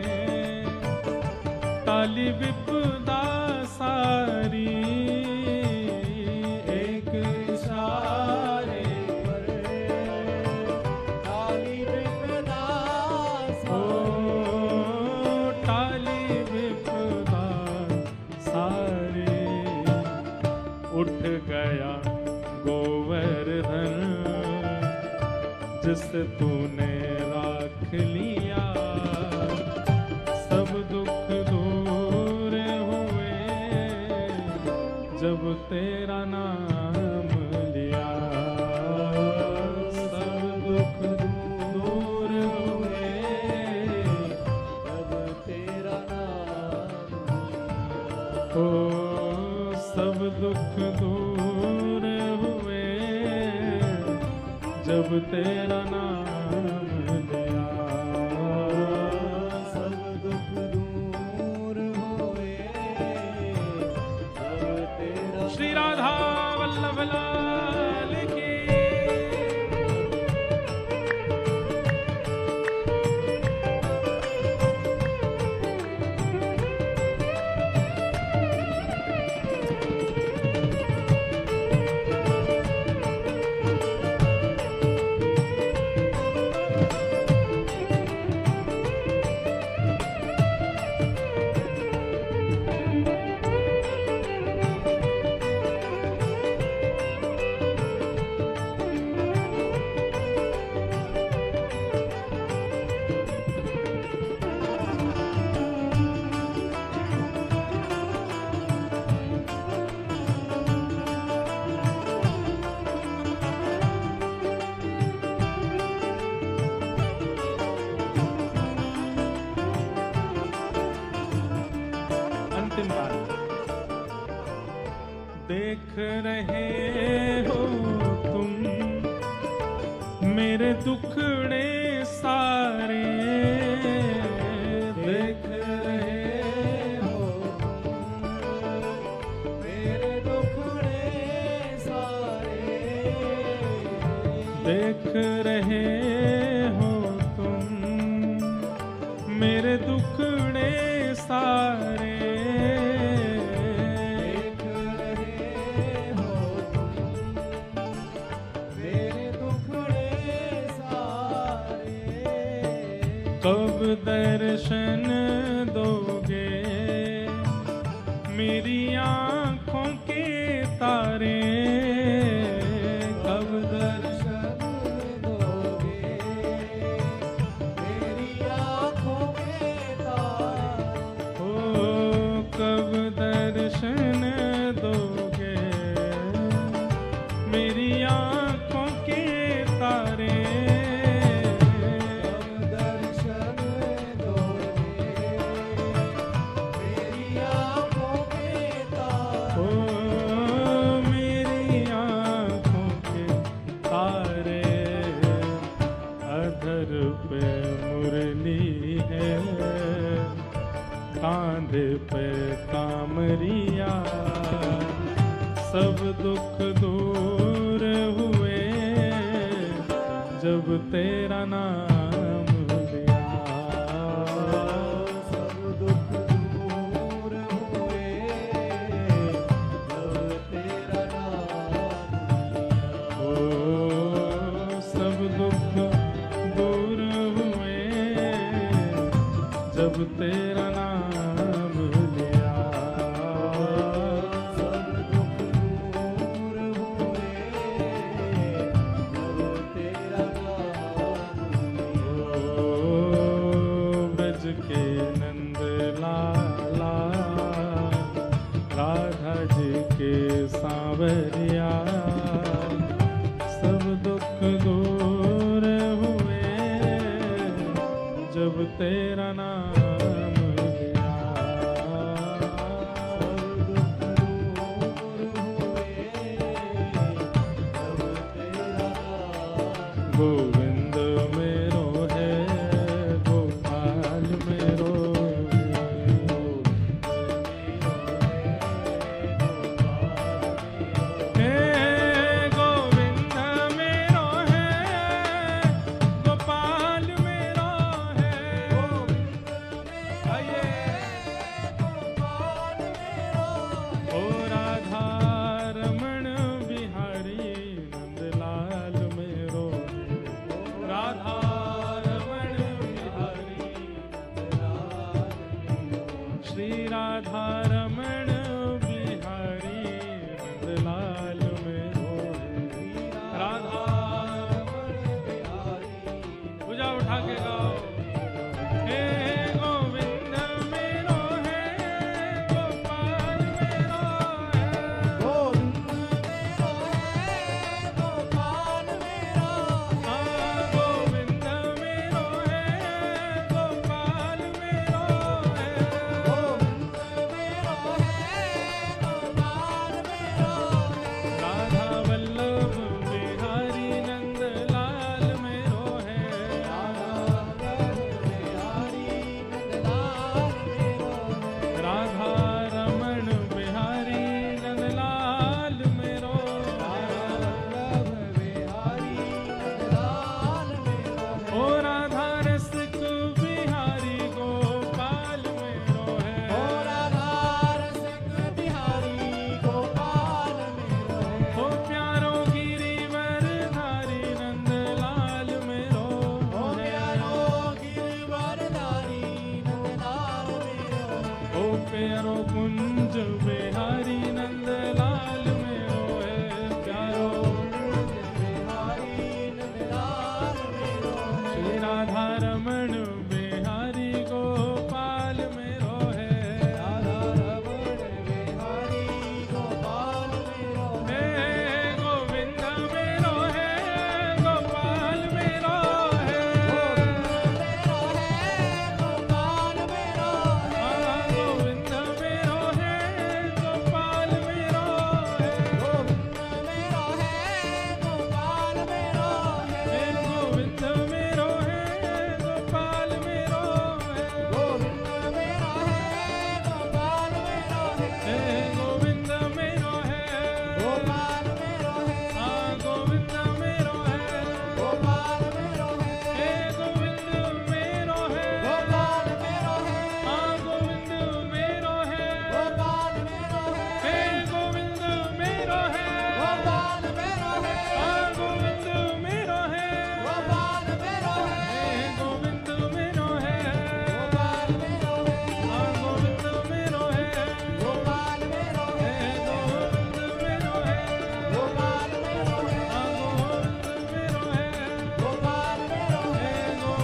काली विपदा सारी, एक इशारे पर काली विपदा ओ टाली विपदा सारी, उठ गया गोवर्धन जिस तूने राख लिया, सब दुख दूर हुए जब तेरा नाम लिया, सब दुख दूर हुए जब तेरा नाम ओ सब दुख दूर हुए जब तेरा नाम लिया, सब दुख दूर हुए जब तेरा श्री राधा वल्लभ लाल की। अंतिम बात, देख रहे हो तुम मेरे दुखड़े सारे, देख रहे हो मेरे दुखड़े सारे, देख रहे हो तुम मेरे दुखड़े सारे, देख रहे हो मेरे दुखड़े सारे, कब दर्शन दोगे मेरी आँखों के तारे, कब दर्शन दोगे मेरी आँखों के तारे, ओ कब दर्शन दोगे मेरी आँखों के तारे, कब दर्शन दोगे मेरी आँखों के तारे, ओ मेरी आँखों के तारे, अधर पे मुरली है कांधे पे कामरिया, सब दुख दूर हुए जब तेरा नाम लिया। सब दुख दूर हुए जब तेरा नाम लिया। ओ सब दुख दूर हुए जब तेरा नाम लिया। सब दुख दूर हुए जब तेरा नाम लिया। ओ ब्रज के नंद लाला राधा जी के सांवरिया सब दुख दूर हुए जब तेरा नाम लिया। सब दुख दूर हुए जब तेरा नाम। गोविंद मेरो है गोपाल मेरो है। गोविंद मेरो है गोपाल मेरो है। आइए ओ राधा रमण बिहारी नंदलाल मेरो है। राधा रमण बिहारी श्री राधा रमण बिहारी नंदलाल मेरो है। राधा पूजा उठा के गाओ। हे गोविंद मेरो है गोपाल मेरो है। गोविंद मेरो है गोपाल मेरो है। हाँ गोविंद मेरो है गोपाल मेरो है। गोविंद मेरो है गोपाल मेरो है। राधा वल्लभ बिहारी नंदलाल मेरो है। राधा रमण बिहारी नंदलाल मेरो है। ओ राधा रसिक बिहारी गोपाल मेरो है। ओ प्यारो गिरिवरधारी नंदलाल मेरो है। ओ प्यारो कुंज बिहारी नंदलाल मेरो है। प्यारो श्री राधा रमण बिहारी गोपाल मेरो है। हे गोविंद मेरो है गोपाल मेरो है। हाँ गोविंद मेरो है गोपाल मेरो है। हे गोविंद मेरो है गोपाल मेरो है। हे गोविंद मेरो है। हाँ गोविंद मेरो है। हे गोविंद मेरो है। हाँ गोविंद मेरो है। हे गोविंद मेरो है। हाँ गोविंद मेरो है। हे गोविंद मेरो है। हाँ गोविंद मेरो है। हे गोविंद मेरो है। हाँ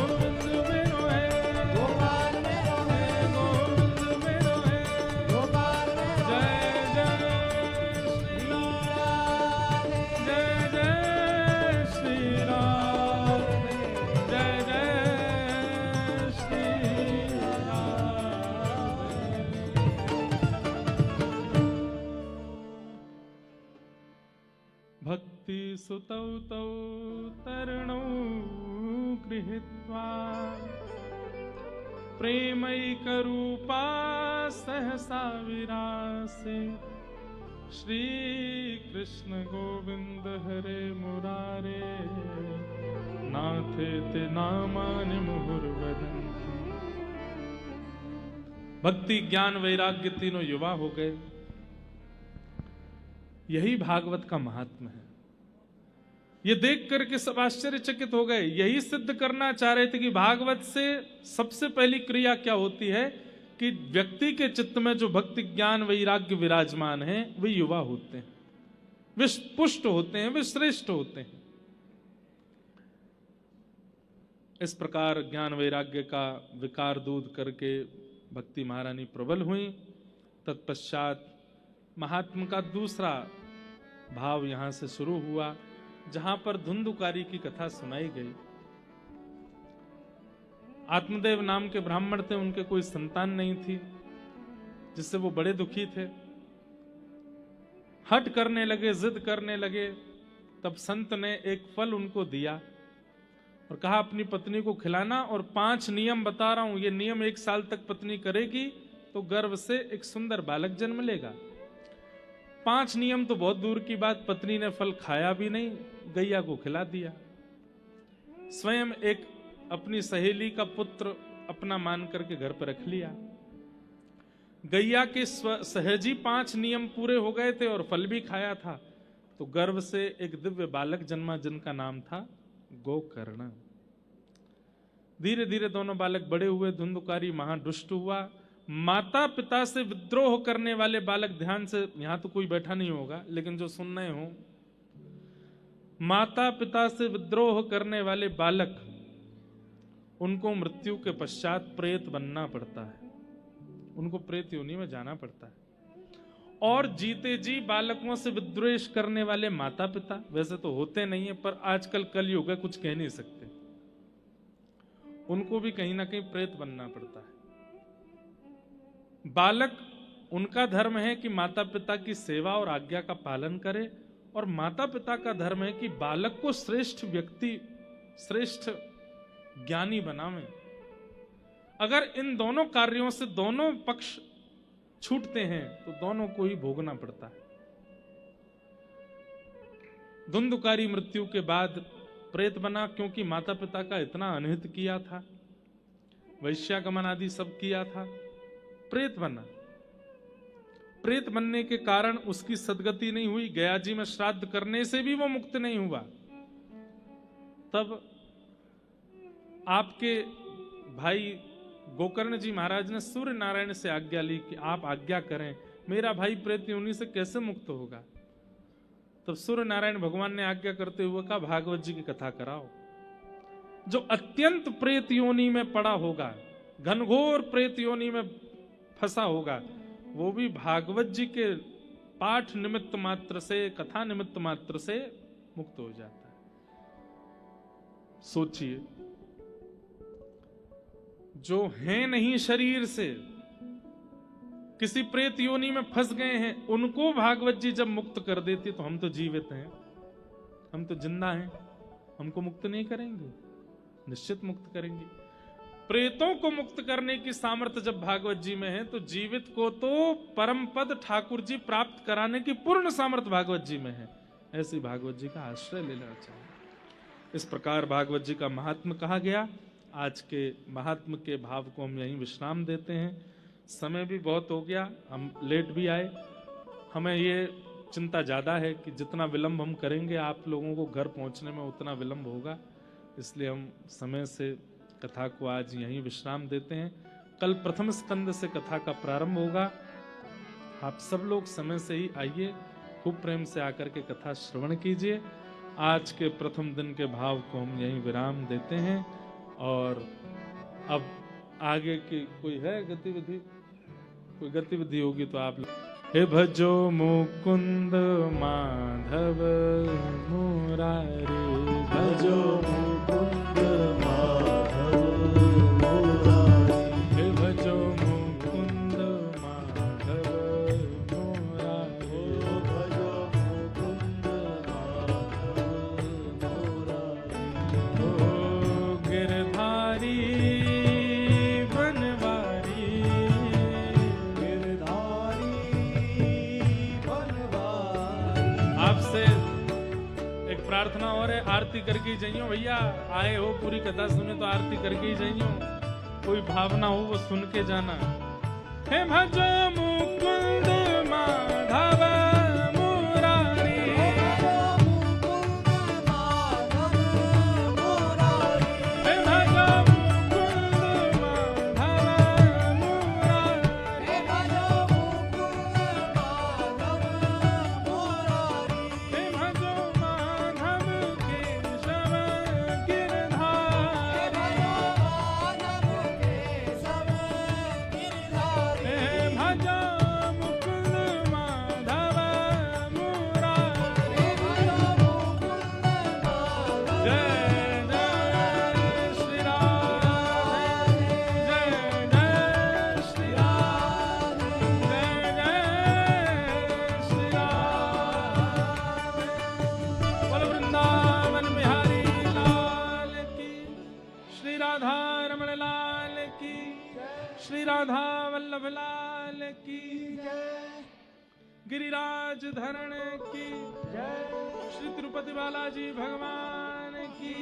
गोविंद मेरो है। हे गोविंद मेरो है। हे गोविंद मेरो है। जय जय श्री राम। जय जय श्री राम। भक्ति सुतौ तौ तरणौ गृहीत्वा प्रेमैकरूपा सहसा विरासे श्री कृष्ण गोविंद हरे मुरारे नाथे ते नामानि मुहुर्वदन्ति। भक्ति ज्ञान वैराग्य तीनों युवा हो गए। यही भागवत का महात्मा है। ये देख करके सब आश्चर्यचकित हो गए। यही सिद्ध करना चाह रहे थे कि भागवत से सबसे पहली क्रिया क्या होती है कि व्यक्ति के चित्त में जो भक्ति ज्ञान वैराग्य विराजमान है वे युवा होते हैं, वे पुष्ट होते हैं, वे श्रेष्ठ होते हैं। इस प्रकार ज्ञान वैराग्य का विकार दूध करके भक्ति महारानी प्रबल हुई। तत्पश्चात महात्मा का दूसरा भाव यहां से शुरू हुआ, जहां पर धुंधुकारी की कथा सुनाई गई। आत्मदेव नाम के ब्राह्मण थे, उनके कोई संतान नहीं थी, जिससे वो बड़े दुखी थे। हट करने लगे, जिद करने लगे। तब संत ने एक फल उनको दिया और कहा अपनी पत्नी को खिलाना, और 5 नियम बता रहा हूं, ये नियम 1 साल तक पत्नी करेगी तो गर्भ से एक सुंदर बालक जन्म लेगा। 5 नियम तो बहुत दूर की बात, पत्नी ने फल खाया भी नहीं, गैया को खिला दिया। स्वयं एक अपनी सहेली का पुत्र अपना मान करके घर पर रख लिया। गैया के सहज ही 5 नियम पूरे हो गए थे और फल भी खाया था, तो गर्भ से एक दिव्य बालक जन्मा, जिनका नाम था गोकर्ण। धीरे धीरे दोनों बालक बड़े हुए। धुंधुकारी महादुष्ट हुआ। माता पिता से विद्रोह करने वाले बालक, ध्यान से, यहां तो कोई बैठा नहीं होगा लेकिन जो सुन रहे हो, माता पिता से विद्रोह करने वाले बालक, उनको मृत्यु के पश्चात प्रेत बनना पड़ता है, उनको प्रेत योनि में जाना पड़ता है। और जीते जी बालकों से विद्वेष करने वाले माता पिता, वैसे तो होते नहीं है पर आजकल कलयुग है, कुछ कह नहीं सकते, उनको भी कहीं ना कहीं प्रेत बनना पड़ता है। बालक, उनका धर्म है कि माता पिता की सेवा और आज्ञा का पालन करे, और माता पिता का धर्म है कि बालक को श्रेष्ठ व्यक्ति, श्रेष्ठ ज्ञानी बनावे। अगर इन दोनों कार्यों से दोनों पक्ष छूटते हैं तो दोनों को ही भोगना पड़ता है। धुंधुकारी मृत्यु के बाद प्रेत बना, क्योंकि माता पिता का इतना अनहित किया था, वैश्यागमन आदि सब किया था। प्रेत बना। प्रेत बनने के कारण उसकी सदगति नहीं हुई, गया जी में श्राद्ध करने से भी वो मुक्त नहीं हुआ। तब आपके भाई गोकर्ण जी महाराज ने सूर्य नारायण से आज्ञा ली कि आप आज्ञा करें, मेरा भाई प्रेत योनि से कैसे मुक्त होगा। तब सूर्य नारायण भगवान ने आज्ञा करते हुए कहा, भागवत जी की कथा कराओ। जो अत्यंत प्रेत योनि में पड़ा होगा, घनघोर प्रेत योनि में फंसा होगा, वो भी भागवत जी के पाठ निमित्त मात्र से, कथा निमित्त मात्र से मुक्त हो जाता है। सोचिए, जो हैं नहीं शरीर से, किसी प्रेत योनि में फंस गए हैं, उनको भागवत जी जब मुक्त कर देती तो हम तो जीवित हैं, हम तो जिंदा हैं, हमको मुक्त नहीं करेंगे? निश्चित मुक्त करेंगे। प्रेतों को मुक्त करने की सामर्थ्य जब भागवत जी में है, तो जीवित को तो परम पद ठाकुर जी प्राप्त कराने की पूर्ण सामर्थ्य भागवत जी में है। ऐसी भागवत जी का आश्रय लेना चाहिए। इस प्रकार भागवत जी का महात्म कहा गया। आज के महात्म के भाव को हम यहीं विश्राम देते हैं। समय भी बहुत हो गया, हम लेट भी आए। हमें ये चिंता ज़्यादा है कि जितना विलंब हम करेंगे आप लोगों को घर पहुंचने में उतना विलंब होगा, इसलिए हम समय से कथा को आज यहीं विश्राम देते हैं। कल प्रथम स्कंद से कथा का प्रारंभ होगा। आप सब लोग समय से ही आइए, खूब प्रेम से आकर के कथा श्रवण कीजिए। आज के प्रथम दिन के भाव को हम यहीं विराम देते हैं। और अब आगे की कोई है गतिविधि, कोई गतिविधि होगी तो आप हे भजो मुकुंद माधव मुरारी, भजो मुकुंद माधव मुरारी, हे भजो मुकुंद माधव मुरारी, भजो मुकुंद माधव मुरारी, ओ गिरधारी बनवारी, गिरधारी बनवारी, आपसे एक प्रार्थना और है, आरती करके ही जाइयो भैया। आए हो पूरी कथा सुने तो आरती करके ही जाइयो। कोई भावना हो वो सुन के जाना। हे भजो मुकुंद माधव मुरारी, हे भजो मुकुंद माधव मुरारी, हे भजो मुकुंद माधव मुरारी, हे भजो मुकुंद माधव मुरारी, हे भजो माधव केशव गिरधारी, हे भजो माधव केशव गिरधारी, हे भजो मुकुंद माधव मुरारी, जय जय श्री राधे, जय जय श्री राधे, जय जय श्री राधे। बोलो वृंदावन बिहारी लाल की, श्री राधा रमण लाल की, श्री राधा वल्लभ लाल की, गिरिराज धरण की, श्री तिरुपति बालाजी भगवान की,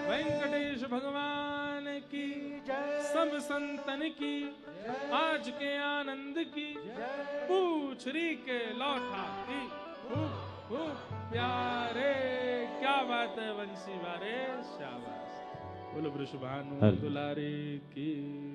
वेंकटेश भगवान की, सब संतन की, आज के आनंद की, पूछरी के लौटा की, खूब खूब प्यारे। क्या बात है बंसी वारे, शाबाश। बोलो वृषभानु दुलारे की।